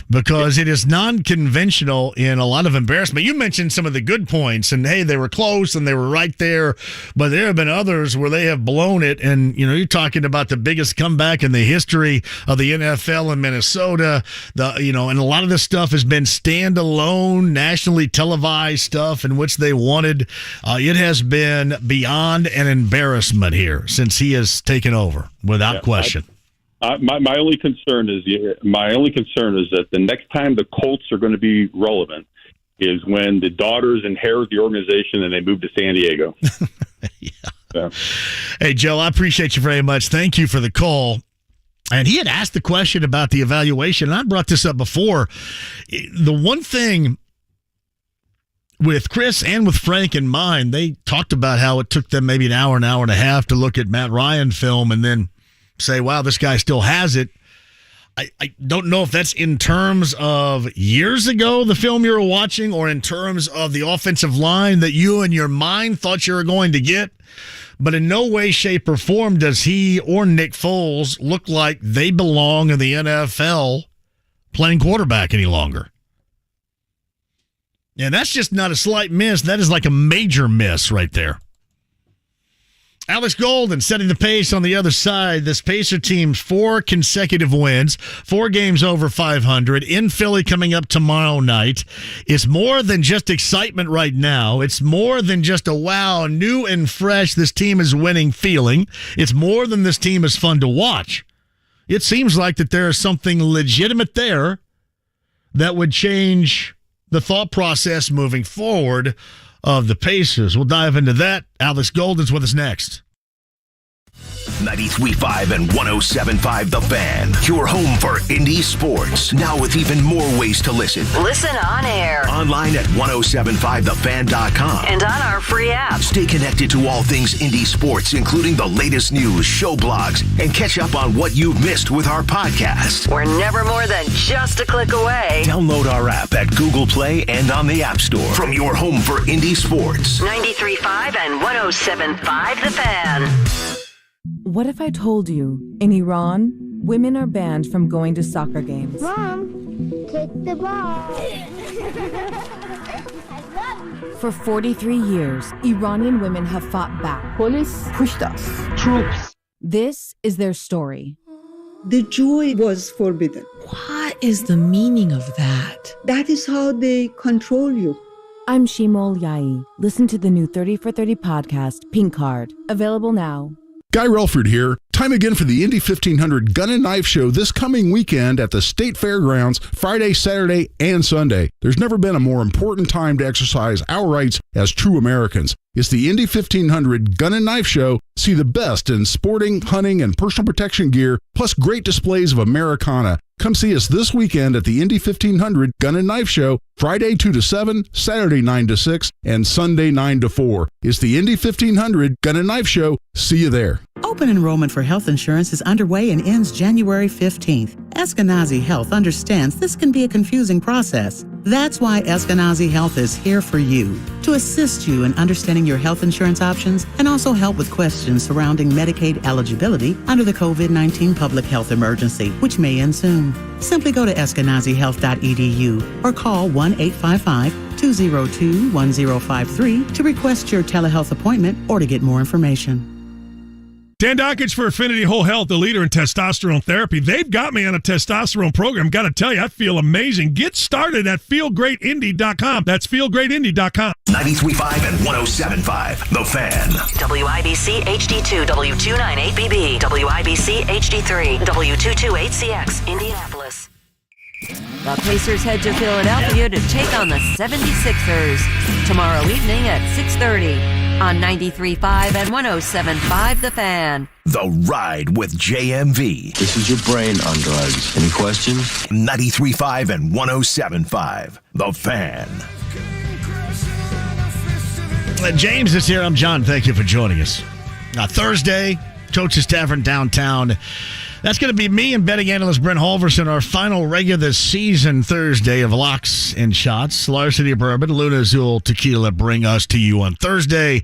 Because it is non-conventional in a lot of embarrassment. You mentioned some of the good points, and hey, they were close and they were right there, but there have been others where they have blown it. And you're talking about the biggest comeback in the history of the NFL in Minnesota. And a lot of this stuff has been standalone, nationally televised stuff in which they wanted. It has been beyond an embarrassment here since he has taken over, without question. My only concern is that the next time the Colts are going to be relevant is when the daughters inherit the organization and they move to San Diego. Yeah. So. Hey, Joe, I appreciate you very much. Thank you for the call. And he had asked the question about the evaluation, and I brought this up before. The one thing with Chris and with Frank in mind, they talked about how it took them maybe an hour and a half to look at Matt Ryan film and then say, wow, this guy still has it. I don't know if that's in terms of years ago, the film you were watching, or in terms of the offensive line that you in your mind thought you were going to get. But in no way, shape, or form does he or Nick Foles look like they belong in the NFL playing quarterback any longer. And that's just not a slight miss. That is like a major miss right there. Alex Golden setting the pace on the other side. This Pacer team's 4 consecutive wins, 4 games over 500 in Philly coming up tomorrow night. It's more than just excitement right now. It's more than just a wow, new and fresh, this team is winning feeling. It's more than this team is fun to watch. It seems like that there is something legitimate there that would change the thought process moving forward of the Pacers. We'll dive into that. Alex Golden's with us next. 93.5 and 107.5 The Fan, your home for indie sports. Now with even more ways to listen. Listen on air. Online at 1075thefan.com. And on our free app. Stay connected to all things indie sports, including the latest news, show blogs, and catch up on what you've missed with our podcast. We're never more than just a click away. Download our app at Google Play and on the App Store. From your home for indie sports. 93.5 and 107.5 The Fan. What if I told you, in Iran, women are banned from going to soccer games? Mom, take the ball. For 43 years, Iranian women have fought back. Police pushed us. Troops. This is their story. The joy was forbidden. What is the meaning of that? That is how they control you. I'm Shimol Yai. Listen to the new 30 for 30 podcast, Pink Card. Available now. Guy Relford here. Time again for the Indy 1500 Gun and Knife Show this coming weekend at the State Fairgrounds, Friday, Saturday, and Sunday. There's never been a more important time to exercise our rights as true Americans. It's the Indy 1500 Gun and Knife Show. See the best in sporting, hunting, and personal protection gear, plus great displays of Americana. Come see us this weekend at the Indy 1500 Gun and Knife Show, Friday 2 to 7, Saturday 9 to 6, and Sunday 9 to 4. It's the Indy 1500 Gun and Knife Show. See you there. Open enrollment for health insurance is underway and ends January 15th. Eskenazi Health understands this can be a confusing process. That's why Eskenazi Health is here for you, to assist you in understanding your health insurance options and also help with questions surrounding Medicaid eligibility under the COVID-19 public health emergency, which may end soon. Simply go to eskenazihealth.edu or call 1-855-202-1053 to request your telehealth appointment or to get more information. Dan Dockage for Affinity Whole Health, the leader in testosterone therapy. They've got me on a testosterone program. Got to tell you, I feel amazing. Get started at feelgreatindy.com. That's feelgreatindy.com. 93.5 and 107.5 The Fan. WIBC HD2, W298BB, WIBC HD3, W228CX, Indianapolis. The Pacers head to Philadelphia to take on the 76ers tomorrow evening at 6:30 on 93.5 and 107.5 The Fan. The Ride with JMV. This is your brain on drugs. Any questions? 93.5 and 107.5 The Fan. James is here. I'm John. Thank you for joining us. Thursday, Coach's Tavern downtown. That's going to be me and betting analyst Brent Halverson, our final regular season Thursday of Locks and Shots. Larceny Bourbon, Luna Azul Tequila bring us to you on Thursday.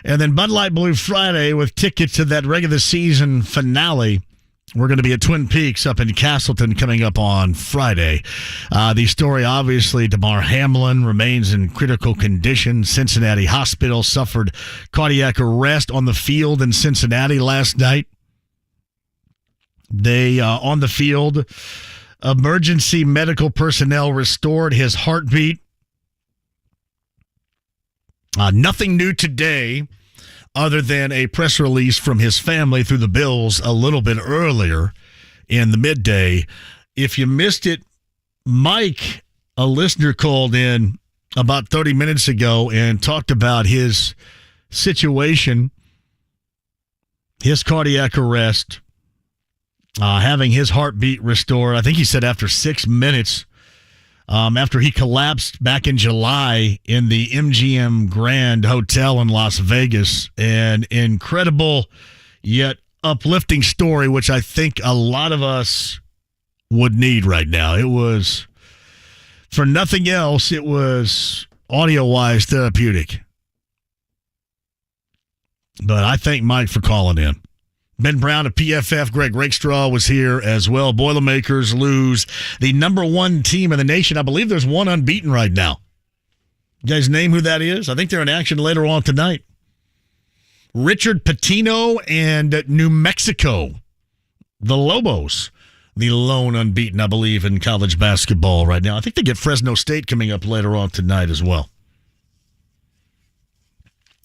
And then Bud Light Blue Friday with tickets to that regular season finale. We're going to be at Twin Peaks up in Castleton coming up on Friday. The story, obviously, Damar Hamlin remains in critical condition. Cincinnati Hospital suffered cardiac arrest on the field in Cincinnati last night. They, on the field, emergency medical personnel restored his heartbeat. Nothing new today other than a press release from his family through the Bills a little bit earlier. in the midday. If you missed it, Mike, a listener, called in about 30 minutes ago and talked about his situation, his cardiac arrest, having his heartbeat restored. I think he said after 6 minutes, after he collapsed back in July in the MGM Grand Hotel in Las Vegas. An incredible yet uplifting story, which I think a lot of us would need right now. It was, for nothing else, it was audio-wise therapeutic. But I thank Mike for calling in. Ben Brown of PFF, Greg Rakestraw was here as well. Boilermakers lose the number one team in the nation. I believe there's one unbeaten right now. You guys name who that is? I think they're in action later on tonight. Richard Pitino and New Mexico. The Lobos, the lone unbeaten, I believe, in college basketball right now. I think they get Fresno State coming up later on tonight as well.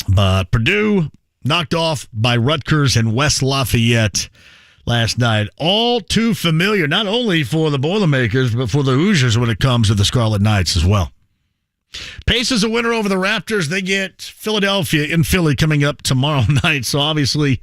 But Purdue knocked off by Rutgers and West Lafayette last night. All too familiar, not only for the Boilermakers, but for the Hoosiers when it comes to the Scarlet Knights as well. Pacers a winner over the Raptors. They get Philadelphia in Philly coming up tomorrow night. So obviously,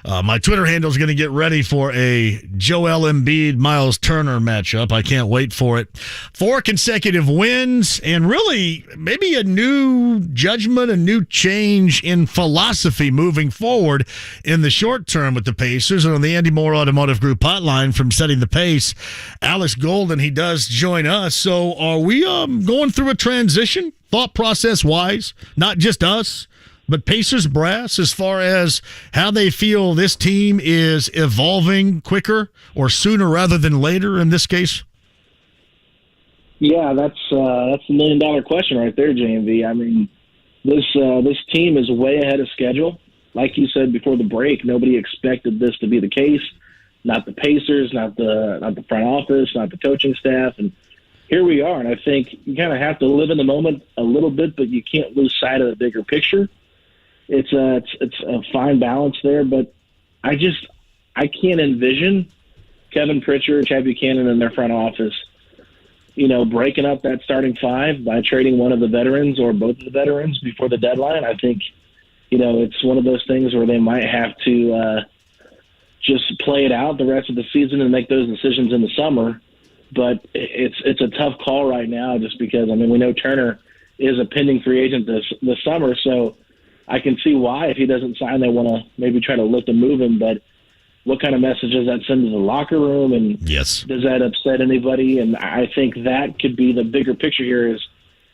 my Twitter handle is going to get ready for a Joel Embiid, Myles Turner matchup. I can't wait for it. 4 consecutive wins and really maybe a new judgment, a new change in philosophy moving forward in the short term with the Pacers. And on the Andy Moore Automotive Group hotline from Setting the Pace, Alex Golden, he does join us. So are we going through a transition, thought process-wise, not just us, but Pacers brass, as far as how they feel this team is evolving quicker or sooner rather than later in this case? Yeah, that's $1 million question right there, JMV. I mean, this team is way ahead of schedule. Like you said before the break, nobody expected this to be the case. Not the Pacers, not the front office, not the coaching staff, and here we are. And I think you kind of have to live in the moment a little bit, but you can't lose sight of the bigger picture. It's a fine balance there, but I can't envision Kevin Pritchard, Chad Buchanan, and their front office, breaking up that starting five by trading one of the veterans or both of the veterans before the deadline. I think, it's one of those things where they might have to just play it out the rest of the season and make those decisions in the summer. But it's a tough call right now just because, we know Turner is a pending free agent this summer, so I can see why if he doesn't sign, they want to maybe try to look to move him. But what kind of message does that send to the locker room? And yes, does that upset anybody? And I think that could be the bigger picture here is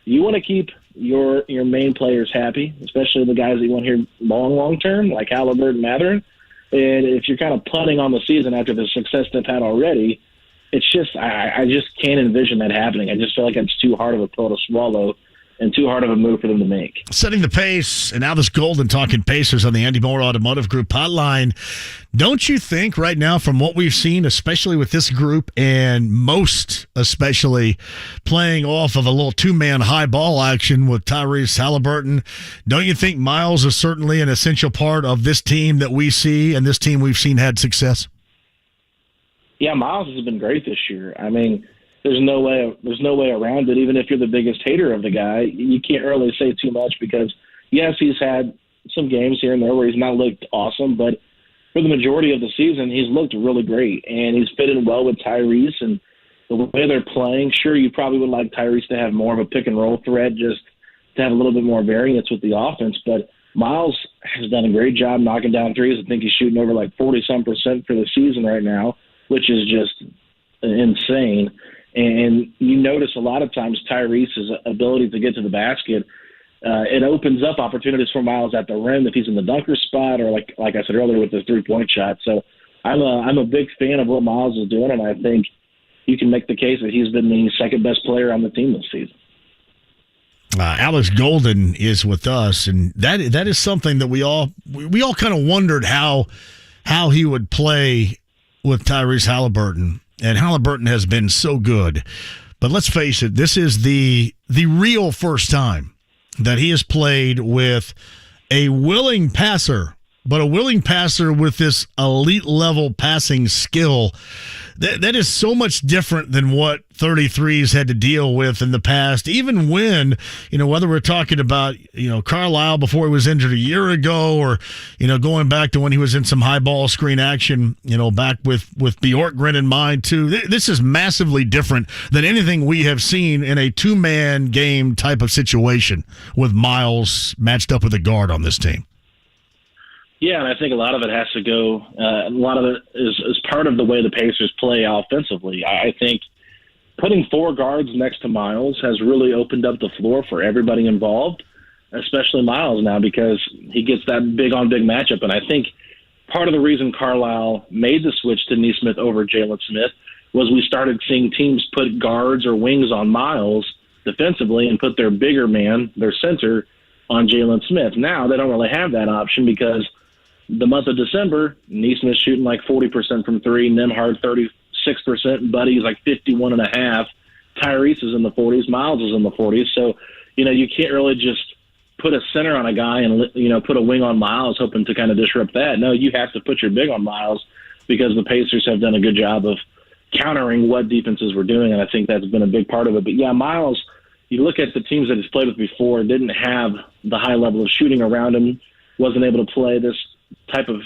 you want to keep your main players happy, especially the guys that you want here long term, like Halliburton and Mathurin. And if you're kind of punting on the season after the success they've had already, it's just I just can't envision that happening. I just feel like it's too hard of a pill to swallow and too hard of a move for them to make. Setting the pace, and Alex Golden talking Pacers on the Andy Moore Automotive Group hotline. Don't you think right now from what we've seen, especially with this group and most especially playing off of a little two-man high ball action with Tyrese Halliburton, don't you think Myles is certainly an essential part of this team that we see and this team we've seen had success? Yeah, Myles has been great this year. There's no way around it. Even if you're the biggest hater of the guy, you can't really say too much because, yes, he's had some games here and there where he's not looked awesome, but for the majority of the season, he's looked really great, and he's fit in well with Tyrese and the way they're playing. Sure, you probably would like Tyrese to have more of a pick-and-roll threat just to have a little bit more variance with the offense, but Myles has done a great job knocking down threes. I think he's shooting over like 40-some% for the season right now, which is just insane. And you notice a lot of times Tyrese's ability to get to the basket, it opens up opportunities for Myles at the rim if he's in the dunker spot or like I said earlier with the three-point shot. So I'm a big fan of what Myles is doing, and I think you can make the case that he's been the second-best player on the team this season. Alex Golden is with us, and that is something that we all kind of wondered how he would play with Tyrese Halliburton. And Halliburton has been so good. But let's face it, this is the real first time that he has played with a willing passer but a willing passer with this elite level passing skill. That is so much different than what 33s had to deal with in the past, even when, whether we're talking about, Carlisle before he was injured a year ago, or, going back to when he was in some high ball screen action, back with Bjorkgren in mind too. This is massively different than anything we have seen in a two-man game type of situation with Myles matched up with a guard on this team. Yeah, and I think a lot of it has to go. A lot of it is part of the way the Pacers play offensively. I think putting 4 guards next to Myles has really opened up the floor for everybody involved, especially Myles now, because he gets that big-on-big matchup. And I think part of the reason Carlisle made the switch to Nesmith over Jalen Smith was we started seeing teams put guards or wings on Myles defensively and put their bigger man, their center, on Jalen Smith. Now they don't really have that option because the month of December, Nesmith's shooting like 40% from 3, Nembhard 36%, Buddy's like 51.5%, Tyrese is in the 40s, Myles is in the 40s. So, you can't really just put a center on a guy and, put a wing on Myles hoping to kind of disrupt that. No, you have to put your big on Myles because the Pacers have done a good job of countering what defenses were doing, and I think that's been a big part of it. But, yeah, Myles, you look at the teams that he's played with before, didn't have the high level of shooting around him, wasn't able to play this type of,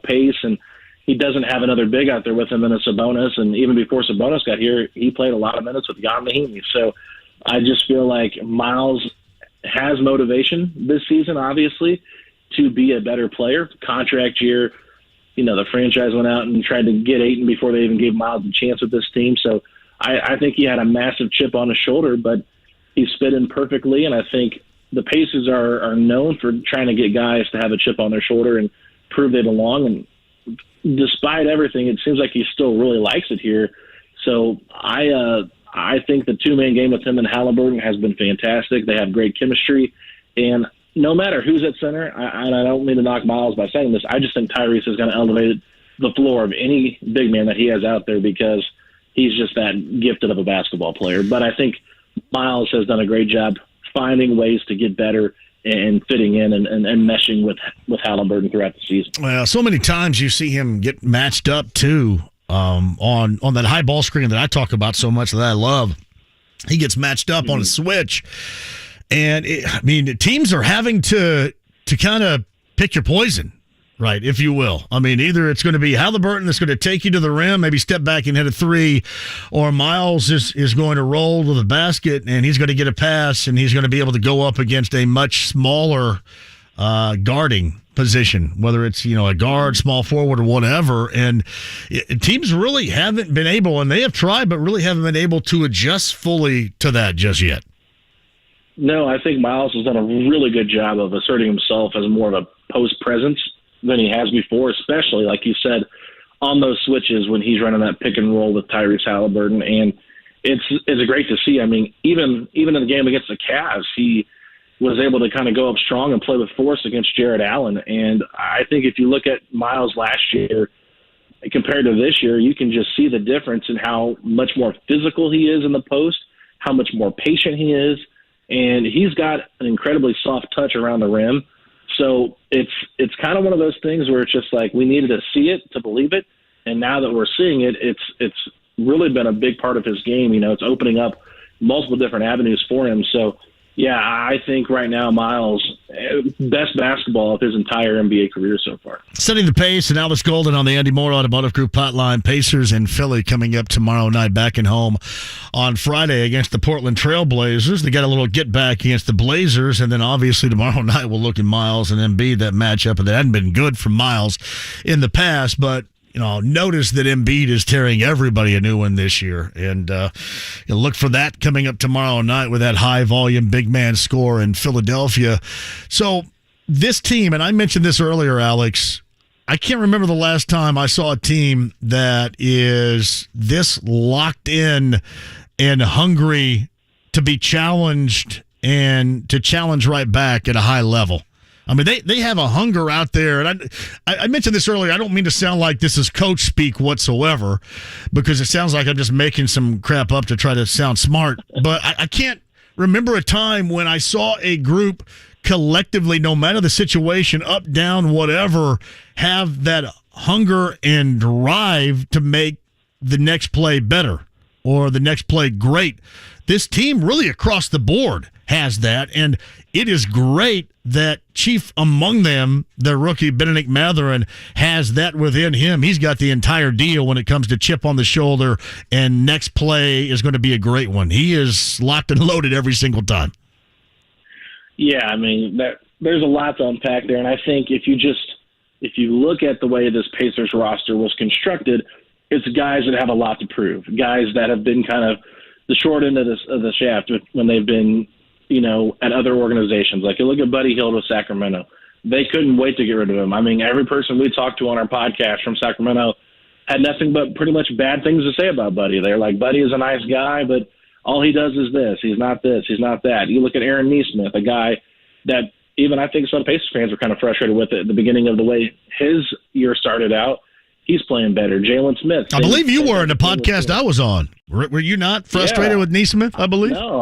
pace, and he doesn't have another big out there with him in a Sabonis. And even before Sabonis got here, he played a lot of minutes with Jan Mahimi. So I just feel like Myles has motivation this season, obviously, to be a better player. Contract year, the franchise went out and tried to get Ayton before they even gave Myles a chance with this team. So I think he had a massive chip on his shoulder, but he's fit in perfectly, and I think the Pacers are known for trying to get guys to have a chip on their shoulder and prove they belong. And despite everything, it seems like he still really likes it here. So I think the two-man game with him and Halliburton has been fantastic. They have great chemistry. And no matter who's at center, and I don't mean to knock Myles by saying this, I just think Tyrese is going to elevate the floor of any big man that he has out there because he's just that gifted of a basketball player. But I think Myles has done a great job finding ways to get better and fitting in and meshing with Halliburton throughout the season. Well, so many times you see him get matched up too on that high ball screen that I talk about so much that I love. He gets matched up on a switch, and teams are having to kind of pick your poison, right, if you will. I mean, either it's going to be Halliburton that's going to take you to the rim, maybe step back and hit a 3, or Myles is going to roll to the basket and he's going to get a pass and he's going to be able to go up against a much smaller guarding position, whether it's, a guard, small forward, or whatever. And teams really haven't been able, and they have tried, but really haven't been able to adjust fully to that just yet. No, I think Myles has done a really good job of asserting himself as more of a post presence than he has before, especially, like you said, on those switches when he's running that pick and roll with Tyrese Halliburton. And it's great to see. I mean, even in the game against the Cavs, he was able to kind of go up strong and play with force against Jared Allen. And I think if you look at Myles last year compared to this year, you can just see the difference in how much more physical he is in the post, how much more patient he is, and he's got an incredibly soft touch around the rim. So it's kind of one of those things where it's just like we needed to see it to believe it, and now that we're seeing it, it's really been a big part of his game. It's opening up multiple different avenues for him. So, yeah, I think right now Myles, best basketball of his entire NBA career so far. Setting the pace, and Alice Golden on the Andy Moore Automotive Group hotline. Pacers in Philly coming up tomorrow night, back and home on Friday against the Portland Trail Blazers. They got a little get back against the Blazers, and then obviously tomorrow night we'll look at Myles and Embiid, that matchup, and that hadn't been good for Myles in the past, but notice that Embiid is tearing everybody a new one this year. And look for that coming up tomorrow night with that high-volume big man score in Philadelphia. So this team, and I mentioned this earlier, Alex, I can't remember the last time I saw a team that is this locked in and hungry to be challenged and to challenge right back at a high level. I mean, they have a hunger out there. And I mentioned this earlier. I don't mean to sound like this is coach speak whatsoever, because it sounds like I'm just making some crap up to try to sound smart. But I can't remember a time when I saw a group collectively, no matter the situation, up, down, whatever, have that hunger and drive to make the next play better or the next play great. This team really across the board has that, and it is great that chief among them, the rookie Benedict Mathurin, has that within him. He's got the entire deal when it comes to chip on the shoulder, and next play is going to be a great one. He is locked and loaded every single time. Yeah, I mean, there's a lot to unpack there, and I think if you look at the way this Pacers roster was constructed, it's guys that have a lot to prove, guys that have been kind of the short end of the shaft when they've been, at other organizations. Like you look at Buddy Hield with Sacramento. They couldn't wait to get rid of him. I mean, every person we talked to on our podcast from Sacramento had nothing but pretty much bad things to say about Buddy. They're like, Buddy is a nice guy, but all he does is this. He's not this. He's not that. You look at Aaron Nesmith, a guy that even I think some Pacers fans were kind of frustrated with at the beginning of the way his year started out. He's playing better. Jalen Smith. I believe you were in the podcast I was on. Were you not frustrated with Nesmith, I believe? No,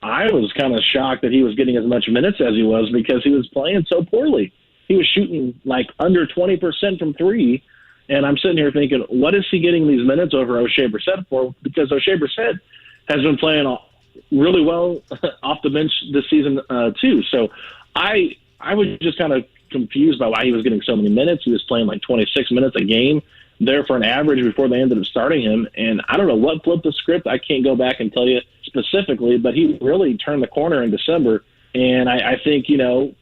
I was kind of shocked that he was getting as much minutes as he was because he was playing so poorly. He was shooting like under 20% from three, and I'm sitting here thinking, what is he getting these minutes over O'Shea Brissett for? Because O'Shea Brissett has been playing really well off the bench this season too. So I was just kind of confused by why he was getting so many minutes. He was playing like 26 minutes a game there for an average before they ended up starting him. And I don't know what flipped the script. I can't go back and tell you specifically, but he really turned the corner in December. And I think, they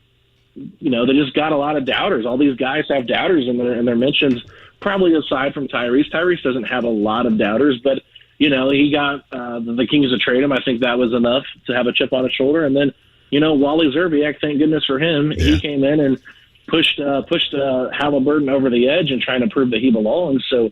just got a lot of doubters. All these guys have doubters in their mentions, probably aside from Tyrese. Tyrese doesn't have a lot of doubters, but, he got the Kings to trade him. I think that was enough to have a chip on his shoulder. And then, Wally Zerbiak, thank goodness for him, he came in and pushed Halliburton over the edge and trying to prove that he belongs. So,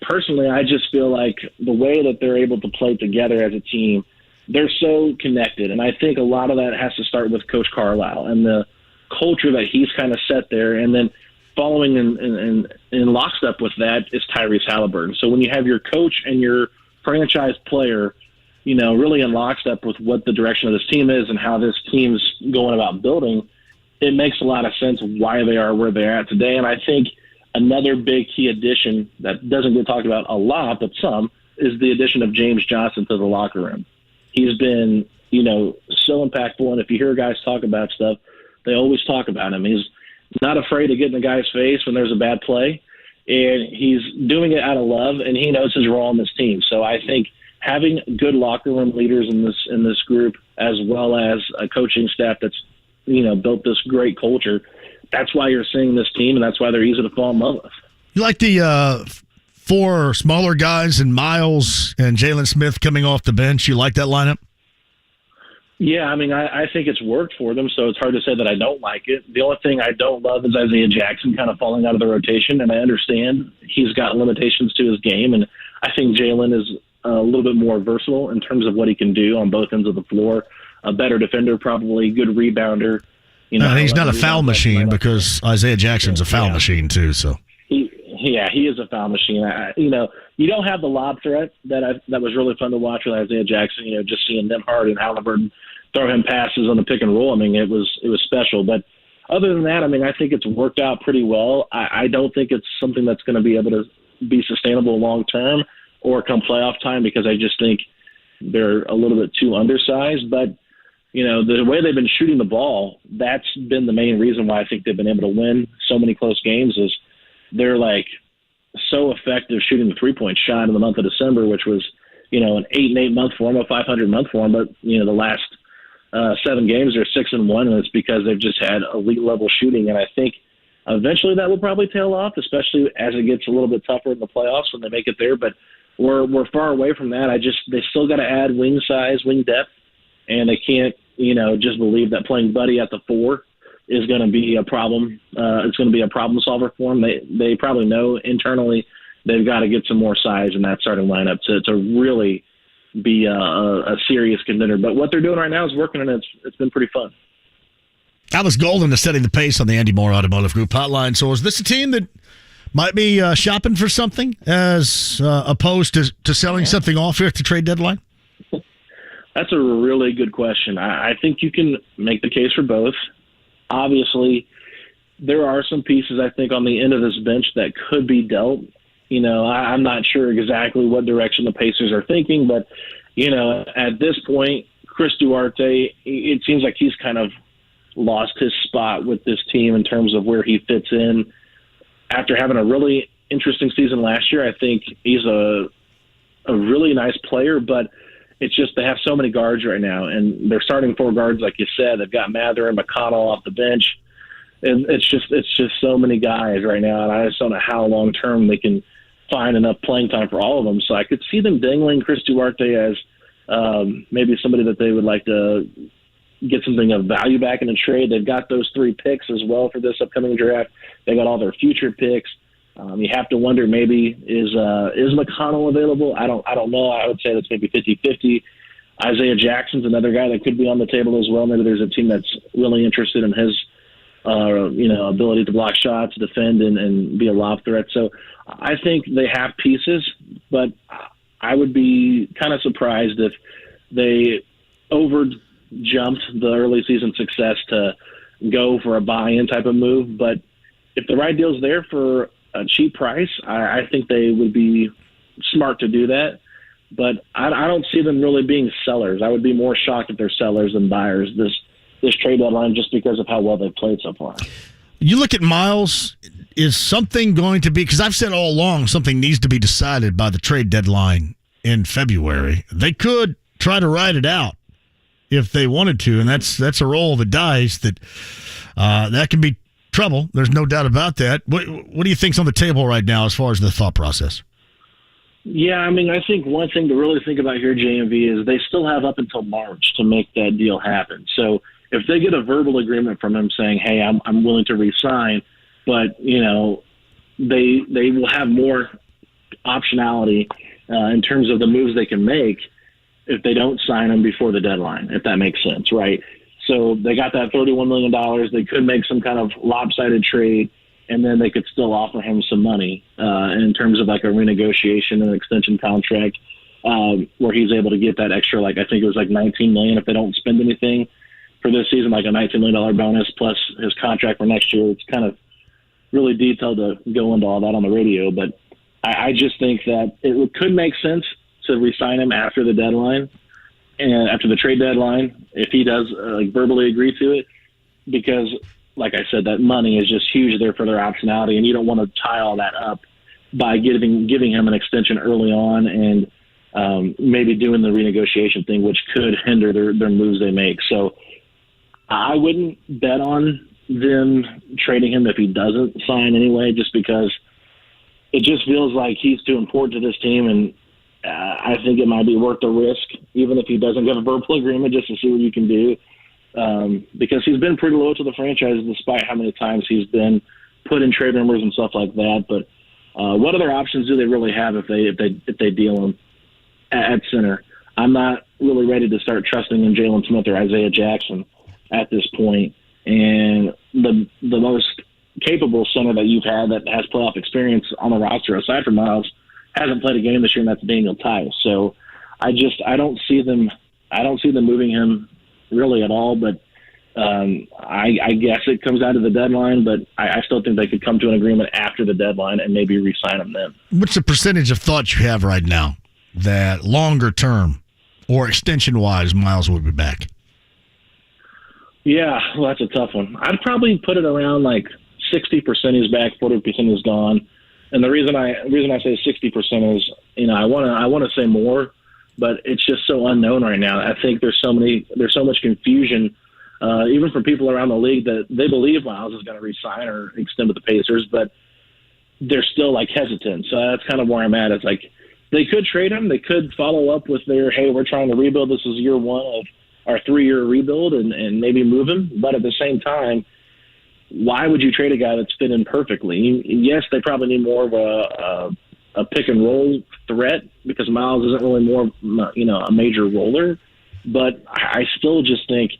personally, I just feel like the way that they're able to play together as a team, they're so connected. And I think a lot of that has to start with Coach Carlisle and the culture that he's kind of set there. And then following in lockstep with that is Tyrese Halliburton. So when you have your coach and your franchise player, really in lockstep with what the direction of this team is and how this team's going about building, it makes a lot of sense why they are where they're at today. And I think another big key addition that doesn't get talked about a lot, but some, is the addition of James Johnson to the locker room. He's been, so impactful. And if you hear guys talk about stuff, they always talk about him. He's not afraid to get in the guy's face when there's a bad play. And he's doing it out of love, and he knows his role on this team. So I think having good locker room leaders in this group, as well as a coaching staff that's built this great culture, that's why you're seeing this team, and that's why they're easy to fall in love with. You like the four smaller guys and Myles and Jalen Smith coming off the bench? You like that lineup? Yeah, I mean, I think it's worked for them, so it's hard to say that I don't like it. The only thing I don't love is Isaiah Jackson kind of falling out of the rotation, and I understand he's got limitations to his game, and I think Jalen is a little bit more versatile in terms of what he can do on both ends of the floor. A better defender, probably good rebounder. He's not a foul machine because Isaiah Jackson's a foul machine too. So he is a foul machine. You don't have the lob threat that was really fun to watch with Isaiah Jackson. Just seeing them hard and Halliburton throw him passes on the pick and roll. I mean, it was special. But other than that, I mean, I think it's worked out pretty well. I don't think it's something that's going to be able to be sustainable long term or come playoff time, because I just think they're a little bit too undersized. But the way they've been shooting the ball, that's been the main reason why I think they've been able to win so many close games, is they're like so effective shooting the 3-point shot in the month of December, which was, an 8-8 month for them, a 500 month for them. But, the last 7 games are 6-1, and it's because they've just had elite level shooting. And I think eventually that will probably tail off, especially as it gets a little bit tougher in the playoffs when they make it there. But we're far away from that. They still got to add wing size, wing depth. And they can't, just believe that playing Buddy at the 4 is going to be a problem. It's going to be a problem solver for them. They probably know internally they've got to get some more size in that starting lineup to really be a serious contender. But what they're doing right now is working, and it's been pretty fun. Alex Golden is setting the pace on the Andy Moore Automotive Group hotline. So is this a team that might be shopping for something as opposed to selling something off here at the trade deadline? That's a really good question. I think you can make the case for both. Obviously, there are some pieces, I think, on the end of this bench that could be dealt. I'm not sure exactly what direction the Pacers are thinking, but, at this point, Chris Duarte, it seems like he's kind of lost his spot with this team in terms of where he fits in. After having a really interesting season last year, I think he's a really nice player, but it's just they have so many guards right now, and they're starting 4 guards, like you said. They've got Mather and McConnell off the bench. And it's just so many guys right now, and I just don't know how long-term they can find enough playing time for all of them. So I could see them dangling Chris Duarte as maybe somebody that they would like to get something of value back in a trade. They've got those 3 picks as well for this upcoming draft. They got all their future picks. You have to wonder, maybe is McConnell available? I don't know. I would say that's maybe 50-50. Isaiah Jackson's another guy that could be on the table as well. Maybe there's a team that's really interested in his ability to block shots, defend, and be a lob threat. So I think they have pieces, but I would be kind of surprised if they over-jumped the early season success to go for a buy-in type of move. But if the right deal's there for a cheap price, I think they would be smart to do that. But I don't see them really being sellers. I would be more shocked if they're sellers than buyers this trade deadline, just because of how well they've played so far. You look at Myles, is something going to be, because I've said all along something needs to be decided by the trade deadline in February. They could try to ride it out if they wanted to, and that's a roll of the dice that can be trouble. There's no doubt about that. What do you think's on the table right now as far as the thought process? Yeah, I think one thing to really think about here, JMV, is they still have up until March to make that deal happen. So if they get a verbal agreement from him saying, hey, I'm willing to re-sign, but, they will have more optionality in terms of the moves they can make if they don't sign him before the deadline, if that makes sense, right? So they got that $31 million. They could make some kind of lopsided trade, and then they could still offer him some money in terms of like a renegotiation and extension contract where he's able to get that extra, I think it was $19 million if they don't spend anything for this season, like a $19 million bonus plus his contract for next year. It's kind of really detailed to go into all that on the radio, but I just think that it could make sense to re-sign him after the deadline and after the trade deadline, if he does verbally agree to it, because like I said, that money is just huge there for their optionality, and you don't want to tie all that up by giving him an extension early on and maybe doing the renegotiation thing, which could hinder their moves they make. So I wouldn't bet on them trading him if he doesn't sign anyway, just because it just feels like he's too important to this team, and I think it might be worth the risk, even if he doesn't get a verbal agreement, just to see what you can do. Because he's been pretty loyal to the franchise despite how many times he's been put in trade rumors and stuff like that. But what other options do they really have if they deal him at center? I'm not really ready to start trusting in Jalen Smith or Isaiah Jackson at this point. And the most capable center that you've had that has playoff experience on the roster, aside from Myles, hasn't played a game this year, and that's Daniel Tice. So I don't see them moving him really at all. But I guess it comes out of the deadline, but I still think they could come to an agreement after the deadline and maybe re-sign him then. What's the percentage of thoughts you have right now that longer term or extension-wise Myles would be back? Yeah, well, that's a tough one. I'd probably put it around 60% he's back, 40% he's gone. And the reason I say 60% is, I want to say more, but it's just so unknown right now. I think there's so much confusion, even for people around the league, that they believe Myles is going to re-sign or extend with the Pacers, but they're still hesitant. So that's kind of where I'm at. It's they could trade him. They could follow up with their, hey, we're trying to rebuild. This is year one of our 3-year rebuild, and maybe move him. But at the same time, why would you trade a guy that's fit in perfectly? Yes, they probably need more of a pick and roll threat, because Myles isn't really more, a major roller. But I still just think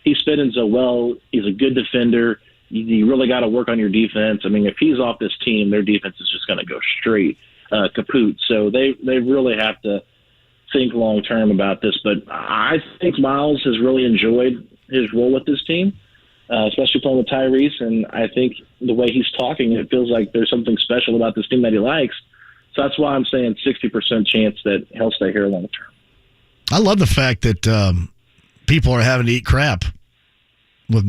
he's fit in so well. He's a good defender. You really got to work on your defense. If he's off this team, their defense is just going to go straight kaput. So they really have to think long term about this. But I think Myles has really enjoyed his role with this team, especially playing with Tyrese. And I think the way he's talking, it feels like there's something special about this team that he likes. So that's why I'm saying 60% chance that he'll stay here long term. I love the fact that people are having to eat crap with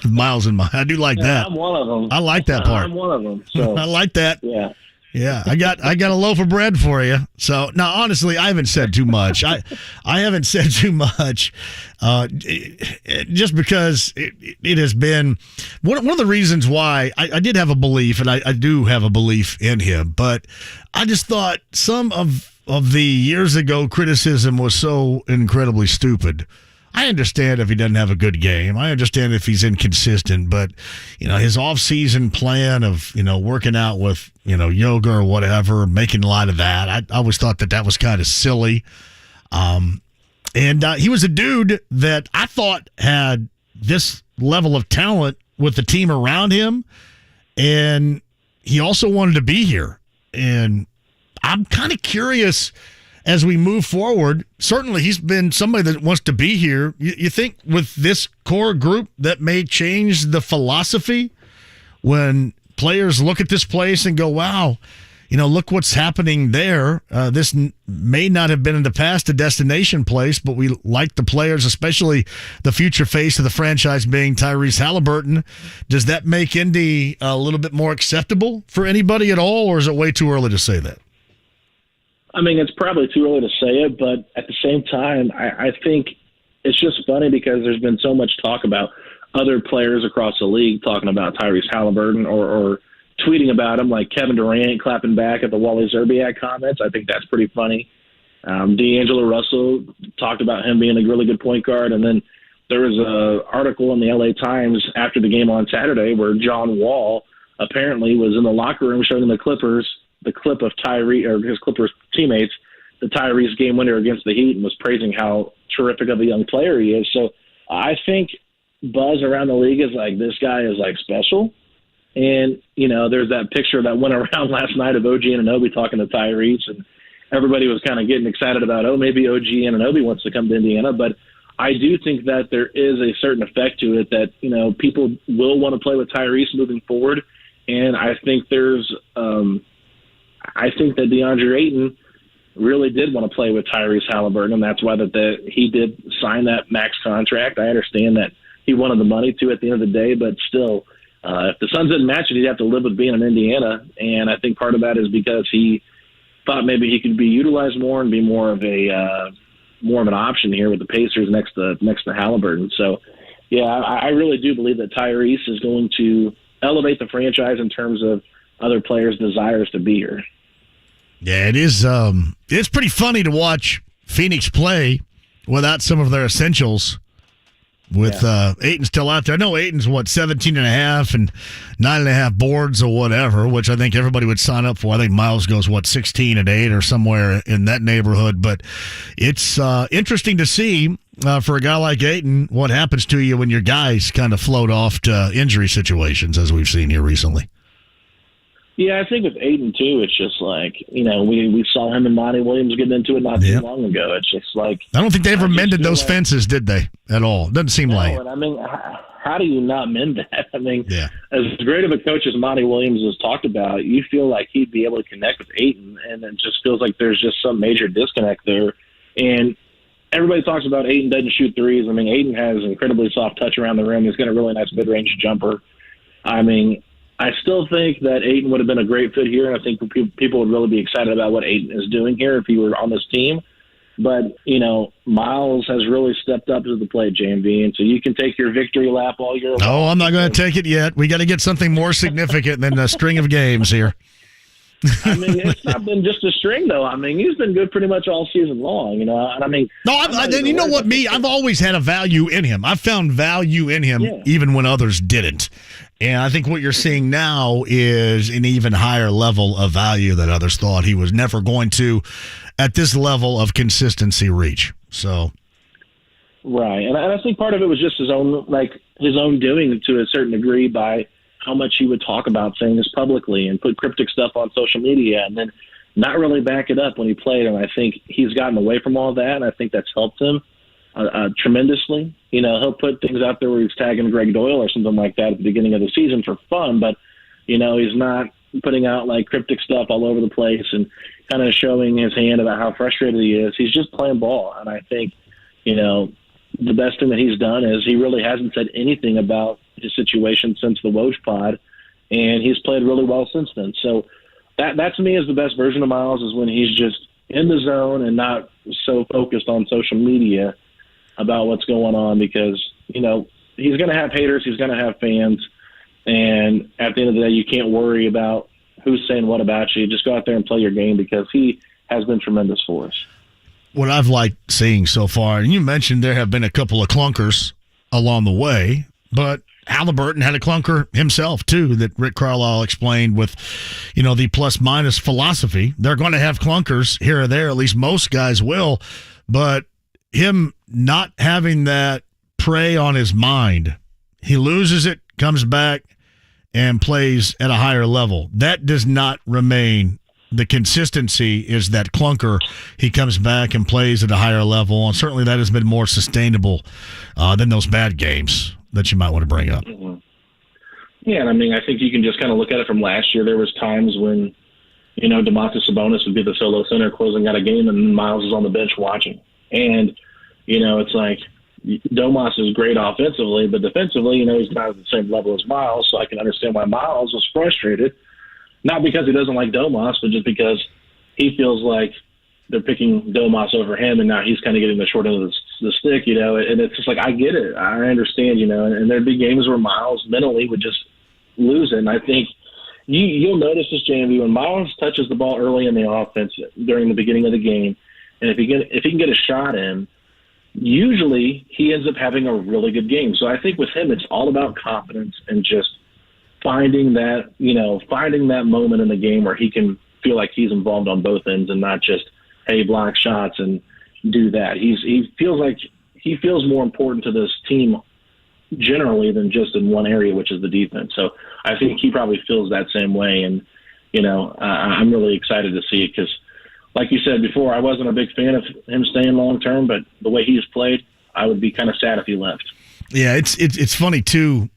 Myles in mind. I do like that. I'm one of them. I like that part. I'm one of them. So I like that. Yeah. Yeah, I got a loaf of bread for you. So now, honestly, I haven't said too much. I haven't said too much, just because it has been one of the reasons why I did have a belief, and I do have a belief in him. But I just thought some of the years ago criticism was so incredibly stupid. I understand if he doesn't have a good game. I understand if he's inconsistent, but his off-season plan of working out with yoga or whatever, making light of that. I always thought that was kind of silly. And he was a dude that I thought had this level of talent with the team around him, and he also wanted to be here. And I'm kind of curious. As we move forward, certainly he's been somebody that wants to be here. You think with this core group that may change the philosophy when players look at this place and go, wow, look what's happening there. This may not have been in the past a destination place, but we like the players, especially the future face of the franchise being Tyrese Halliburton. Does that make Indy a little bit more acceptable for anybody at all, or is it way too early to say that? I mean, it's probably too early to say it, but at the same time, I think it's just funny because there's been so much talk about other players across the league talking about Tyrese Halliburton or tweeting about him, like Kevin Durant clapping back at the Wally Zerbiak comments. I think that's pretty funny. D'Angelo Russell talked about him being a really good point guard, and then there was an article in the LA Times after the game on Saturday where John Wall apparently was in the locker room showing the Clippers the clip of Tyrese or his Clippers teammates, the Tyrese game winner against the Heat, and was praising how terrific of a young player he is. So I think buzz around the league is like, this guy is like special. And, there's that picture that went around last night of OG Anunoby talking to Tyrese, and everybody was kind of getting excited about, maybe OG Anunoby wants to come to Indiana. But I do think that there is a certain effect to it that, people will want to play with Tyrese moving forward. And I think I think that DeAndre Ayton really did want to play with Tyrese Halliburton, and that's why he did sign that max contract. I understand that he wanted the money too at the end of the day, but still, if the Suns didn't match it, he'd have to live with being in Indiana. And I think part of that is because he thought maybe he could be utilized more and be more of an option here with the Pacers next to Halliburton. So, yeah, I really do believe that Tyrese is going to elevate the franchise in terms of other players' desires to be here. Yeah, it is. It's pretty funny to watch Phoenix play without some of their essentials. With Ayton still out there. I know Ayton's 17.5 and 9.5 boards or whatever, which I think everybody would sign up for. I think Myles goes 16 and 8 or somewhere in that neighborhood. But it's interesting to see for a guy like Ayton what happens to you when your guys kind of float off to injury situations, as we've seen here recently. Yeah, I think with Ayton, too, it's just like, we saw him and Monty Williams getting into it not too long ago. It's just like... I don't think they ever mended those fences, did they, at all? Doesn't seem like it. I mean, how do you not mend that? I mean, as great of a coach as Monty Williams has talked about, you feel like he'd be able to connect with Ayton, and it just feels like there's just some major disconnect there. And everybody talks about Ayton doesn't shoot threes. I mean, Ayton has an incredibly soft touch around the rim. He's got a really nice mid-range jumper. I mean... I still think that Ayton would have been a great fit here, and I think people would really be excited about what Ayton is doing here if he were on this team. But, Myles has really stepped up to the plate, JMV, and so you can take your victory lap all year long. No, I'm not going to take it yet. We got to get something more significant than a string of games here. I mean, it's not been just a string, though. I mean, he's been good pretty much all season long, and I mean... No, I've always had a value in him. I've found value in him even when others didn't. And I think what you're seeing now is an even higher level of value that others thought he was never going to at this level of consistency reach. So, right. And I think part of it was just his own doing to a certain degree by how much he would talk about things publicly and put cryptic stuff on social media. And then not really back it up when he played. And I think he's gotten away from all that, and I think that's helped him tremendously. He'll put things out there where he's tagging Greg Doyle or something like that at the beginning of the season for fun, but, he's not putting out like cryptic stuff all over the place and kind of showing his hand about how frustrated he is. He's just playing ball. And I think, the best thing that he's done is he really hasn't said anything about his situation since the Woj pod, and he's played really well since then. So that to me is the best version of Myles, is when he's just in the zone and not so focused on social media about what's going on, because, he's going to have haters, he's going to have fans, and at the end of the day, you can't worry about who's saying what about you. Just go out there and play your game, because he has been tremendous for us. What I've liked seeing so far, and you mentioned there have been a couple of clunkers along the way, but Halliburton had a clunker himself, too, that Rick Carlisle explained with, the plus-minus philosophy. They're going to have clunkers here or there, at least most guys will, but him not having that prey on his mind, he loses it, comes back, and plays at a higher level. That does not remain. The consistency is that clunker. He comes back and plays at a higher level, and certainly that has been more sustainable than those bad games that you might want to bring up. Mm-hmm. Yeah, and I think you can just kind of look at it from last year. There was times when, Domantas Sabonis would be the solo center closing out a game, and Myles is on the bench watching. And, it's like Domas is great offensively, but defensively, he's not at the same level as Myles, so I can understand why Myles was frustrated. Not because he doesn't like Domas, but just because he feels like they're picking Domas over him, and now he's kind of getting the short end of the stick, and it's just like, I get it. I understand, and there'd be games where Myles mentally would just lose it. And I think you'll notice this, JMV, when Myles touches the ball early in the offense during the beginning of the game, and if he can get a shot in, usually he ends up having a really good game. So I think with him, it's all about confidence and just finding that moment in the game where he can feel like he's involved on both ends and not just, hey, block shots and do that. He feels more important to this team generally than just in one area, which is the defense. So I think he probably feels that same way. And, I'm really excited to see it, because like you said before, I wasn't a big fan of him staying long term, but the way he's played, I would be kind of sad if he left. Yeah, it's funny too.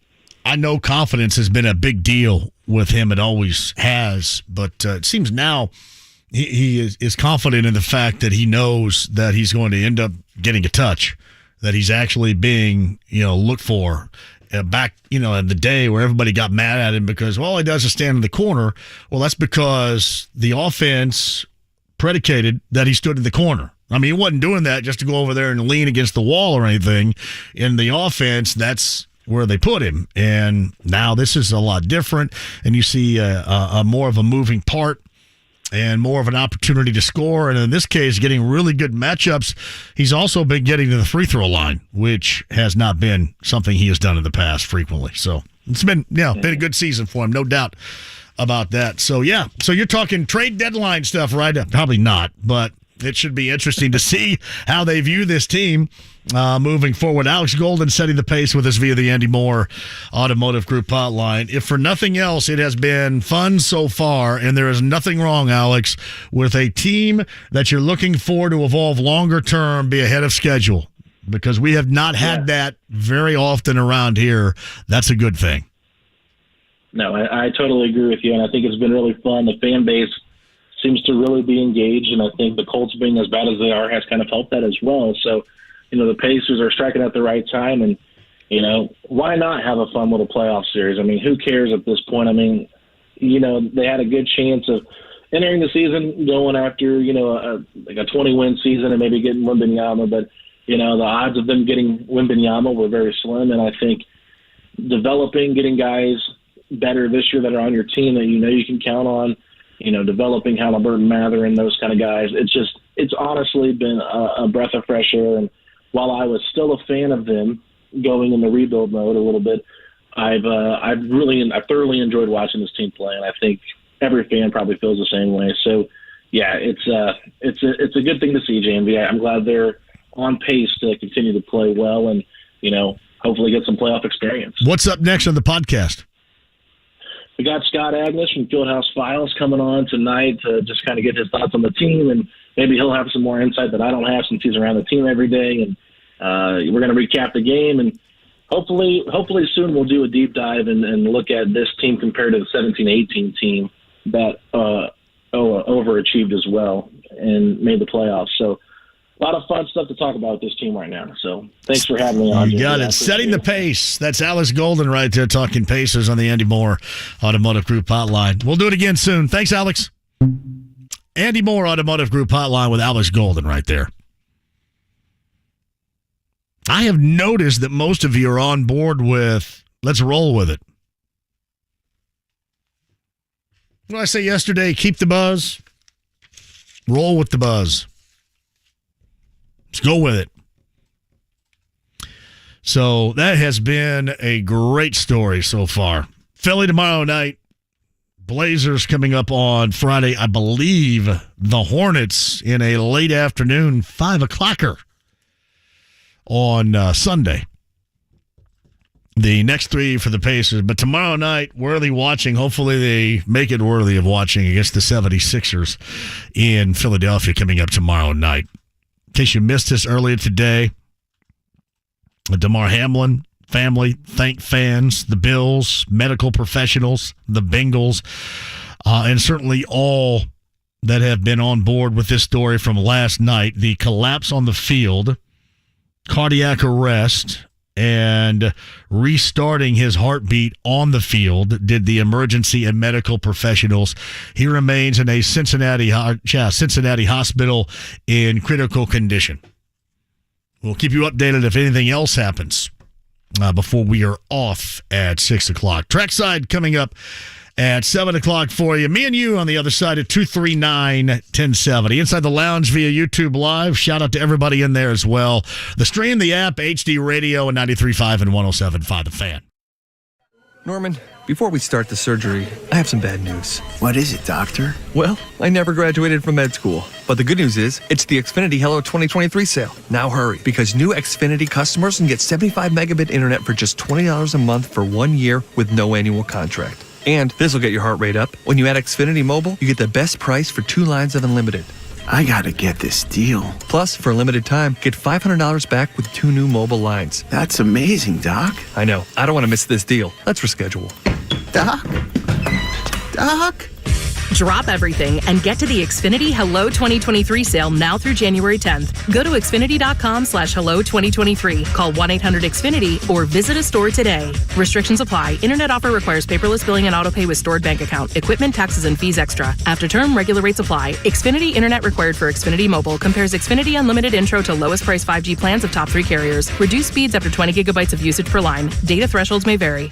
I know confidence has been a big deal with him. It always has, but it seems now he is confident in the fact that he knows that he's going to end up getting a touch, that he's actually being, looked for. Back, in the day where everybody got mad at him because, all he does is stand in the corner. Well, that's because the offense predicated that he stood in the corner. He wasn't doing that just to go over there and lean against the wall or anything. In the offense, that's where they put him. And now this is a lot different, and you see a more of a moving part and more of an opportunity to score. And in this case, getting really good matchups. He's also been getting to the free throw line, which has not been something he has done in the past frequently. So it's been a good season for him, no doubt about that. So you're talking trade deadline stuff, right? Probably not, but it should be interesting to see how they view this team moving forward. Alex Golden setting the pace with us via the Andy Moore Automotive Group hotline. If for nothing else, it has been fun so far, and there is nothing wrong, Alex, with a team that you're looking for to evolve longer term, be ahead of schedule, because we have not had that very often around here. That's a good thing. No, I totally agree with you, and I think it's been really fun. The fan base seems to really be engaged, and I think the Colts being as bad as they are has kind of helped that as well. So, the Pacers are striking at the right time, and, why not have a fun little playoff series? Who cares at this point? They had a good chance of entering the season going after, a 20-win season and maybe getting Wembanyama, but, the odds of them getting Wembanyama were very slim, and I think getting guys better this year that are on your team that you can count on, developing Halliburton, Mather, and those kind of guys. It's honestly been a breath of fresh air. And while I was still a fan of them going in the rebuild mode a little bit, I've thoroughly enjoyed watching this team play, and I think every fan probably feels the same way. So, yeah, it's a good thing to see, JMV. I'm glad they're on pace to continue to play well and hopefully get some playoff experience. What's up next on the podcast? we got Scott Agnes from Fieldhouse Files coming on tonight to just kind of get his thoughts on the team, and maybe he'll have some more insight that I don't have since he's around the team every day. And we're going to recap the game, and hopefully soon we'll do a deep dive and look at this team compared to the 17-18 team that overachieved as well and made the playoffs. So a lot of fun stuff to talk about with this team right now. So thanks for having me on. You got it. Setting the pace. That's Alex Golden right there talking Pacers on the Andy Moore Automotive Group Hotline. We'll do it again soon. Thanks, Alex. Andy Moore Automotive Group Hotline with Alex Golden right there. I have noticed that most of you are on board with let's roll with it. What did I say yesterday? Keep the buzz. Roll with the buzz. Let's go with it. So that has been a great story so far. Philly tomorrow night. Blazers coming up on Friday. I believe the Hornets in a late afternoon 5 o'clocker on Sunday. The next three for the Pacers. But tomorrow night, worthy watching. Hopefully they make it worthy of watching against the 76ers in Philadelphia coming up tomorrow night. In case you missed this earlier today, the Damar Hamlin family thank fans, the Bills, medical professionals, the Bengals, and certainly all that have been on board with this story from last night. The collapse on the field, cardiac arrest, and restarting his heartbeat on the field did the emergency and medical professionals. He remains in a Cincinnati hospital in critical condition. We'll keep you updated if anything else happens before we are off at 6 o'clock. Trackside coming up at 7 o'clock for you. Me and you on the other side at 239-1070. Inside the Lounge via YouTube Live. Shout out to everybody in there as well. The stream, the app, HD Radio, and 93.5 and 107.5 The Fan. Norman, before we start the surgery, I have some bad news. What is it, doctor? Well, I never graduated from med school. But the good news is, it's the Xfinity Hello 2023 sale. Now hurry, because new Xfinity customers can get 75 megabit internet for just $20 a month for 1 year with no annual contract. And this will get your heart rate up. When you add Xfinity Mobile, you get the best price for 2 lines of unlimited. I gotta get this deal. Plus, for a limited time, get $500 back with 2 new mobile lines. That's amazing, Doc. I know. I don't want to miss this deal. Let's reschedule. Doc? Drop everything and get to the Xfinity Hello 2023 sale now through January 10th. Go to Xfinity.com/Hello2023. Call 1-800-XFINITY or visit a store today. Restrictions apply. Internet offer requires paperless billing and autopay with stored bank account. Equipment, taxes, and fees extra. After term, regular rates apply. Xfinity Internet required for Xfinity Mobile. Compares Xfinity Unlimited Intro to lowest price 5G plans of top 3 carriers. Reduced speeds after 20 gigabytes of usage per line. Data thresholds may vary.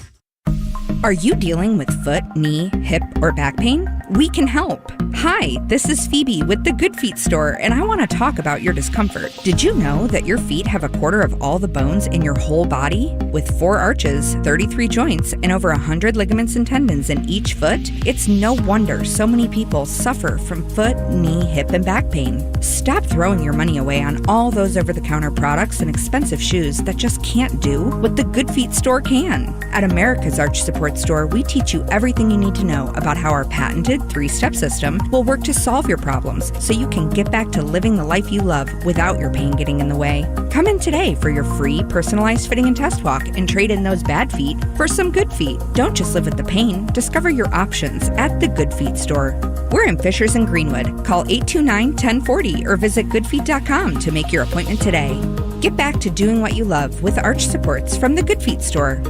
Are you dealing with foot, knee, hip, or back pain? We can help. Hi, this is Phoebe with the Good Feet store, and I want to talk about your discomfort. Did you know that your feet have a quarter of all the bones in your whole body? With 4 arches, 33 joints, and over 100 ligaments and tendons in each foot, it's no wonder so many people suffer from foot, knee, hip, and back pain. Stop throwing your money away on all those over-the-counter products and expensive shoes that just can't do what the Good Feet store can. At America's Arch Support Store, we teach you everything you need to know about how our patented 3-step system will work to solve your problems so you can get back to living the life you love without your pain getting in the way. Come in today for your free personalized fitting and test walk and trade in those bad feet for some good feet. Don't just live with the pain. Discover your options at the Good Feet store. We're in Fishers and Greenwood. Call 829-1040 or visit goodfeet.com to make your appointment today. Get back to doing what you love with Arch Supports from the Good Feet store.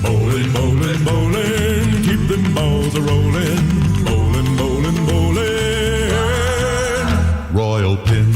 Bowling, bowling, bowling, keep them balls a-rolling. Bowling, bowling, bowling. Royal Pin.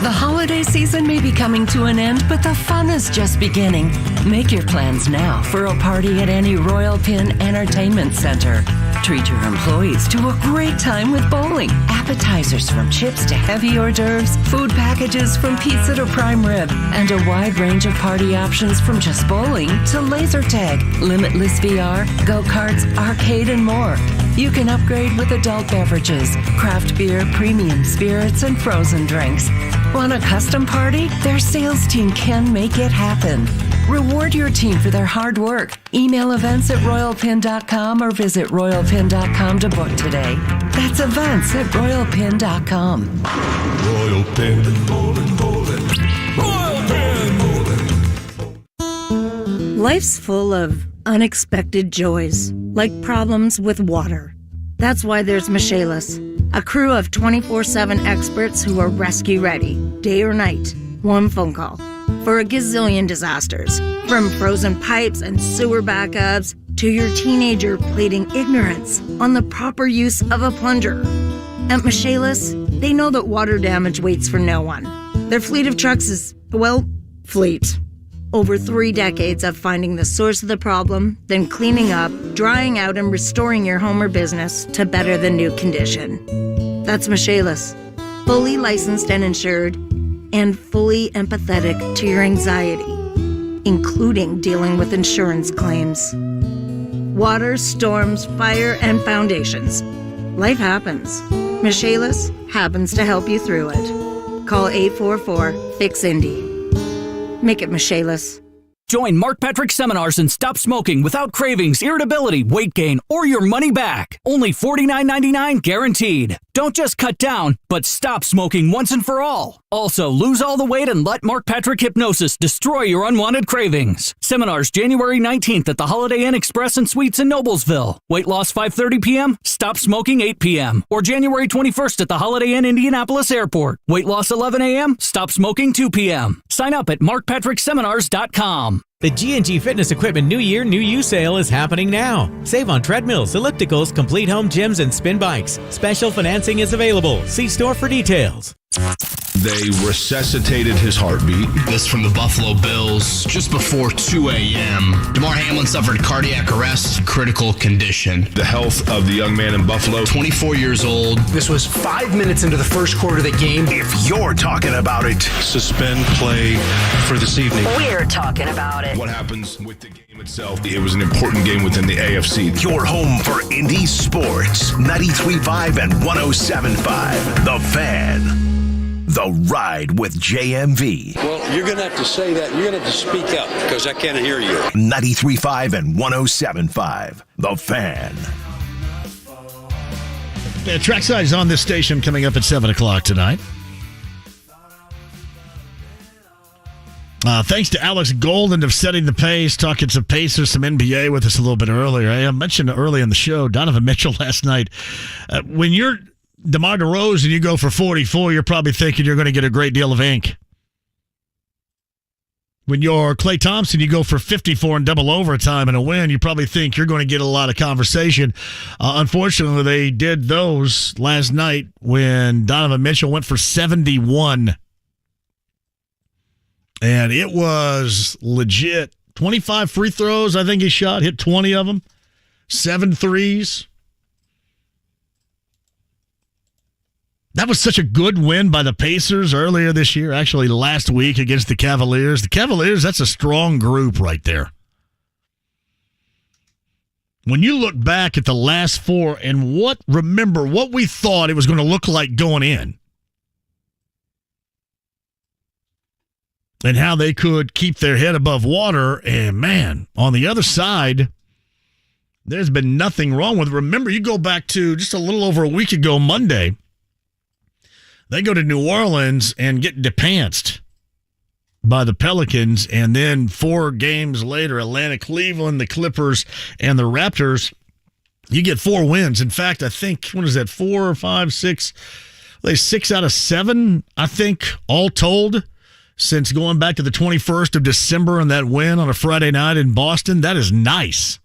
The holiday season may be coming to an end, but the fun is just beginning. Make your plans now for a party at any Royal Pin Entertainment Center. Treat your employees to a great time with bowling. Appetizers from chips to heavy hors d'oeuvres, food packages from pizza to prime rib, and a wide range of party options from just bowling to laser tag, limitless VR, go-karts, arcade, and more. You can upgrade with adult beverages, craft beer, premium spirits, and frozen drinks. Want a custom party? Their sales team can make it happen. Reward your team for their hard work. Email events@royalpin.com or visit royalpin.com to book today. That's events@royalpin.com. Royal Pin. Royal Pin. Life's full of unexpected joys, like problems with water. That's why there's Michaelis, a crew of 24/7 experts who are rescue ready, day or night. One phone call for a gazillion disasters, from frozen pipes and sewer backups to your teenager pleading ignorance on the proper use of a plunger. At Michaelis, they know that water damage waits for no one. Their fleet of trucks is, well, fleet. Over 3 decades of finding the source of the problem, then cleaning up, drying out, and restoring your home or business to better than new condition. That's Michaelis, fully licensed and insured, and fully empathetic to your anxiety, including dealing with insurance claims. Water, storms, fire, and foundations. Life happens. Michaelis happens to help you through it. Call 844-FIX-INDY. Make it Michaelis. Join Mark Patrick seminars and stop smoking without cravings, irritability, weight gain, or your money back. Only $49.99 guaranteed. Don't just cut down, but stop smoking once and for all. Also, lose all the weight and let Mark Patrick hypnosis destroy your unwanted cravings. Seminars January 19th at the Holiday Inn Express and Suites in Noblesville. Weight loss 5:30 p.m., stop smoking 8 p.m. Or January 21st at the Holiday Inn Indianapolis Airport. Weight loss 11 a.m., stop smoking 2 p.m. Sign up at markpatrickseminars.com. The G&G Fitness Equipment New Year, New You sale is happening now. Save on treadmills, ellipticals, complete home gyms, and spin bikes. Special financing is available. See store for details. They resuscitated his heartbeat. This from the Buffalo Bills just before 2 a.m. Damar Hamlin suffered cardiac arrest, critical condition. The health of the young man in Buffalo. 24 years old. This was 5 minutes into the first quarter of the game. If you're talking about it, suspend play for this evening. We're talking about it. What happens with the game itself? It was an important game within the AFC. Your home for Indy Sports. 93.5 and 107.5. The Fan. The Ride with JMV. Well, you're going to have to say that. You're going to have to speak up because I can't hear you. 93.5 and 107.5. The Fan. Trackside is on this station coming up at 7 o'clock tonight. Thanks to Alex Golden of Setting the Pace, talking some Pacers, some NBA with us a little bit earlier. I mentioned early in the show, Donovan Mitchell last night. When you're DeMar DeRozan, you go for 44, you're probably thinking you're going to get a great deal of ink. When you're Klay Thompson, you go for 54 in double overtime and a win, you probably think you're going to get a lot of conversation. Unfortunately, they did those last night when Donovan Mitchell went for 71. And it was legit. 25 free throws, I think he shot, hit 20 of them. 7 threes. That was such a good win by the Pacers earlier this year, actually last week against the Cavaliers. The Cavaliers, that's a strong group right there. When you look back at the last four and remember what we thought it was going to look like going in and how they could keep their head above water, and man, on the other side, there's been nothing wrong with it. Remember, you go back to just a little over a week ago Monday, they go to New Orleans and get depantsed by the Pelicans, and then 4 games later, Atlanta, Cleveland, the Clippers, and the Raptors, you get 4 wins. In fact, I think, what is that, 4 or 5, 6? 6 out of 7, I think, all told, since going back to the 21st of December and that win on a Friday night in Boston. That is nice.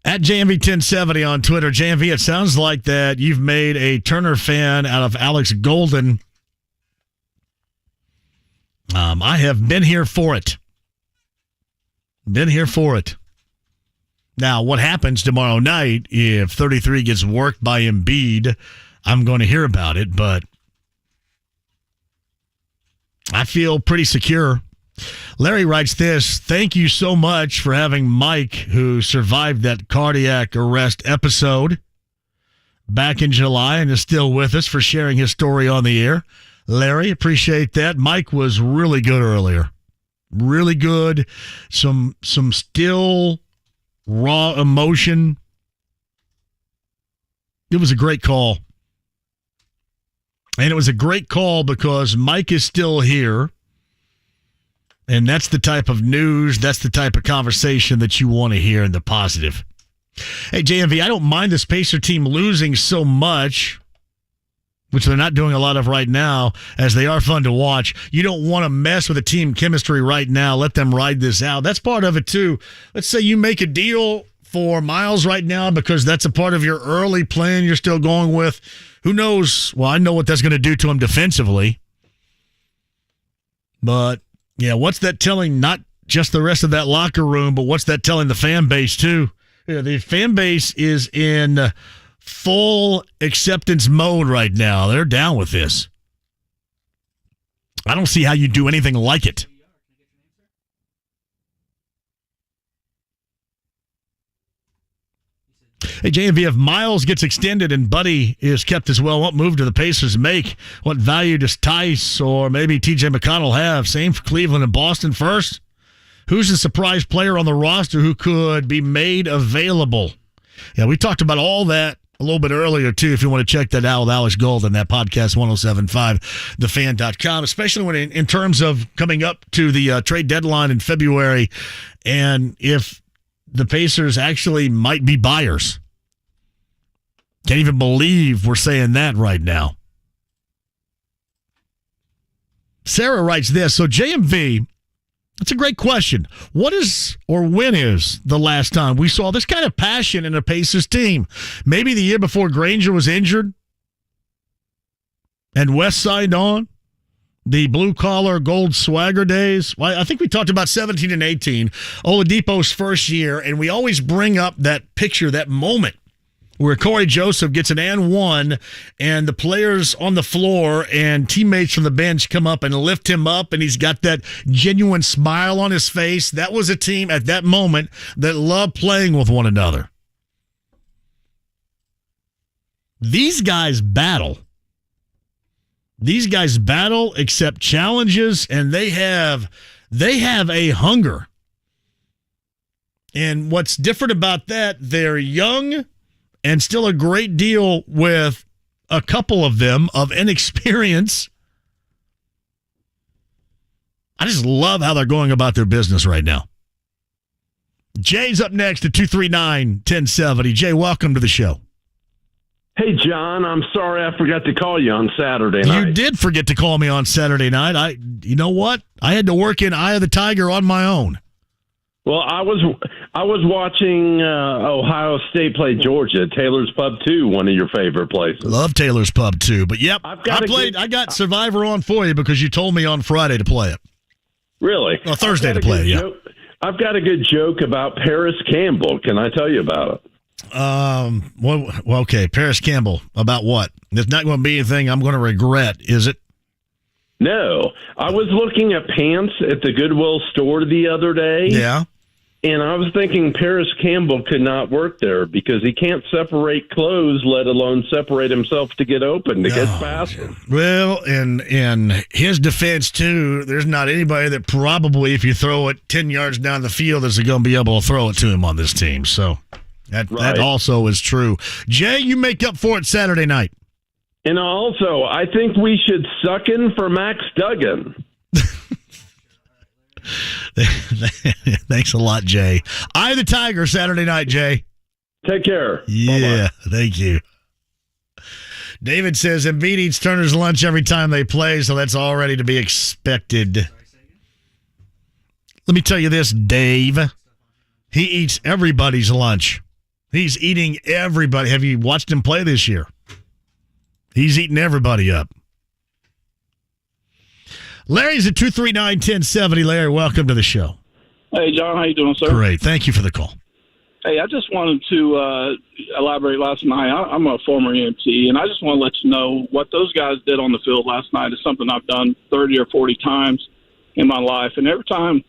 At JMV 1070 on Twitter. JMV, it sounds like that you've made a Turner fan out of Alex Golden. I have been here for it. Been here for it. Now, what happens tomorrow night if 33 gets worked by Embiid? I'm going to hear about it, but I feel pretty secure. Larry writes this: thank you so much for having Mike, who survived that cardiac arrest episode back in July and is still with us, for sharing his story on the air. Larry, appreciate that. Mike was really good earlier. Really good. Some still raw emotion. It was a great call. And it was a great call because Mike is still here. And that's the type of news, that's the type of conversation that you want to hear in the positive. Hey, JMV, I don't mind this Pacer team losing so much, which they're not doing a lot of right now, as they are fun to watch. You don't want to mess with the team chemistry right now. Let them ride this out. That's part of it, too. Let's say you make a deal for Myles right now because that's a part of your early plan you're still going with. Who knows? Well, I know what that's going to do to him defensively. But, yeah, what's that telling not just the rest of that locker room, but what's that telling the fan base, too? Yeah, the fan base is in full acceptance mode right now. They're down with this. I don't see how you do anything like it. Hey, JMV, if Myles gets extended and Buddy is kept as well, what move do the Pacers make? What value does Tice or maybe TJ McConnell have? Same for Cleveland and Boston first. Who's the surprise player on the roster who could be made available? Yeah, we talked about all that a little bit earlier, too, if you want to check that out with Alex Gold on that podcast, 1075, thefan.com, especially when in terms of coming up to the trade deadline in February, and if the Pacers actually might be buyers. Can't even believe we're saying that right now. Sarah writes this. So, JMV, that's a great question. What is or when is the last time we saw this kind of passion in a Pacers team? Maybe the year before Granger was injured and West signed on? The blue-collar gold swagger days. Well, I think we talked about 17 and 18, Oladipo's first year, and we always bring up that picture, that moment where Corey Joseph gets an and one, and the players on the floor and teammates from the bench come up and lift him up, and he's got that genuine smile on his face. That was a team at that moment that loved playing with one another. These guys battle. These guys battle, accept challenges, and they have a hunger. And what's different about that, they're young and still a great deal with a couple of them of inexperience. I just love how they're going about their business right now. Jay's up next at 239-1070. Jay, welcome to the show. Hey, John, I'm sorry I forgot to call you on Saturday night. You did forget to call me on Saturday night. You know what? I had to work in Eye of the Tiger on my own. Well, I was watching Ohio State play Georgia, Taylor's Pub 2, one of your favorite places. Love Taylor's Pub 2, but yep, I got Survivor on for you because you told me on Friday to play it. Really? Well, Thursday to play it, yeah. I've got a good joke about Paris Campbell. Can I tell you about it? Well, okay, Paris Campbell. About what? There's not going to be anything I'm going to regret, is it? No. I was looking at pants at the Goodwill store the other day. Yeah. And I was thinking Paris Campbell could not work there because he can't separate clothes, let alone separate himself to get open, to get past him. Well, in his defense, too, there's not anybody that probably, if you throw it 10 yards down the field, is going to be able to throw it to him on this team. So that also is true. Jay, you make up for it Saturday night. And also, I think we should suck in for Max Duggan. Thanks a lot, Jay. Eye of the Tiger Saturday night, Jay. Take care. Yeah, Bye-bye. Thank you. David says Embiid eats Turner's lunch every time they play, so that's already to be expected. Let me tell you this, Dave. He eats everybody's lunch. He's eating everybody. Have you watched him play this year? He's eating everybody up. Larry's at 239-1070. Larry, welcome to the show. Hey, John. How you doing, sir? Great. Thank you for the call. Hey, I just wanted to elaborate last night. I'm a former EMT, and I just want to let you know what those guys did on the field last night is something I've done 30 or 40 times in my life. And every time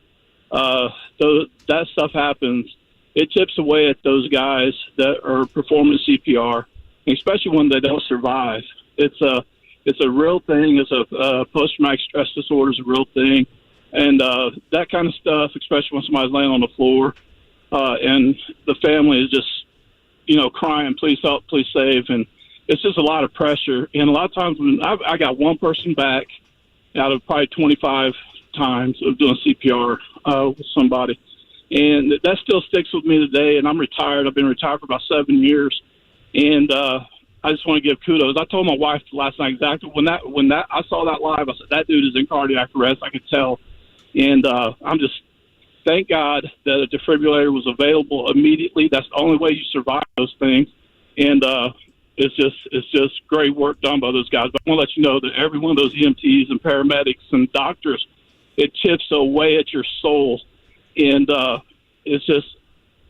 that stuff happens, it chips away at those guys that are performing CPR, especially when they don't survive. It's It's a real thing. It's a post-traumatic stress disorder is a real thing. And that kind of stuff, especially when somebody's laying on the floor, and the family is just, crying, please help, please save. And it's just a lot of pressure. And a lot of times when I got one person back out of probably 25 times of doing CPR with somebody. And that still sticks with me today. And I'm retired. I've been retired for about 7 years. And I just want to give kudos. I told my wife last night exactly when that I saw that live, I said, that dude is in cardiac arrest. I could tell. And I'm just, thank God that a defibrillator was available immediately. That's the only way you survive those things. And it's just great work done by those guys. But I want to let you know that every one of those EMTs and paramedics and doctors, it chips away at your soul. And it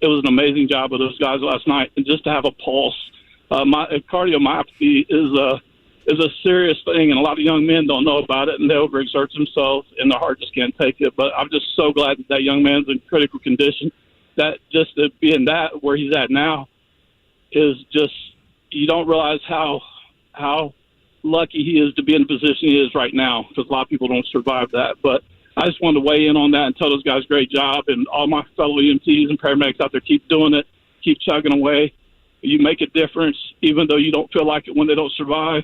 was an amazing job of those guys last night. And just to have a pulse, cardiomyopathy is a serious thing, and a lot of young men don't know about it, and they overexert themselves, and their heart just can't take it. But I'm just so glad that young man's in critical condition. That just to be in that where he's at now is just, you don't realize how lucky he is to be in the position he is right now, because a lot of people don't survive that. But I just wanted to weigh in on that and tell those guys great job, and all my fellow EMTs and paramedics out there, keep doing it, keep chugging away. You make a difference, even though you don't feel like it when they don't survive.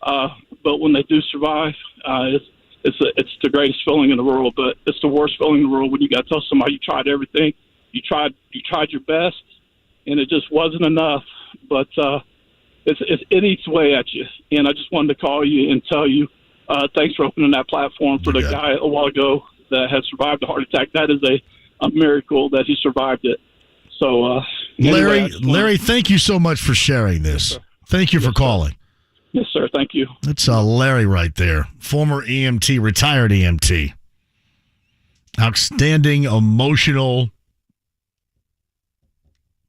But when they do survive, it's the greatest feeling in the world. But it's the worst feeling in the world when you got to tell somebody you tried everything, you tried your best, and it just wasn't enough. But it eats away at you. And I just wanted to call you and tell you thanks for opening that platform for the guy a while ago that had survived a heart attack. That is a miracle that he survived it. So, Larry, thank you so much for sharing this. Thank you for calling. Yes, sir. Thank you. That's Larry right there, former EMT, retired EMT. Outstanding, emotional,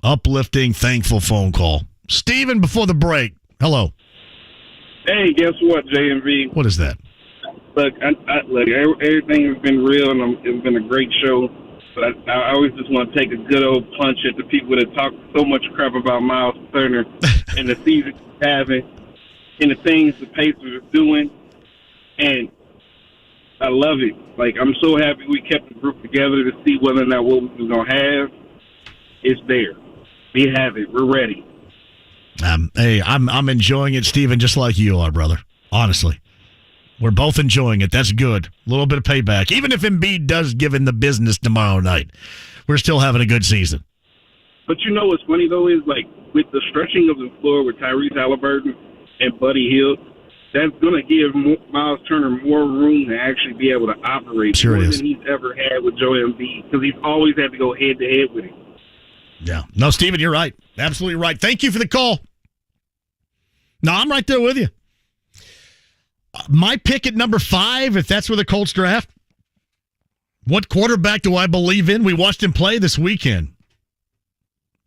uplifting, thankful phone call. Steven, before the break. Hello. Hey, guess what, JMV? What is that? Look, look, everything has been real, and it's been a great show. But I always just want to take a good old punch at the people that talk so much crap about Myles Turner and the season he's having and the things the Pacers are doing. And I love it. Like, I'm so happy we kept the group together to see whether or not what we were going to have is there. We have it. We're ready. Hey, I'm enjoying it, Steven, just like you are, brother. Honestly. We're both enjoying it. That's good. A little bit of payback. Even if Embiid does give in the business tomorrow night, we're still having a good season. But you know what's funny, though, is like with the stretching of the floor with Tyrese Halliburton and Buddy Hield, that's going to give Myles Turner more room to actually be able to operate more than he's ever had with Joel Embiid, because he's always had to go head-to-head with him. Yeah. No, Steven, you're right. Absolutely right. Thank you for the call. No, I'm right there with you. My pick at number 5, if that's where the Colts draft. What quarterback do I believe in? We watched him play this weekend.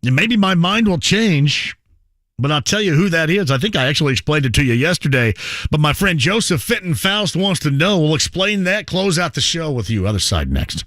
And maybe my mind will change, but I'll tell you who that is. I think I actually explained it to you yesterday, but my friend Joseph Fitton Faust wants to know. We'll explain that, close out the show with you. Other side next.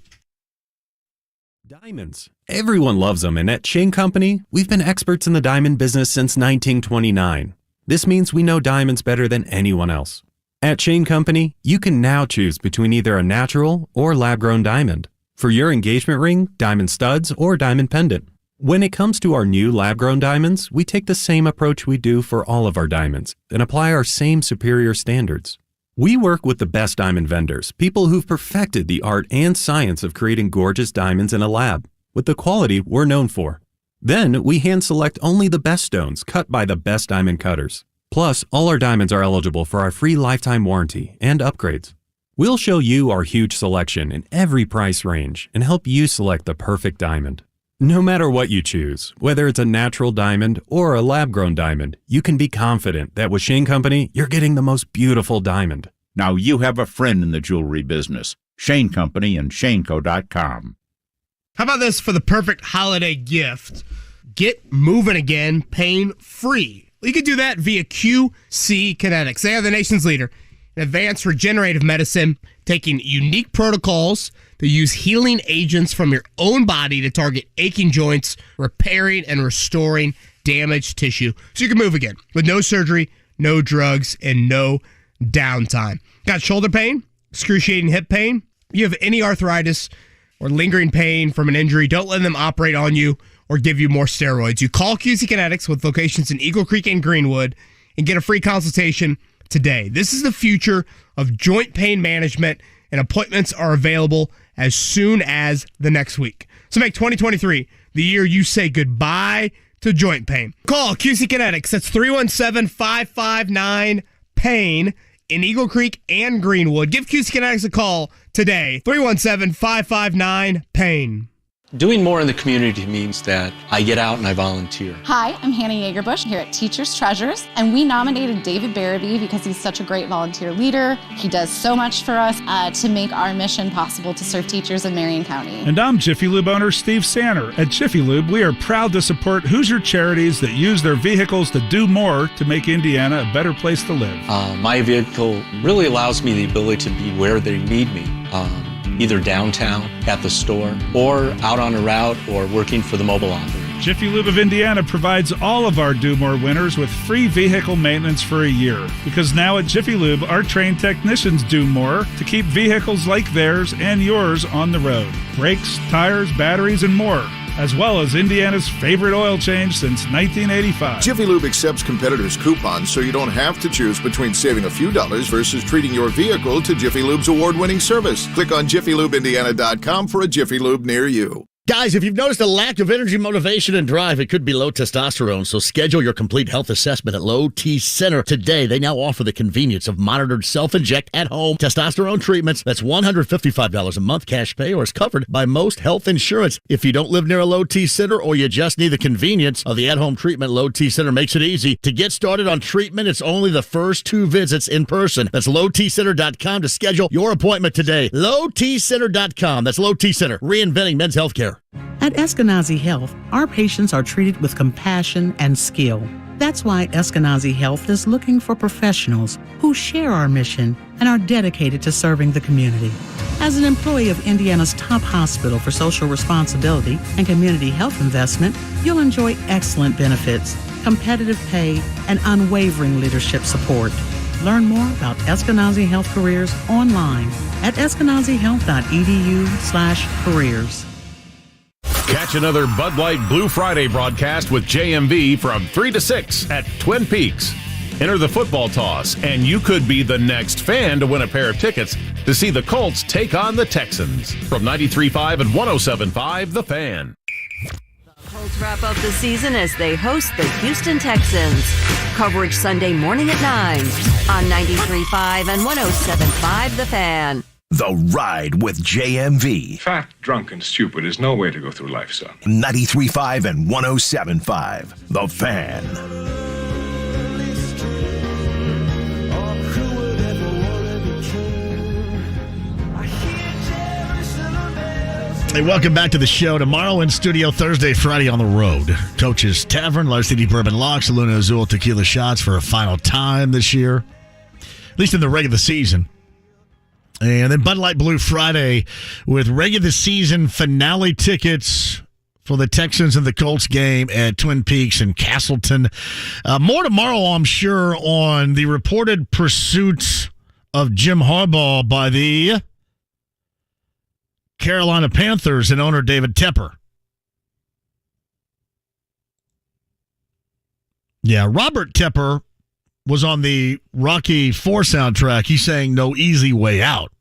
Diamonds. Everyone loves them, and at Shane Company, we've been experts in the diamond business since 1929. This means we know diamonds better than anyone else. At Shane Company, you can now choose between either a natural or lab-grown diamond. For your engagement ring, diamond studs, or diamond pendant. When it comes to our new lab-grown diamonds, we take the same approach we do for all of our diamonds and apply our same superior standards. We work with the best diamond vendors, people who've perfected the art and science of creating gorgeous diamonds in a lab, with the quality we're known for. Then, we hand-select only the best stones cut by the best diamond cutters. Plus, all our diamonds are eligible for our free lifetime warranty and upgrades. We'll show you our huge selection in every price range and help you select the perfect diamond. No matter what you choose, whether it's a natural diamond or a lab-grown diamond, you can be confident that with Shane Company, you're getting the most beautiful diamond. Now you have a friend in the jewelry business. Shane Company and shaneco.com. How about this for the perfect holiday gift? Get moving again, pain-free. You can do that via QC Kinetics. They are the nation's leader in advanced regenerative medicine, taking unique protocols that use healing agents from your own body to target aching joints, repairing and restoring damaged tissue so you can move again with no surgery, no drugs, and no downtime. Got shoulder pain, excruciating hip pain? You have any arthritis or lingering pain from an injury, don't let them operate on you or give you more steroids. You call QC Kinetics with locations in Eagle Creek and Greenwood and get a free consultation today. This is the future of joint pain management, and appointments are available as soon as the next week. So make 2023 the year you say goodbye to joint pain. Call QC Kinetics. That's 317-559-PAIN in Eagle Creek and Greenwood. Give QC Kinetics a call today. 317-559-PAIN. Doing more in the community means that I get out and I volunteer. Hi, I'm Hannah Yeagerbush here at Teachers Treasures, and we nominated David Barabee because he's such a great volunteer leader. He does so much for us to make our mission possible to serve teachers in Marion County. And I'm Jiffy Lube owner Steve Sanner. At Jiffy Lube, we are proud to support Hoosier charities that use their vehicles to do more to make Indiana a better place to live. My vehicle really allows me the ability to be where they need me. Either downtown, at the store, or out on a route, or working for the mobile operator. Jiffy Lube of Indiana provides all of our Do More winners with free vehicle maintenance for a year. Because now at Jiffy Lube, our trained technicians do more to keep vehicles like theirs and yours on the road. Brakes, tires, batteries, and more. As well as Indiana's favorite oil change since 1985. Jiffy Lube accepts competitors' coupons, so you don't have to choose between saving a few dollars versus treating your vehicle to Jiffy Lube's award-winning service. Click on JiffyLubeIndiana.com for a Jiffy Lube near you. Guys, if you've noticed a lack of energy, motivation, and drive, it could be low testosterone, so schedule your complete health assessment at Low T Center today. They now offer the convenience of monitored self-inject at-home testosterone treatments. That's $155 a month cash pay, or is covered by most health insurance. If you don't live near a Low T Center, or you just need the convenience of the at-home treatment, Low T Center makes it easy. To get started on treatment, it's only the first 2 visits in person. That's lowtcenter.com to schedule your appointment today. lowtcenter.com. That's Low T Center, reinventing men's health care. At Eskenazi Health, our patients are treated with compassion and skill. That's why Eskenazi Health is looking for professionals who share our mission and are dedicated to serving the community. As an employee of Indiana's top hospital for social responsibility and community health investment, you'll enjoy excellent benefits, competitive pay, and unwavering leadership support. Learn more about Eskenazi Health careers online at eskenazihealth.edu/careers. Catch another Bud Light Blue Friday broadcast with JMV from 3 to 6 at Twin Peaks. Enter the football toss, and you could be the next fan to win a pair of tickets to see the Colts take on the Texans. From 93.5 and 107.5, The Fan. The Colts wrap up the season as they host the Houston Texans. Coverage Sunday morning at 9 on 93.5 and 107.5 The Fan. The Ride with JMV. Fat, drunk, and stupid is no way to go through life, son. 93.5 and 107.5. The Fan. Hey, welcome back to the show. Tomorrow in studio, Thursday, Friday on the road. Coach's Tavern, Large City Bourbon Locks, Luna Azul Tequila Shots for a final time this year, at least in the regular season. And then Bud Light Blue Friday with regular season finale tickets for the Texans and the Colts game at Twin Peaks and Castleton. More tomorrow, I'm sure, on the reported pursuits of Jim Harbaugh by the Carolina Panthers and owner David Tepper. Yeah, Robert Tepper was on the Rocky IV soundtrack. He's saying no easy way out.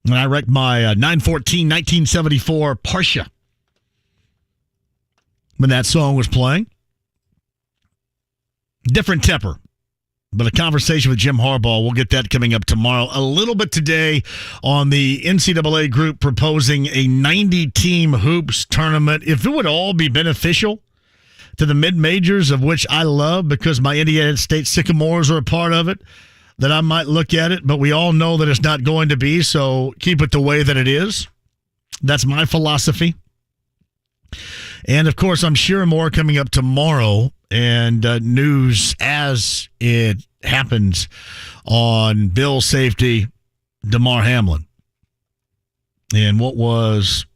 And I wrecked my 914 1974 Porsche when that song was playing. Different Tepper, but a conversation with Jim Harbaugh. We'll get that coming up tomorrow. A little bit today on the NCAA group proposing a 90-team hoops tournament. If it would all be beneficial to the mid-majors, of which I love because my Indiana State Sycamores are a part of it, that I might look at it, but we all know that it's not going to be, so keep it the way that it is. That's my philosophy. And, of course, I'm sure more coming up tomorrow, and news as it happens on Bill safety Damar Hamlin. And what was...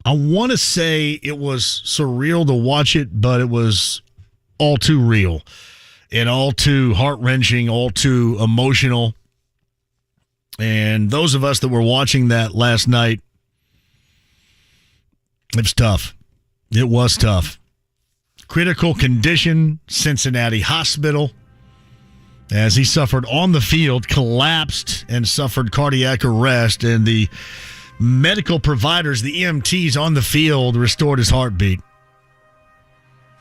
I want to say it was surreal to watch it, but it was all too real. and all too heart-wrenching, all too emotional. And those of us that were watching that last night, it was tough. It was tough. Critical condition, Cincinnati hospital, as he suffered on the field, collapsed and suffered cardiac arrest, and the medical providers, the EMTs on the field, restored his heartbeat.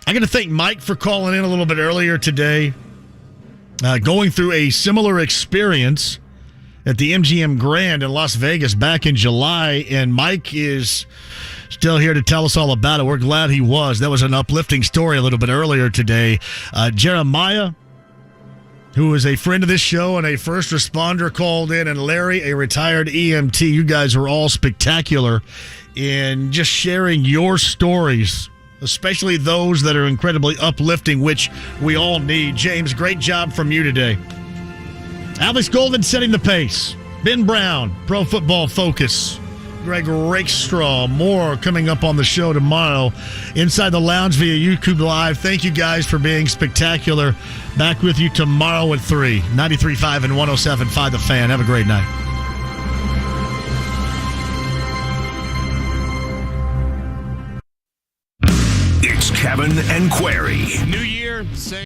I got to thank Mike for calling in a little bit earlier today, going through a similar experience at the MGM Grand in Las Vegas back in July, and Mike is still here to tell us all about it. We're glad he was. That was an uplifting story a little bit earlier today. Jeremiah, who is a friend of this show and a first responder, called in, and Larry, a retired EMT. You guys were all spectacular in just sharing your stories, especially those that are incredibly uplifting, which we all need. James, great job from you today. Alex Golden setting the pace. Ben Brown, Pro Football Focus. Greg Rakestraw, more coming up on the show tomorrow. Inside the Lounge via YouTube Live. Thank you guys for being spectacular. Back with you tomorrow at 3. 93.5 and 107.5 The Fan. Have a great night. It's Kevin and Query. New year, same.